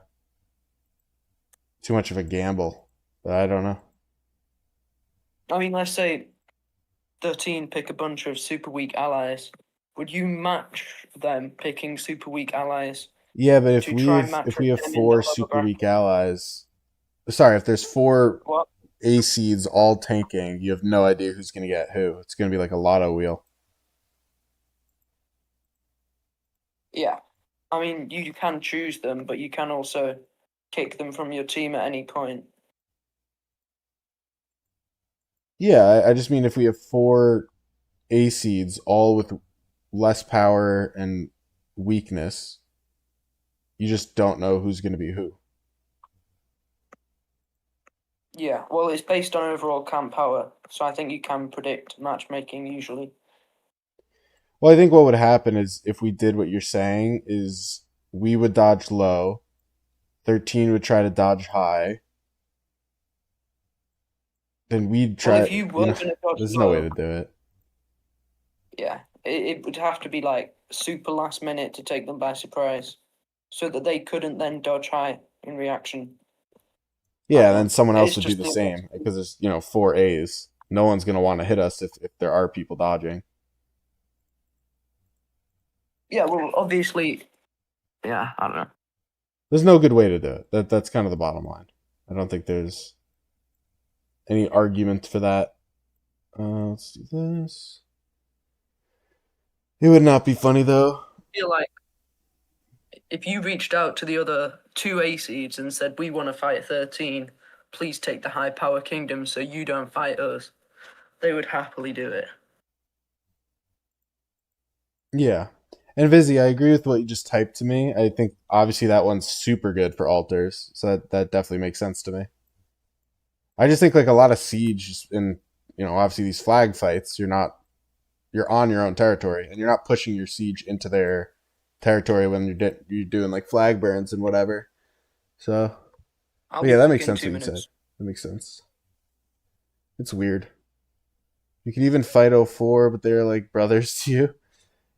much of a gamble. But I don't know.
I mean, let's say 13 pick a bunch of super weak allies. Would you match them picking super weak allies
Yeah, but
to try and match
if
with
we have
them in the
4
lower
super weak
bracket?
allies, sorry, if there's 4
What?
A seeds all tanking, you have no idea who's gonna get who. It's gonna be like a lotto wheel.
Yeah. I mean, you can choose them, but you can also kick them from your team at any point.
Yeah, I just mean if we have 4 A seeds all with less power and weakness, you just don't know who's going to be who.
Yeah, well, it's based on overall camp power, so I think you can predict matchmaking usually.
Well, I think what would happen is if we did what you're saying is we would dodge low, 13 would try to dodge high, then we'd
Well,
try,
if you were going to dodge
there's no way
low,
to do it.
yeah, it would have to be super last minute to take them by surprise, so that they couldn't then dodge high. in reaction. I
Yeah,
don't
then
know.
someone else
It's
would do
just
the
the
same because there's, four A's. No one's going to want to hit us if there are people dodging.
yeah. Well, obviously, yeah. I don't know.
There's no good way to do it. That's kind of the bottom line. I don't think there's any argument for that. Let's do this. It would not be funny though.
I feel like if you reached out to the other two A seeds and said we want to fight 13, please take the high power kingdom so you don't fight us, they would happily do it.
Yeah. And Vizzy, I agree with what you just typed to me. I think obviously that one's super good for altars, so that definitely makes sense to me. I just think like a lot of siege in obviously these flag fights, you're on your own territory and you're not pushing your siege into their territory when you're doing like flag burns and whatever. So,
I'll
but
be
yeah, that
back
makes
in
sense
two
what you said.
minutes.
That makes sense. It's weird. You can even fight O4, but they're like brothers to you.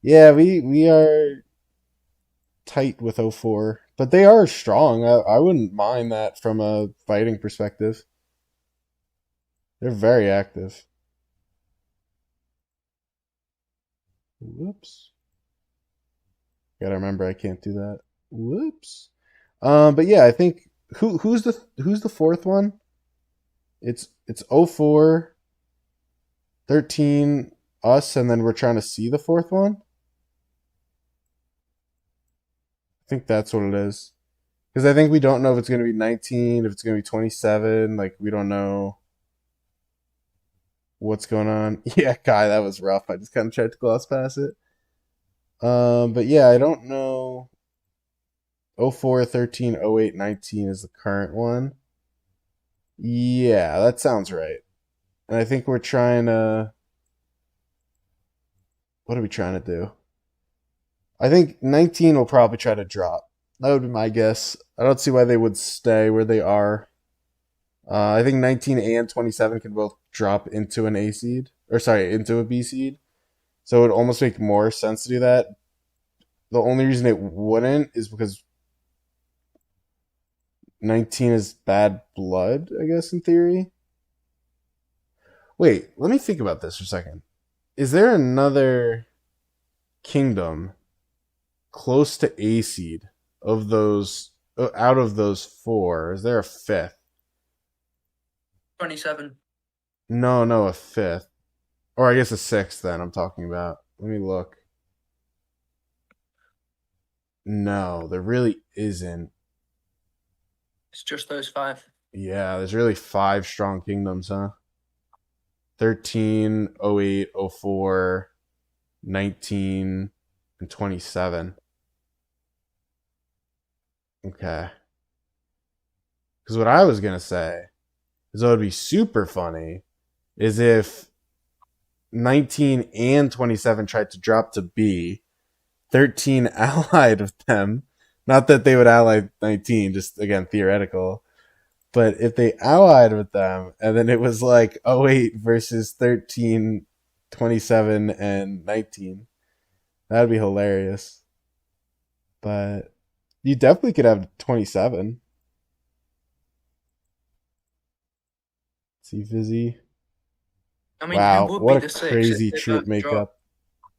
Yeah, we are tight with O4, but they are strong. I wouldn't mind that from a fighting perspective. They're very active. Whoops. Gotta remember I can't do that. Whoops. But yeah, I think who's the fourth one? It's 04, 13, us, and then we're trying to see the fourth one. I think that's what it is. Because I think we don't know if it's going to be 19, if it's going to be 27. Like, we don't know what's going on. Yeah, Kai, that was rough. I just kind of tried to gloss past it. But yeah, I don't know. 04, 13, 08, 19 is the current one. Yeah, that sounds right. And I think we're trying to. What are we trying to do? I think 19 will probably try to drop. That would be my guess. I don't see why they would stay where they are. I think 19 and 27 can both drop into an A seed, or sorry, into a B seed. So it would almost make more sense to do that. The only reason it wouldn't is because 19 is bad blood, I guess, in theory. Wait, let me think about this for a second. Is there another kingdom close to A seed of those out of those four? Is there a fifth?
27.
No, no, a fifth. Or I guess a sixth then I'm talking about. Let me look. No, there really isn't.
It's just those five.
Yeah, there's really five strong kingdoms, huh? 13, 08, 04, 19, and 27. Okay. Because what I was going to say is what would be super funny is if 19 and 27 tried to drop to B, 13 allied with them. Not that they would ally 19, just again, theoretical. But if they allied with them and then it was like 08 versus 13, 27, and 19, that'd be hilarious. But you definitely could have 27. See, Fizzy.
I mean, who
Wow,
would
what
be
a
the six if
crazy
they
troop
both drop?
makeup.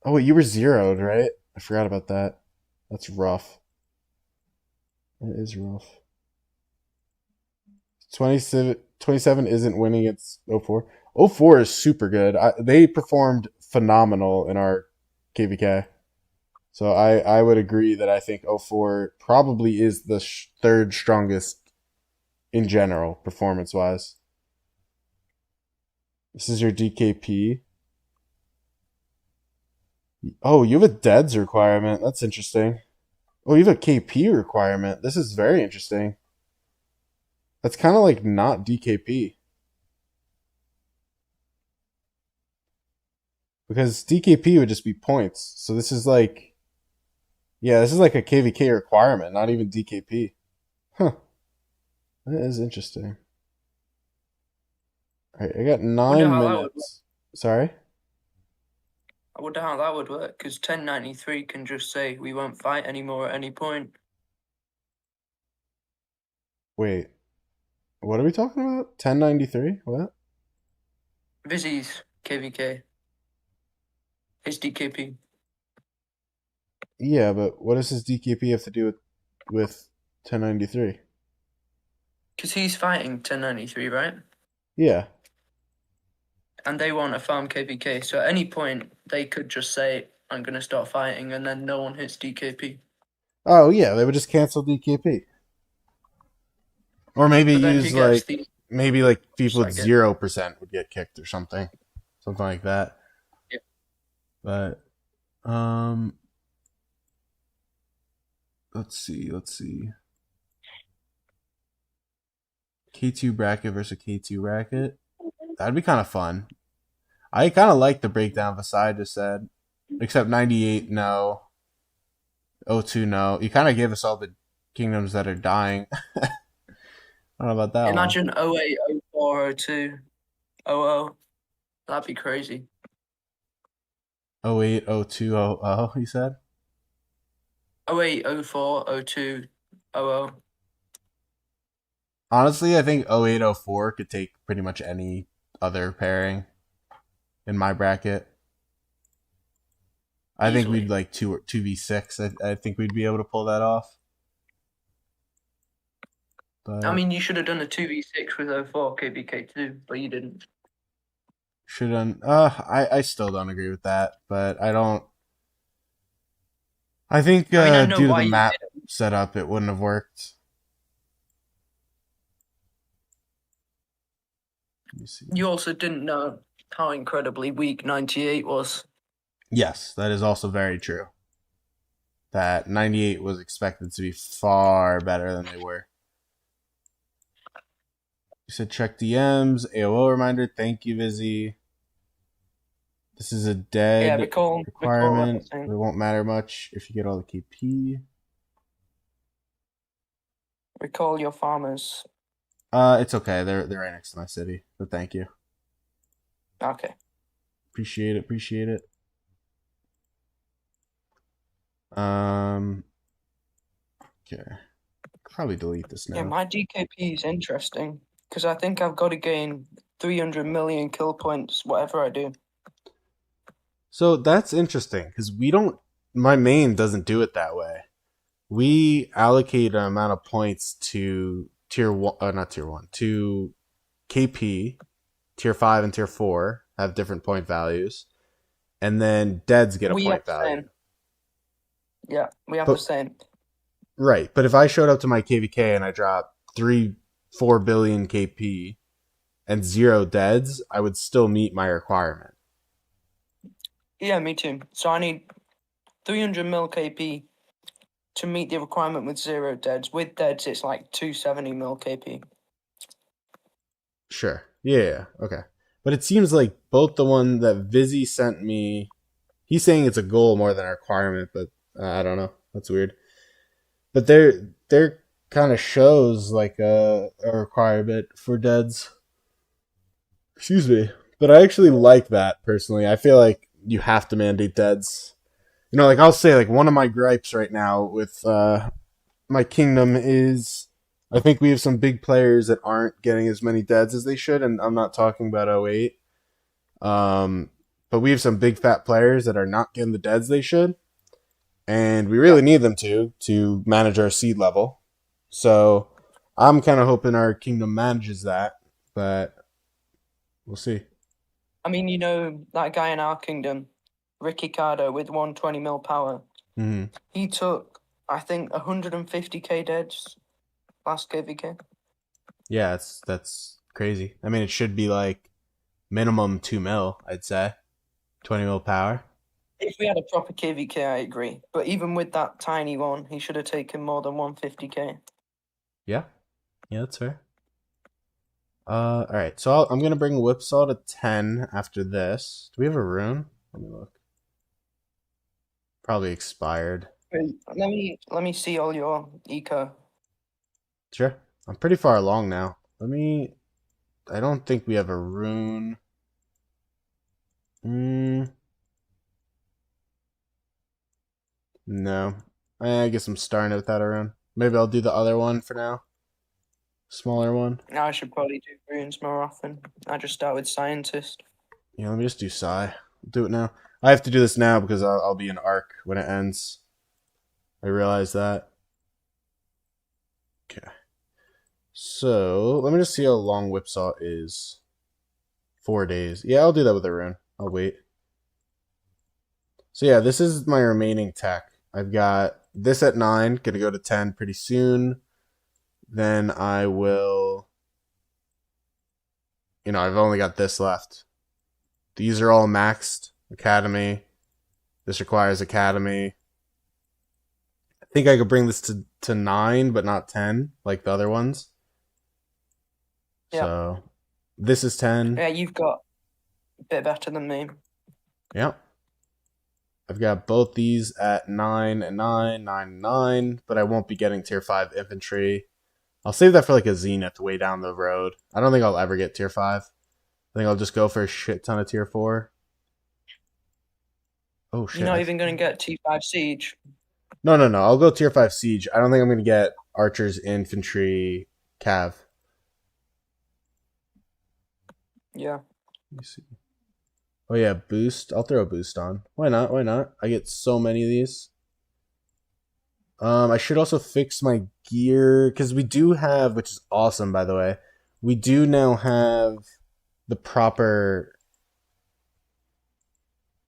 Oh, wait, you were zeroed, right? I forgot about that. That's rough. That is rough. 27 isn't winning, it's 04. 04 is super good. They performed phenomenal in our KvK. So I would agree that I think 04 probably is the third strongest in general, performance wise. This is your DKP. Oh, you have a deads requirement. That's interesting. Oh, you have a KP requirement. This is very interesting. That's kind of like not DKP. Because DKP would just be points. So this is like, yeah, this is like a KvK requirement, not even DKP. Huh. That is interesting. All right, I got
Wonder
nine
how that would work.
minutes. Sorry?
I wonder how that would work, because 1093 can just say we won't fight anymore at any point.
Wait, what are we talking about? 1093? What?
Vizzy's KvK, his DKP.
Yeah, but what does his DKP have to do with 1093?
Because he's fighting 1093, right?
Yeah.
And they want to farm KvK, so at any point they could just say, I'm going to start fighting, and then no one hits DKP.
Oh yeah, they would just cancel DKP, or maybe
But then who
use
gets
like
the
maybe like people
boost,
with
I guess?
0% would get kicked or something like that.
Yeah.
But um, let's see. K2 bracket versus K2 bracket. That'd be kind of fun. I kind of like the breakdown Vasai just said, except 98 no, 02 no. You kind of gave us all the kingdoms that are dying. I don't know about that one.
Imagine 08, 04, 02, 00. That'd be crazy.
08, 02, 00, he said.
08, 04, 02, 00.
Honestly, I think 08, 04 could take pretty much any other pairing in my bracket. I think we'd
Easily.
like 2v6. I think we'd be able to pull that off.
I
But
mean, you should have done a 2v6 with 04 KvK2, but you didn't.
should I still don't agree with that, but I don't. I think
I mean, I know
due to
why
the
you
map
didn't.
setup, it wouldn't have worked. Let me see.
You also didn't know how incredibly weak 98 was.
Yes, that is also very true. That 98 was expected to be far better than they were. You said check DMs, AOO reminder. Thank you, Vizzy. This is a
Yeah,
dead
recall
requirement,
everything.
but it won't matter much if you get all the KP.
Recall your farmers.
It's okay. They're right next to my city, but thank you.
Okay.
Appreciate it. Appreciate it. Um. Okay. Probably delete this
Yeah,
now.
my DKP is interesting because I think I've got to gain 300 million kill points, whatever I do.
So that's interesting because we don't. My main doesn't do it that way. We allocate an amount of points to tier one, not tier one, to KP. Tier 5 and tier 4 have different point values, and then deads get a
We have
point
the
value.
same. Yeah, we have the
But
same.
right, but if I showed up to my KvK and I dropped 3-4 billion KP and 0 deads, I would still meet my requirement.
Yeah, me too. So I need 300 mil KP to meet the requirement with 0 deads. With deads, it's like 270 mil KP.
Sure. Yeah. Okay. But it seems like both the one that Vizzy sent me, he's saying it's a goal more than a requirement, but I don't know. That's weird. But they're kind of shows like a requirement for deads. Excuse me. But I actually like that personally. I feel like you have to mandate deads. You know, like I'll say, like one of my gripes right now with my kingdom is I think we have some big players that aren't getting as many deads as they should, and I'm not talking about 08. Um, but we have some big fat players that are not getting the deads they should, and we
Yeah.
really need them to manage our seed level. So I'm kind of hoping our kingdom manages that, but we'll see.
I mean, you know, that guy in our kingdom, Ricky Cardo, with 120 mil power,
Mm-hmm.
he took, I think, 150k deads last KvK.
Yeah, that's crazy. I mean, it should be like minimum 2 mil, I'd say 20 mil power.
If we had a proper KvK, I agree. But even with that tiny one, he should have taken more than 150k.
Yeah, yeah, that's fair. All right. So I'm gonna bring Whipsaw to 10 after this. Do we have a rune? Let me look. Probably expired.
Wait, let me see all your eco.
Sure. I'm pretty far along now. Let me. I don't think we have a rune. Mm, no. I guess I'm starting it without a rune. Maybe I'll do the other one for now. Smaller one.
I should probably do runes more often. I just start with scientist.
Yeah, let me just do Psi. Do it now. I have to do this now because I'll be in Arc when it ends. I realize that. Okay. So, let me just see how long Whipsaw is. 4 days. Yeah, I'll do that with a rune. I'll wait. So yeah, this is my remaining tech. I've got this at 9, gonna go to 10 pretty soon. Then I will, I've only got this left. These are all maxed. Academy. This requires Academy. I think I could bring this to 9, but not 10, like the other ones.
Yeah.
So this is 10.
Yeah, you've got a bit better than me.
Yep. I've got both these at 9 and 9, 9 and 9, but I won't be getting tier 5 infantry. I'll save that for like a zenith way down the road. I don't think I'll ever get tier 5. I think I'll just go for a shit ton of tier 4. Oh shit.
You're not even going to get T5 Siege.
No. I'll go tier 5 siege. I don't think I'm going to get archers, infantry, cav.
Yeah.
Let me see. Oh yeah, boost. I'll throw a boost on. Why not? Why not? I get so many of these. I should also fix my gear because we do have, which is awesome by the way. We do now have the proper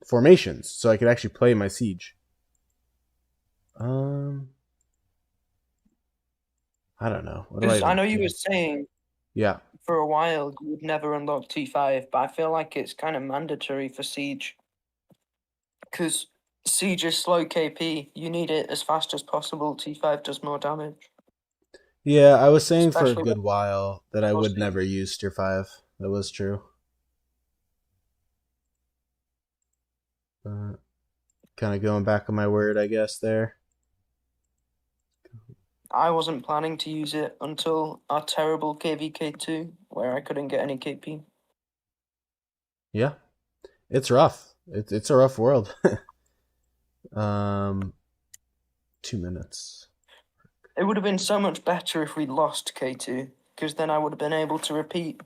formations, so I could actually play my siege. I don't know. What do
Because I know
do?
you were saying
Yeah.
for a while you would never unlock T5, but I feel like it's kind of mandatory for Siege. Because Siege is slow KP. You need it as fast as possible. T5 does more damage.
Yeah, I was saying for a
Especially
good while that I
with
would never use tier 5. That was true. Kind of going back on my word, I guess, there.
I wasn't planning to use it until our terrible KvK2, where I couldn't get any KP.
Yeah. It's rough. It's a rough world. 2 minutes.
It would have been so much better if we'd lost K2, because then I would have been able to repeat.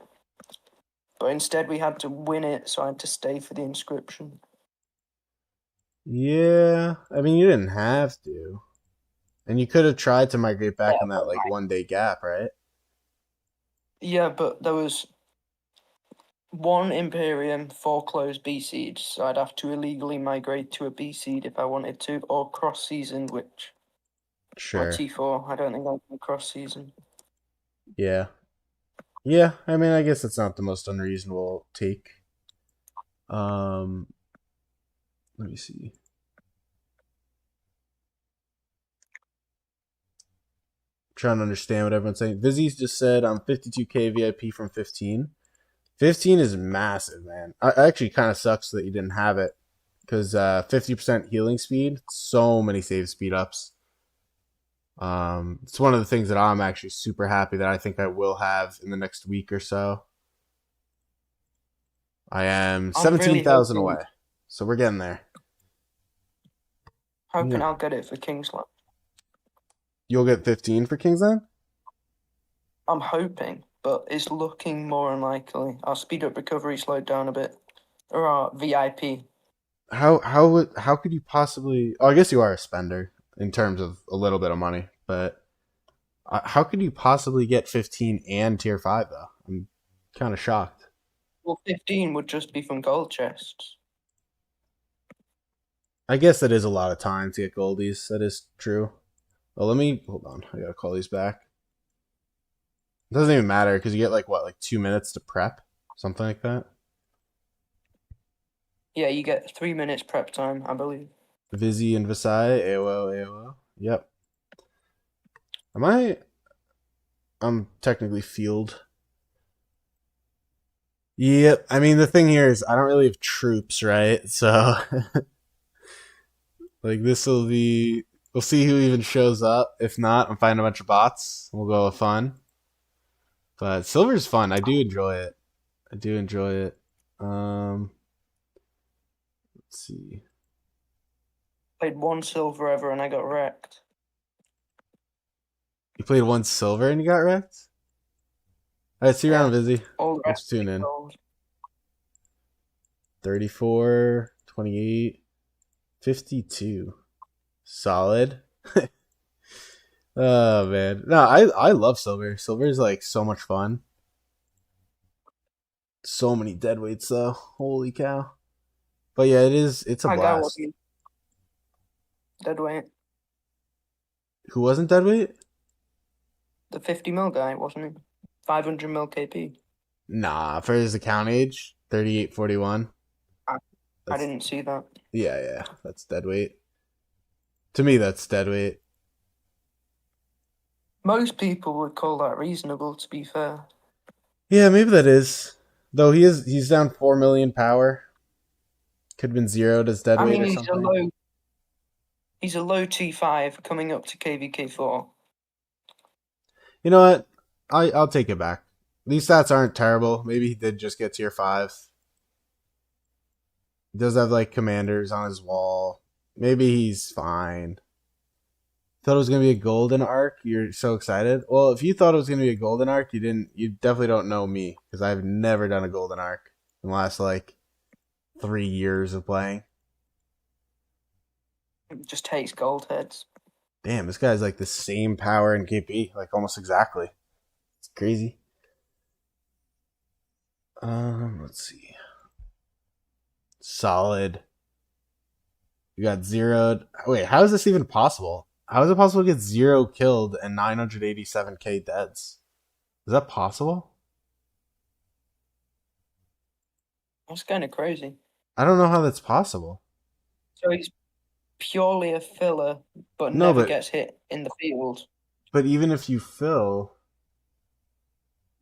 But instead we had to win it, so I had to stay for the inscription.
Yeah, I mean, you didn't have to. And you could have tried to migrate back
Yeah,
in that like 1 day gap, right?
yeah, but there was one Imperium, 4 closed B seed, so I'd have to illegally migrate to a B seed if I wanted to, or cross season, which my
Sure.
T4. I don't think I can cross season.
Yeah. Yeah, I mean, I guess it's not the most unreasonable take. Um, let me see. Trying to understand what everyone's saying. Vizzy's just said I'm 52k VIP from 15. 15 is massive, man. Actually kind of sucks that you didn't have it because 50% healing speed, so many save speed ups. It's one of the things that I'm actually super happy that I think I will have in the next week or so. I am
I'm really
17,000
hoping,
away, so we're getting there. Yeah.
I'll get it for Kingsland.
You'll get 15 for Kingsland?
I'm hoping, but it's looking more unlikely. Our speed up recovery slowed down a bit. Or our VIP.
How could you possibly? Oh, I guess you are a spender in terms of a little bit of money, but how could you possibly get 15 and tier 5 though? I'm kind of shocked.
Well, 15 would just be from gold chests.
I guess that is a lot of time to get goldies. That is true. Well, let me hold on. I gotta call these back. It doesn't even matter because you get like what, like 2 minutes to prep, something like that.
Yeah, you get 3 minutes prep time, I believe.
Vizzy and Visai, AOO. Yep. Am I? I'm technically field. Yep. I mean, the thing here is I don't really have troops, right? So, like, this will be. We'll see who even shows up. If not, I'm finding a bunch of bots. We'll go with fun. But silver's fun. I do enjoy it. I do enjoy it. Let's see.
Played 1 silver ever and I got wrecked.
You played one silver and you got wrecked? All right, see you
Yeah,
around, Vizzy.
all the
Thanks
rest
for tuning
will be
in.
gold.
34, 28, 52. Solid. Oh man. No, I love silver. Silver is like so much fun. So many dead weights though. Holy cow. But yeah, it's a
That guy
blast.
wasn't dead weight.
Who wasn't dead weight?
The 50 mil guy, wasn't he? 500 mil KP.
Nah, for his account age, 3841.
I, I
That's
didn't see that.
yeah, that's dead weight. To me that's dead weight.
Most people would call that reasonable, to be fair.
Yeah, maybe that is. Though he's down 4 million power. Could have been zeroed as dead
I
weight
mean,
or something.
he's a low T5 coming up to KvK4.
You know what? I'll take it back. These stats aren't terrible. Maybe he did just get tier 5. He does have like commanders on his wall. Maybe he's fine. Thought it was gonna be a golden arc. You're so excited. Well, if you thought it was gonna be a golden arc, you didn't. You definitely don't know me because I've never done a golden arc in the last like 3 years of playing.
Just hates gold heads.
Damn, this guy's like the same power in KP, like almost exactly. It's crazy. Let's see. Solid. You got zeroed. Wait, how is this even possible? How is it possible to get 0 killed and 987k deads? Is that possible?
That's kind of crazy.
I don't know how that's possible.
So he's purely a filler, but
No,
never
but
gets hit in the field.
even if you fill,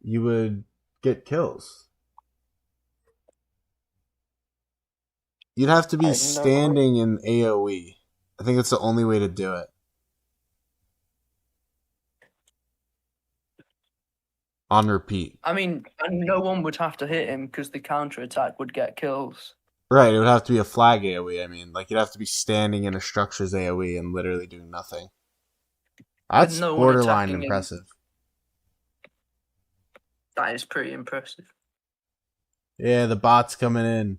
you would get kills. You'd have to
I
be
have no clue.
standing in AoE. I think that's the only way to do it. On repeat.
I mean, and no one would have to hit him because the counter attack would get kills.
Right, it would have to be a flag AoE. I mean, like you'd have to be standing in a structure's AoE and literally doing nothing.
With
That's
no one
borderline
attacking him.
impressive.
That is pretty impressive.
Yeah, the bot's coming in.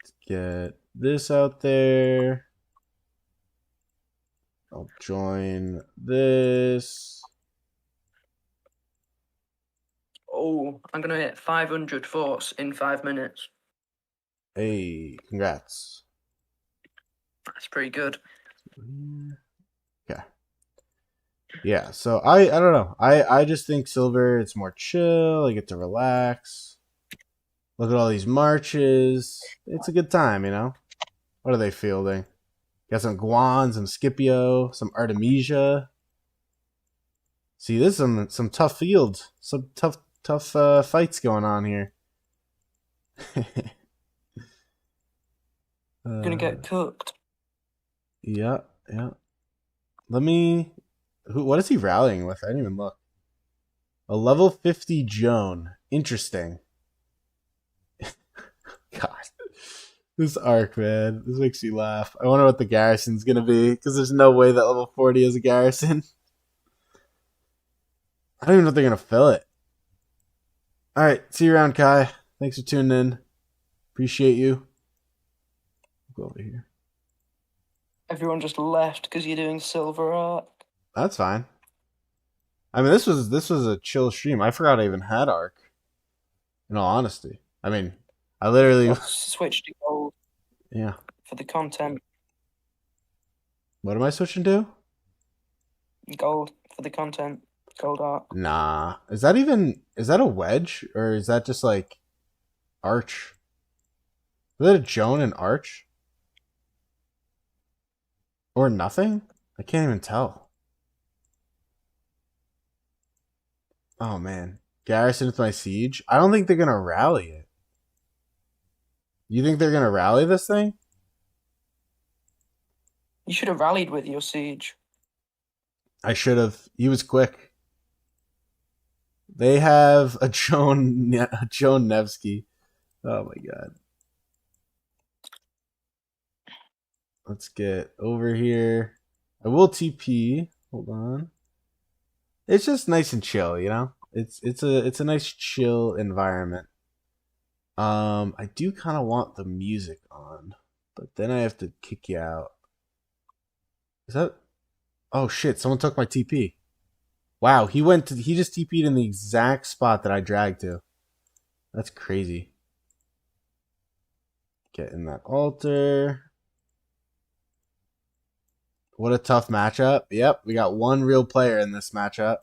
Let's get this out there. I'll join this.
Oh, I'm gonna hit 500 force in 5 minutes.
Hey, congrats.
That's pretty good.
Okay. Yeah, so I don't know. I just think silver it's more chill. I get to relax. Look at all these marches. It's a good time, you know. What are they fielding? Got some Guan, some Scipio, some Artemisia. See, this is some tough fields, some tough fights going on here.
Gonna get cooked.
Yeah, yeah. Let me. What is he rallying with? I didn't even look. A level 50 Joan. Interesting. God. This arc, man. This makes me laugh. I wonder what the garrison's gonna be, because there's no way that level 40 is a garrison. I don't even know if they're gonna fill it. Alright, see you around, Kai. Thanks for tuning in. Appreciate you. Go over here.
Everyone just left because you're doing silver arc.
That's fine. I mean, this was a chill stream. I forgot I even had arc. In all honesty, I mean, I literally
I'll switch to gold
yeah.
for the content.
What am I switching to?
Gold for the content. Gold arc.
Nah. Is that a wedge or is that just like arch? Is that a Joan and arch? Or nothing? I can't even tell. Oh man. Garrison with my siege? I don't think they're gonna rally it. You think they're gonna rally this thing?
You should have rallied with your siege.
I should have. He was quick. They have a Joan Nevsky. Oh my god. Let's get over here. I will TP. Hold on. It's just nice and chill, you know. It's a nice chill environment. I do kind of want the music on, but then I have to kick you out. Is that? Oh shit! Someone took my TP. Wow, he just TP'd in the exact spot that I dragged to. That's crazy. Get in that altar. What a tough matchup. Yep, we got one real player in this matchup.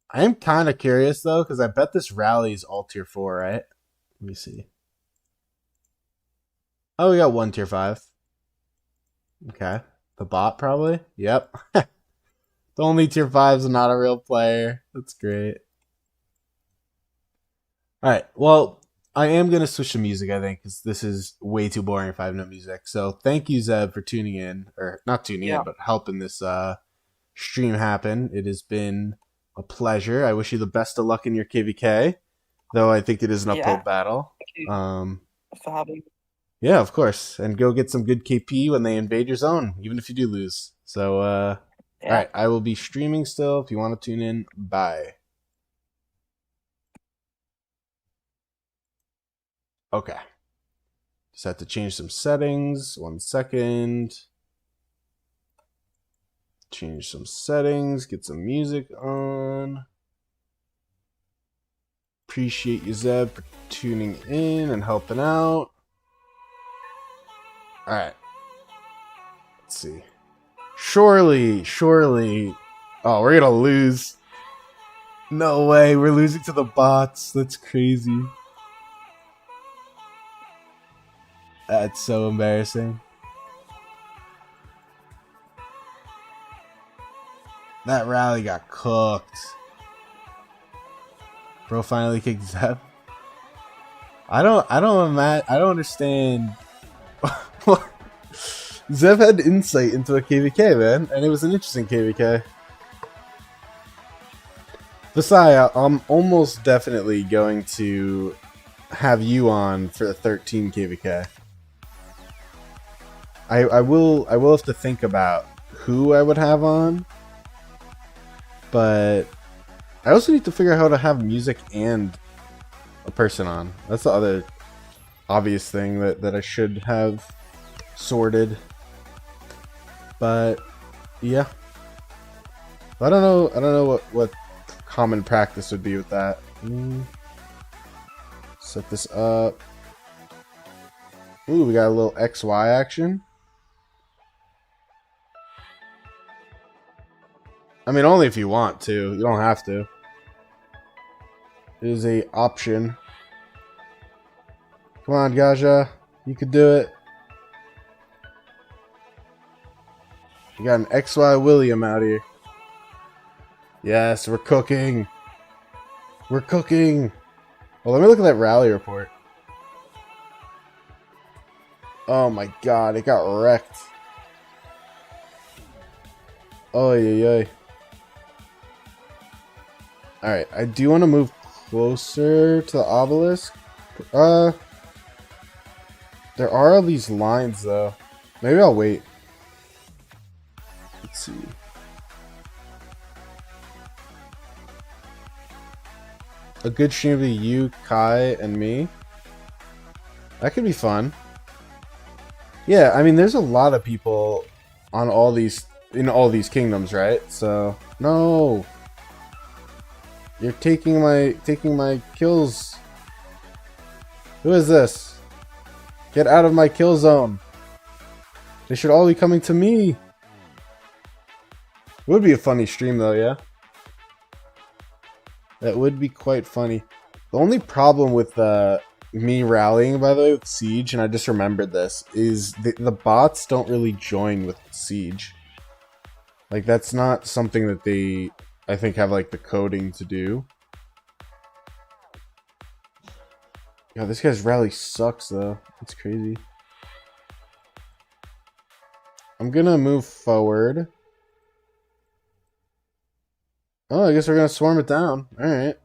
I am kind of curious though, because I bet this rally is all tier 4, right? Let me see. Oh, we got one tier 5. Okay. The bot probably? Yep. The only tier 5's not a real player. That's great. Alright, well, I am going to switch to music, I think, because this is way too boring if I have no music. So thank you, Zeb, for tuning in. Or not tuning in,
Yeah.
but helping this stream happen. It has been a pleasure. I wish you the best of luck in your KvK, though I think it is an uphill
Yeah.
battle.
Thank you
Um,
for having me.
yeah, of course. And go get some good KP when they invade your zone, even if you do lose. So, all
Yeah.
right, I will be streaming still. If you want to tune in, bye. Okay. Just have to change some settings. 1 second. Change some settings. Get some music on. Appreciate you, Zeb, for tuning in and helping out. All right. Let's see. Surely. Oh, we're gonna lose. No way. We're losing to the bots. That's crazy. That's so embarrassing. That rally got cooked. Bro finally kicked Zeb. I don't understand. Zev had insight into a KvK, man, and it was an interesting KvK. Besides, I'm almost definitely going to have you on for the 13 KvK. I will have to think about who I would have on, but I also need to figure out how to have music and a person on. That's the other obvious thing that I should have sorted. But yeah, I don't know what common practice would be with that. Set this up. Ooh, we got a little XY action. I mean, only if you want to. You don't have to. It is a option. Come on, Gaja. You could do it. You got an XY William out here. Yes, we're cooking. We're cooking. Well, let me look at that rally report. Oh my god, it got wrecked. Oh yeah. Alright, I do want to move closer to the obelisk. There are all these lines though. Maybe I'll wait. Let's see. A good stream would be you, Kai, and me. That could be fun. Yeah, I mean, there's a lot of people on all these in all these kingdoms, right? So no, you're taking my kills. Who is this? Get out of my kill zone. They should all be coming to me. It would be a funny stream though, yeah. That would be quite funny. The only problem with me rallying, by the way, with Siege, and I just remembered this, is the bots don't really join with Siege. Like, that's not something that they, I think, have, like, the coding to do. Yo, this guy's rally sucks, though. It's crazy. I'm gonna move forward. Oh, I guess we're gonna swarm it down. Alright.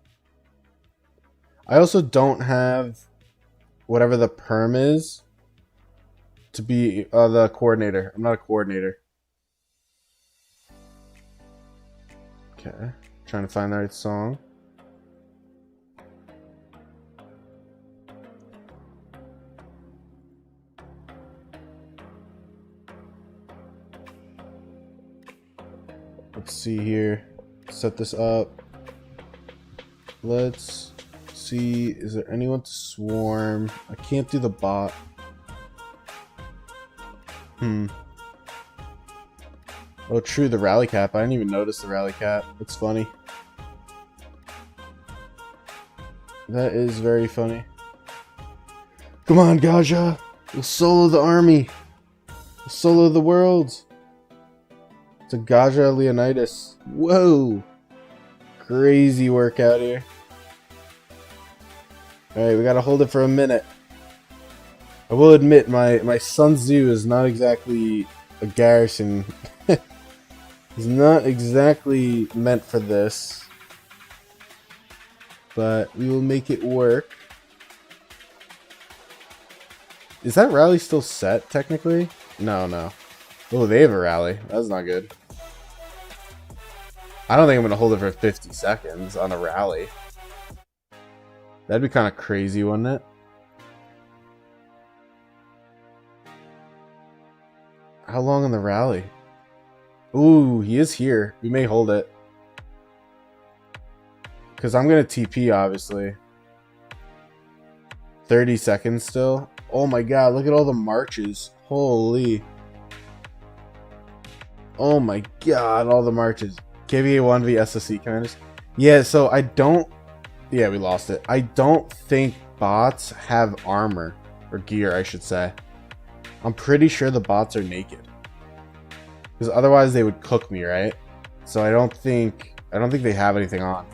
I also don't have whatever the perm is to be the coordinator. I'm not a coordinator. Okay. Trying to find the right song. Let's see here. Set this up. Let's see. Is there anyone to swarm? I can't do the bot. Oh, true. The rally cap. I didn't even notice the rally cap. That's funny. That is very funny. Come on, Gaja. We'll solo the army. We'll solo the world. It's a Gaja Leonidas. Whoa. Crazy workout here. Alright, we gotta hold it for a minute. I will admit, my Sun Tzu is not exactly a garrison. It's not exactly meant for this. But we will make it work. Is that rally still set, technically? No. Oh, they have a rally. That's not good. I don't think I'm going to hold it for 50 seconds on a rally. That'd be kind of crazy, wouldn't it? How long on the rally? Ooh, he is here. We may hold it. Because I'm going to TP, obviously. 30 seconds still. Oh my god, look at all the marches. Holy. Oh my god, all the marches. KvK1 v SSC commanders. Yeah, so I don't... Yeah, we lost it. I don't think bots have armor. Or gear, I should say. I'm pretty sure the bots are naked. Because otherwise they would cook me, right? So I don't think they have anything on.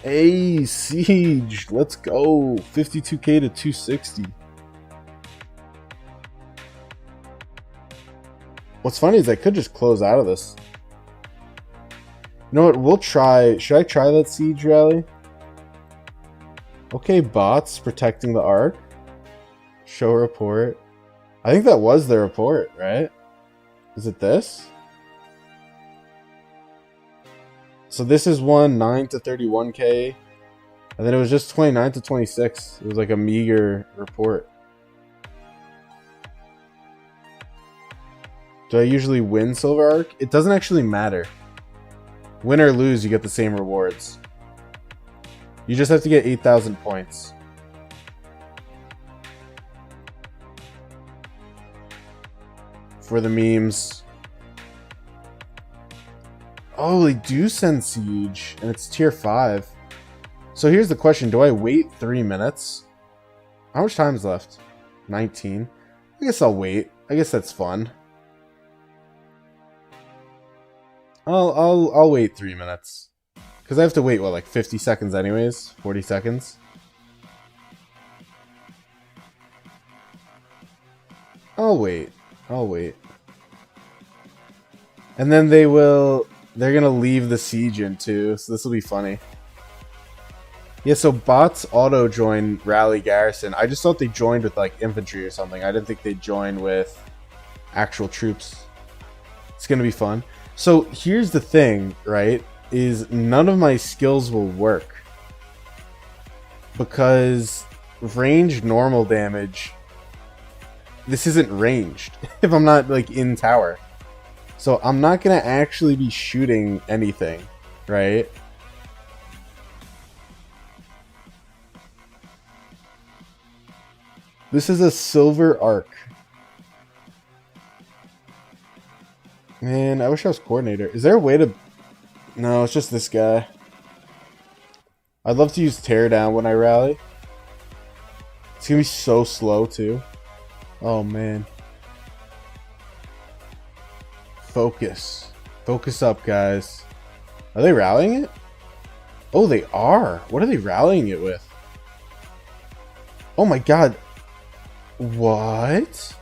Hey, Siege! Let's go! 52k to 260. What's funny is I could just close out of this. You know what? We'll try... Should I try that Siege rally? Okay, bots protecting the Ark. Show report. I think that was the report, right? Is it this? So this is one 9 to 31k. And then it was just 29 to 26. It was like a meager report. Do I usually win Silver Arc? It doesn't actually matter. Win or lose, you get the same rewards. You just have to get 8,000 points. For the memes. Oh, they do send Siege, and it's tier 5. So here's the question, do I wait 3 minutes? How much time is left? 19. I guess I'll wait. I guess that's fun. I'll wait 3 minutes. Because I have to wait, what, like 50 seconds anyways? 40 seconds? I'll wait. And then they're gonna leave the siege in too, so this will be funny. Yeah, so bots auto join rally garrison. I just thought they joined with like infantry or something. I didn't think they joined with actual troops. It's gonna be fun. So here's the thing, right? Is none of my skills will work. Because ranged normal damage, this isn't ranged if I'm not like in tower. So I'm not gonna actually be shooting anything, right? This is a silver arc. Man, I wish I was coordinator. Is there a way to... No, it's just this guy. I'd love to use teardown when I rally. It's gonna be so slow too. Oh man. Focus. Focus up, guys. Are they rallying it? Oh, they are. What are they rallying it with? Oh my god. What?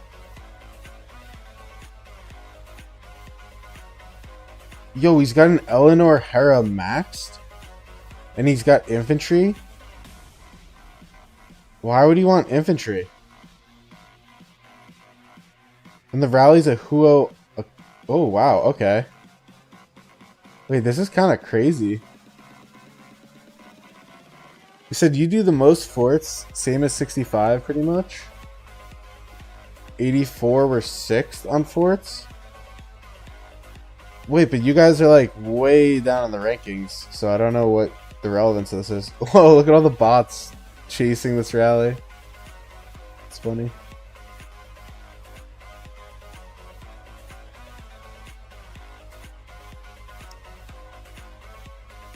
Yo, he's got an Eleanor Hera maxed? And he's got infantry? Why would he want infantry? And the rally's a Huo... Oh, wow, okay. Wait, this is kind of crazy. You said you do the most forts, same as 65 pretty much. 84 were 6th on forts. Wait, but you guys are like way down in the rankings, so I don't know what the relevance of this is. Whoa, look at all the bots chasing this rally. It's funny.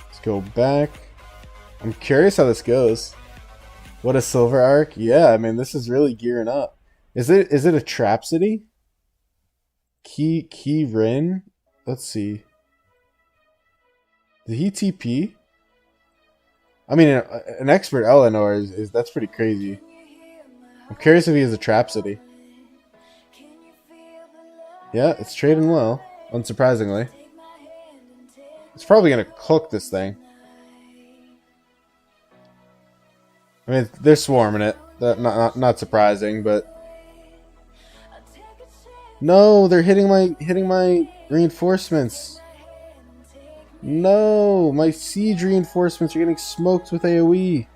Let's go back. I'm curious how this goes. What a silver arc. Yeah, I mean, this is really gearing up. Is it a trap city? Key Rin? Let's see. Did he TP? I mean, an expert Eleanor is that's pretty crazy. I'm curious if he has a trap city. Yeah, it's trading well, unsurprisingly. It's probably gonna cook this thing. I mean, they're swarming it. Not surprising, but no, they're hitting my reinforcements. No, my siege reinforcements are getting smoked with AoE.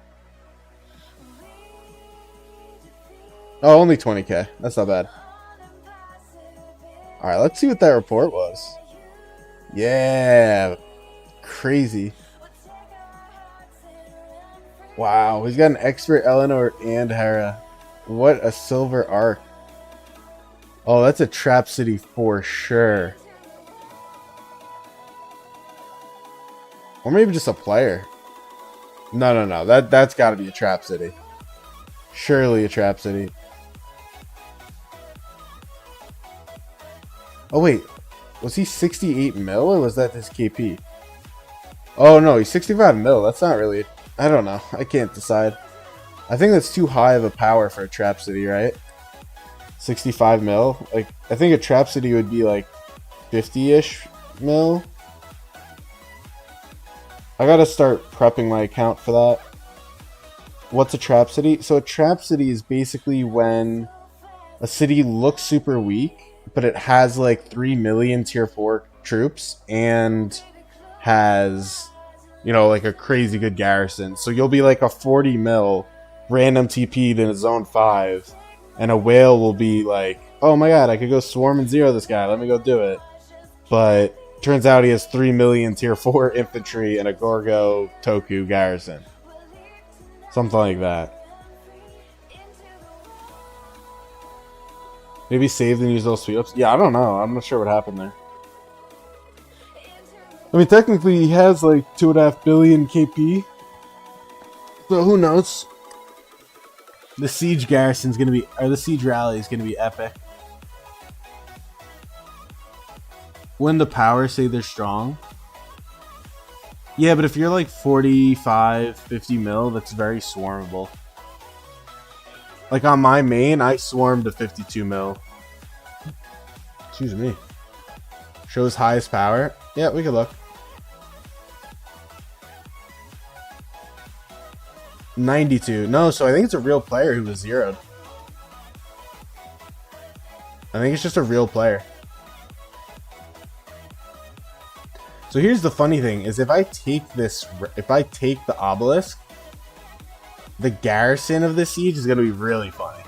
Oh, only 20k. That's not bad. Alright, let's see what that report was. Yeah. Crazy. Wow, he's got an expert Eleanor and Hera. What a silver arc. Oh, that's a trap city for sure. Or maybe just a player. No. That's got to be a trap city. Surely a trap city. Oh wait, was he 68 mil or was that his KP? Oh no, he's 65 mil. That's not really. I don't know. I can't decide. I think that's too high of a power for a trap city, right? 65 mil. Like, I think a trap city would be like 50-ish mil. I gotta start prepping my account for that. What's a trap city? So a trap city is basically when a city looks super weak, but it has like 3 million tier 4 troops and has, you know, like a crazy good garrison. So you'll be like a 40 mil random TP'd in a zone 5, and a whale will be like, oh my god, I could go swarm and zero this guy, let me go do it. But turns out he has 3 million tier 4 infantry and a Gorgo Toku garrison. Something like that. Maybe saved and used those speed ups? Yeah, I don't know. I'm not sure what happened there. I mean, technically he has like 2.5 billion KP. So who knows? The siege garrison's gonna be, or the siege rally is gonna be epic. When the powers say they're strong. Yeah, but if you're like 45, 50 mil, that's very swarmable. Like on my main, I swarmed to 52 mil. Excuse me. Shows highest power. Yeah, we could look. 92. No, so I think it's a real player who was zeroed. I think it's just a real player. So here's the funny thing, is if I take the obelisk, the garrison of this siege is going to be really funny.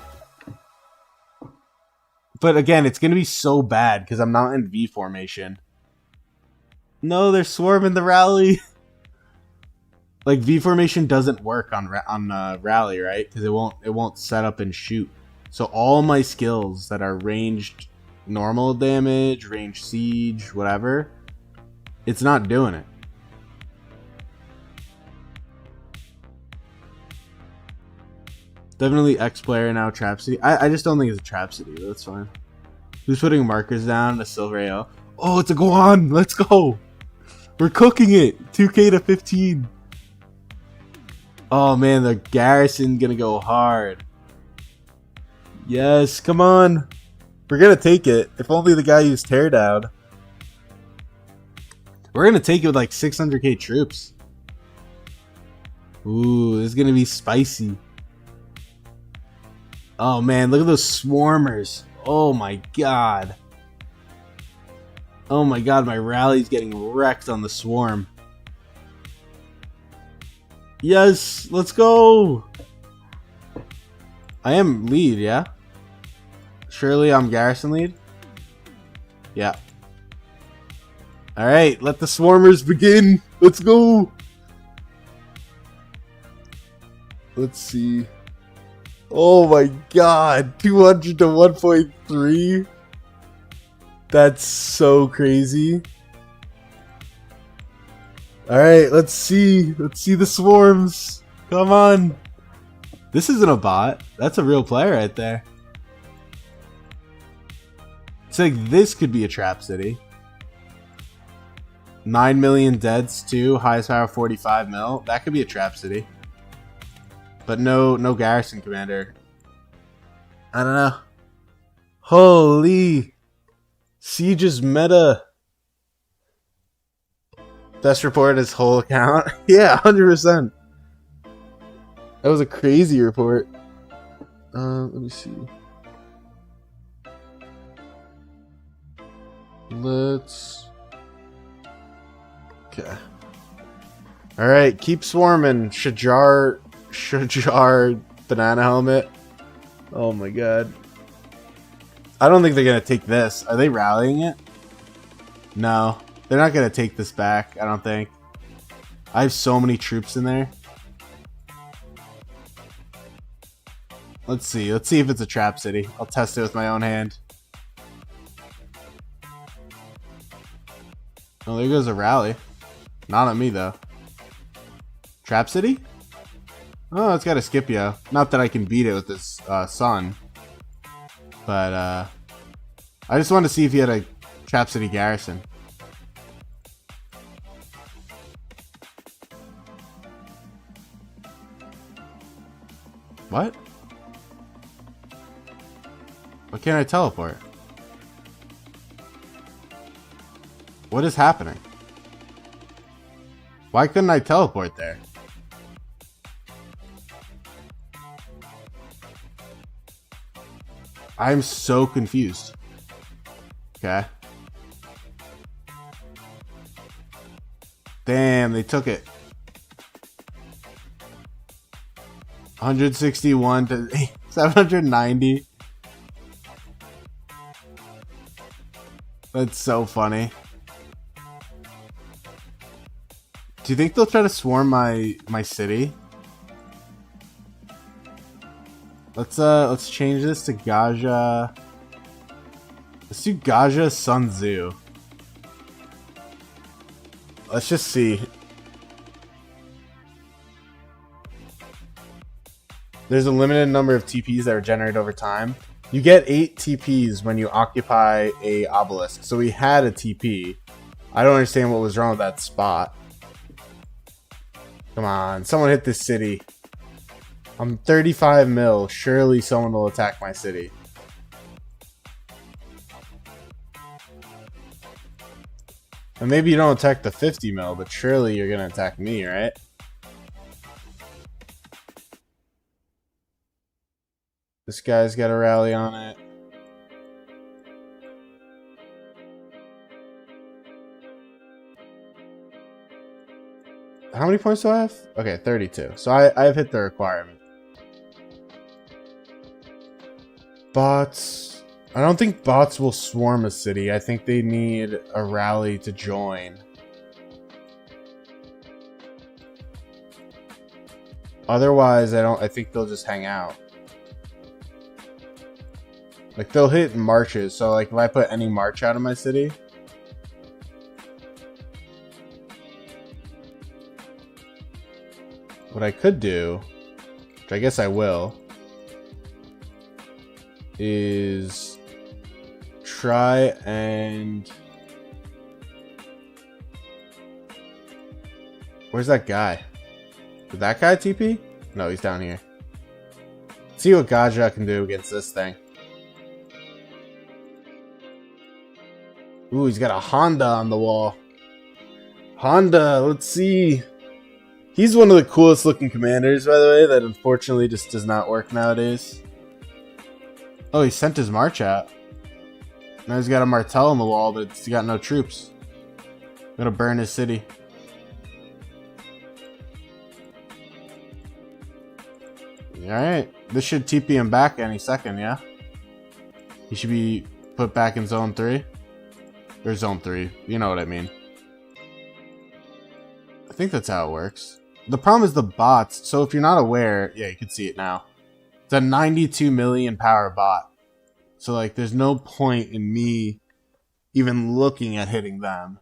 But again, it's going to be so bad because I'm not in V formation. No, they're swarming the rally. Like, V formation doesn't work on rally, right? Because it won't set up and shoot. So all my skills that are ranged normal damage, ranged siege, whatever, it's not doing it. Definitely X player now, Trap City. I just don't think it's a Trap City, but that's fine. Who's putting markers down? A silver AO. Oh, it's a Guan! Let's go! We're cooking it! 2k to 15. Oh man, the garrison's gonna go hard. Yes, come on. We're gonna take it. If only the guy used teardown. We're gonna take it with like 600k troops. Ooh, this is gonna be spicy. Oh man, look at those swarmers. Oh my god. Oh my god, my rally's getting wrecked on the swarm. Yes, let's go! I am lead, yeah? Surely I'm garrison lead? Yeah. Alright, let the swarmers begin! Let's go! Let's see. Oh my god, 200 to 1.3? That's so crazy. Alright, let's see. Let's see the swarms. Come on. This isn't a bot. That's a real player right there. It's like this could be a trap city. 9 million deads too. Highest power 45 mil. That could be a trap city. But no garrison commander. I don't know. Holy. Siege is meta. Best report his whole account. Yeah, 100%. That was a crazy report. Let me see. Let's. Okay. All right, keep swarming. Shajar, banana helmet. Oh my god. I don't think they're gonna take this. Are they rallying it? No, they're not gonna take this back. I don't think. I have so many troops in there. Let's see. Let's see if it's a trap city. I'll test it with my own hand. Oh, there goes a rally. Not on me, though. Trap city? Oh, it's got a Scipio. Not that I can beat it with this sun. But, I just wanted to see if he had a trap city garrison. What? Why can't I teleport? What is happening? Why couldn't I teleport there? I'm so confused. Okay. Damn, they took it. 161 to 790. That's so funny. Do you think they'll try to swarm my city? Let's change this to Gaja. Let's do Gaja Sun Tzu. Let's just see. There's a limited number of TPs that are generated over time. You get 8 TPs when you occupy a obelisk. So we had a TP. I don't understand what was wrong with that spot. Come on, someone hit this city. I'm 35 mil. Surely someone will attack my city. And maybe you don't attack the 50 mil, but surely you're gonna attack me, right? This guy's got a rally on it. How many points do I have? Okay, 32. So I've hit the requirement. Bots. I don't think bots will swarm a city. I think they need a rally to join. Otherwise, I think they'll just hang out. Like, they'll hit marches. So, like, if I put any march out of my city... What I could do, which I guess I will, is try and... Where's that guy? Did that guy TP? No, he's down here. Let's see what Gaja can do against this thing. Ooh, he's got a Honda on the wall. Honda, let's see. He's one of the coolest looking commanders, by the way, that unfortunately just does not work nowadays. Oh, he sent his march out. Now he's got a martell on the wall, but he's got no troops. Gonna burn his city. Alright. This should TP him back any second, yeah? He should be put back in zone 3. Or zone 3. You know what I mean. I think that's how it works. The problem is the bots. So if you're not aware, yeah, you can see it now. It's a 92 million power bot. So like there's no point in me even looking at hitting them.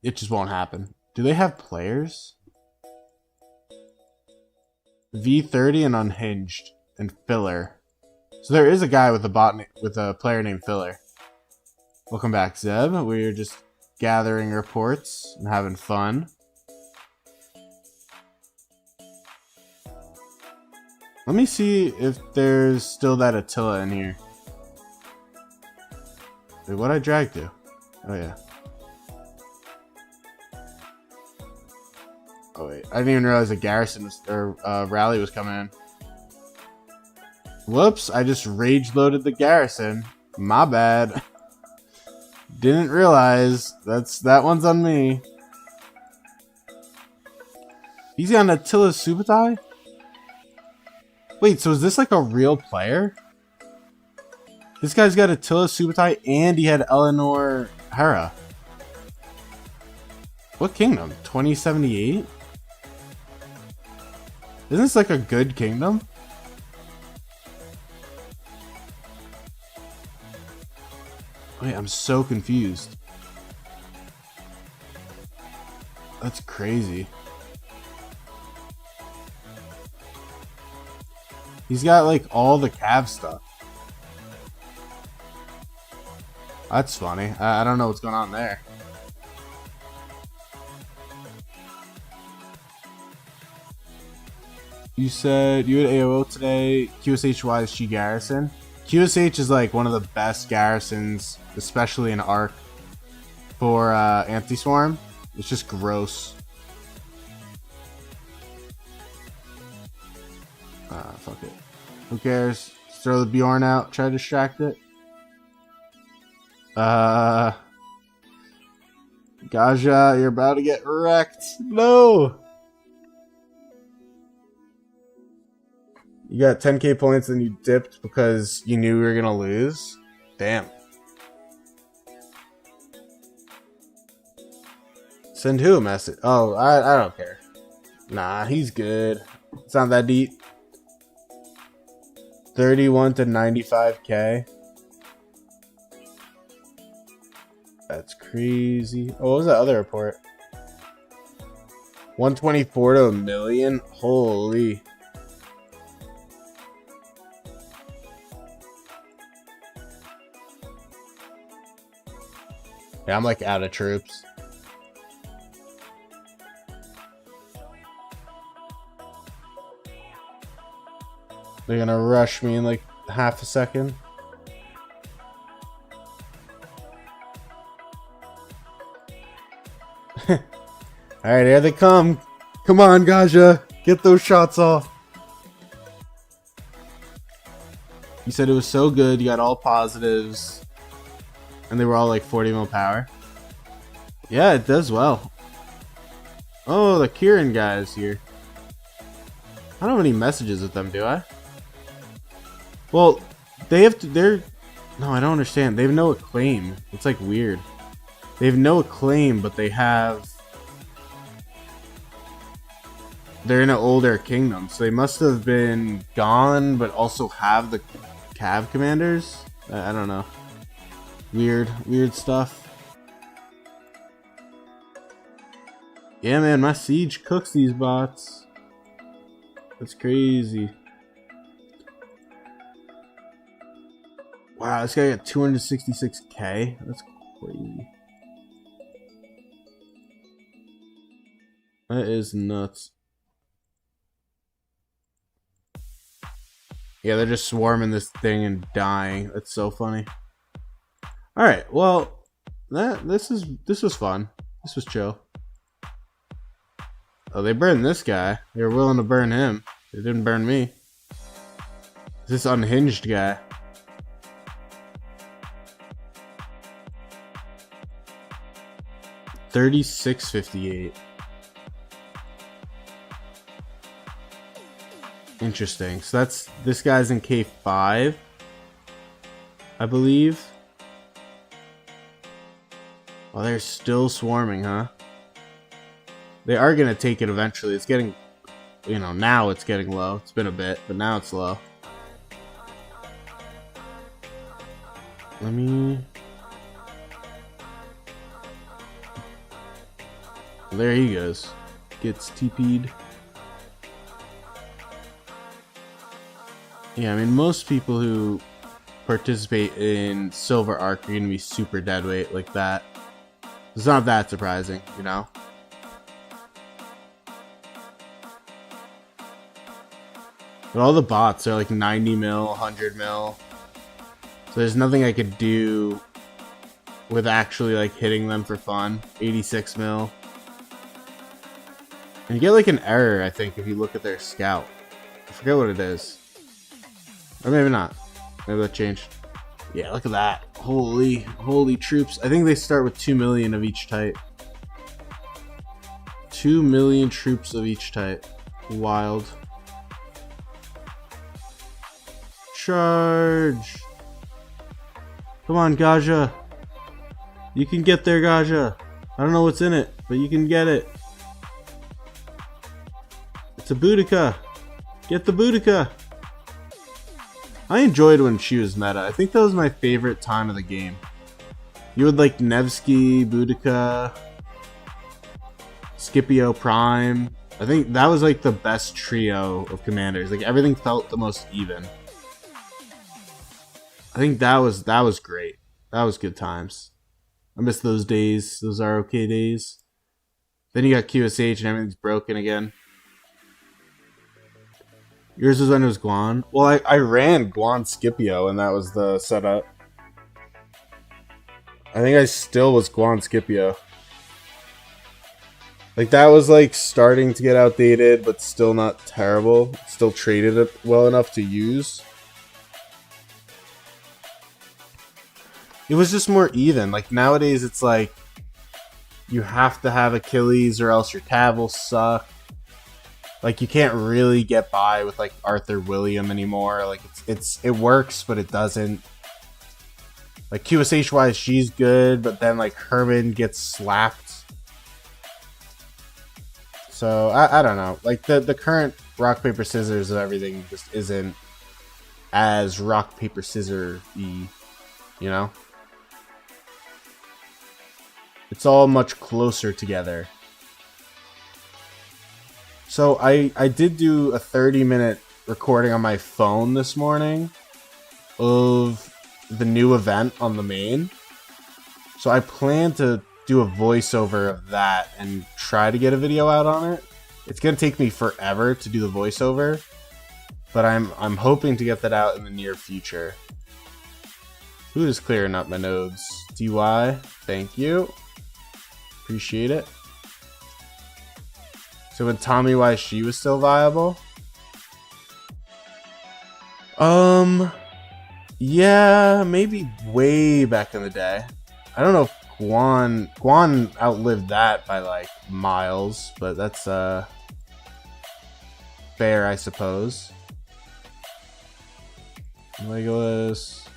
It just won't happen. Do they have players? V30 and Unhinged and Filler. So there is a guy with a player named Filler. Welcome back, Zeb. We're just gathering reports and having fun. Let me see if there's still that Attila in here. Wait, what'd I drag to? Oh yeah. Oh wait, I didn't even realize a garrison was, or rally was coming in. Whoops, I just rage loaded the garrison. My bad. Didn't realize. That one's on me. He's got an Attila Subutai? Wait, so is this like a real player? This guy's got Attila Subutai and he had Eleanor Hera. What kingdom? 2078? Isn't this like a good kingdom? Wait, I'm so confused. That's crazy. He's got like all the Cav stuff. That's funny. I don't know what's going on there. You said you had AOO today. QSH wise, Chi Garrison. QSH is like one of the best garrisons, especially in Arc, for Anti-Swarm. It's just gross. Fuck it. Who cares? Just throw the Bjorn out, try to distract it. Gaja, you're about to get wrecked. No! You got 10k points and you dipped because you knew we were gonna lose? Damn. Send who a message? Oh, I don't care. Nah, he's good. It's not that deep. 31 to 95k. That's crazy. Oh, what was that other report? 124 to 1 million? Holy. Yeah, I'm like out of troops. They're gonna rush me in like half a second. Alright, here they come. Come on, Gaja. Get those shots off. You said it was so good. You got all positives. And they were all like 40 mil power. Yeah, it does well. Oh, the Kieran guy is here. I don't have any messages with them, do I? Well, they have to... No, I don't understand. They have no acclaim. It's like weird. They have no acclaim, but they have... They're in an older kingdom, so they must have been gone, but also have the Cav commanders? I don't know. Weird stuff. Yeah, man, my siege cooks these bots. That's crazy. Wow, this guy got 266k. That's crazy. That is nuts. Yeah, they're just swarming this thing and dying. That's so funny. All right, well, this was fun. This was chill. Oh, they burned this guy. They were willing to burn him. They didn't burn me. This unhinged guy. 3658. Interesting. So that's this guy's in K5, I believe. Oh, they're still swarming, huh? They are gonna take it eventually. It's getting, you know, now it's getting low. It's been a bit, but now it's low. Let me... There he goes. Gets TP'd. Yeah, I mean, most people who participate in Silver Arc are going to be super deadweight like that. It's not that surprising, you know? But all the bots are like 90 mil, 100 mil. So there's nothing I could do with actually like hitting them for fun. 86 mil. And you get like an error, I think, if you look at their scout. I forget what it is. Or maybe not. Maybe that changed. Yeah, look at that. Holy troops. I think they start with 2 million of each type. 2 million troops of each type. Wild. Charge. Come on, Gaja. You can get there, Gaja. I don't know what's in it, but you can get it. It's a Boudica. Get the Boudica. I enjoyed when she was meta. I think that was my favorite time of the game. You would like Nevsky, Boudica, Scipio Prime. I think that was like the best trio of commanders. Like everything felt the most even. I think that was great. That was good times. I miss those days. Those ROK days. Then you got QSH and everything's broken again. Yours was when it was Guan? Well, I ran Guan Scipio and that was the setup. I think I still was Guan Scipio. Like that was like starting to get outdated but still not terrible. Still traded it well enough to use. It was just more even. Like nowadays it's like you have to have Achilles or else your Cav will suck. Like you can't really get by with like Arthur William anymore. Like it works, but it doesn't. Like QSH wise, she's good, but then like Herman gets slapped. So I don't know. Like the current rock paper scissors of everything just isn't as rock paper scissor-y, you know? It's all much closer together. So I did do a 30-minute recording on my phone this morning of the new event on the main. So I plan to do a voiceover of that and try to get a video out on it. It's gonna take me forever to do the voiceover, but I'm hoping to get that out in the near future. Who is clearing up my nodes? DY, thank you. Appreciate it. So when Tommy why she was still viable? Yeah, maybe way back in the day. I don't know if Guan outlived that by like miles, but that's fair, I suppose. Legolas.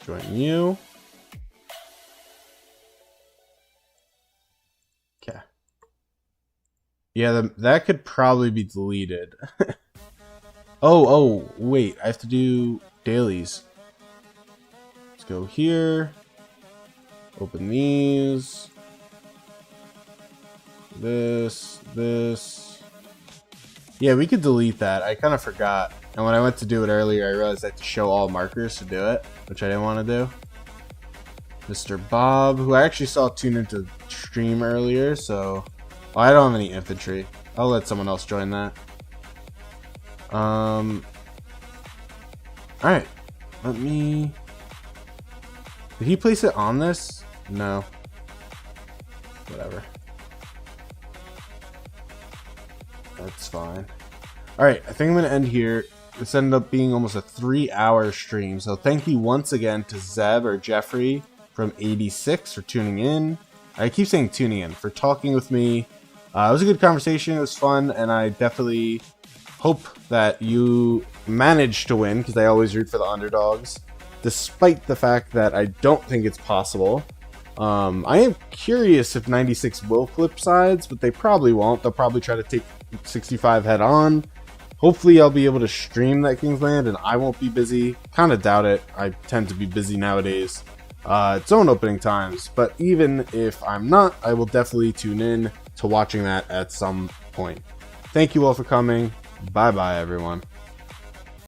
Join you. Okay. Yeah, that could probably be deleted. Oh, wait. I have to do dailies. Let's go here. Open these. This. Yeah, we could delete that. I kind of forgot. And when I went to do it earlier, I realized I had to show all markers to do it, which I didn't want to do. Mr. Bob, who I actually saw tune into stream earlier, so... Oh, I don't have any infantry. I'll let someone else join that. Alright. Let me... Did he place it on this? No. Whatever. That's fine. Alright, I think I'm going to end here. This ended up being almost a 3-hour stream, so thank you once again to Zeb or Jeffrey from 86 for tuning in. I keep saying tuning in, for talking with me. It was a good conversation. It was fun, and I definitely hope that you manage to win, because I always root for the underdogs, despite the fact that I don't think it's possible. I am curious if 96 will flip sides, but they probably won't. They'll probably try to take 65 head on. Hopefully I'll be able to stream that Kingsland and I won't be busy. Kind of doubt it. I tend to be busy nowadays. It's own opening times, but even if I'm not, I will definitely tune in to watching that at some point. Thank you all for coming. Bye bye, everyone.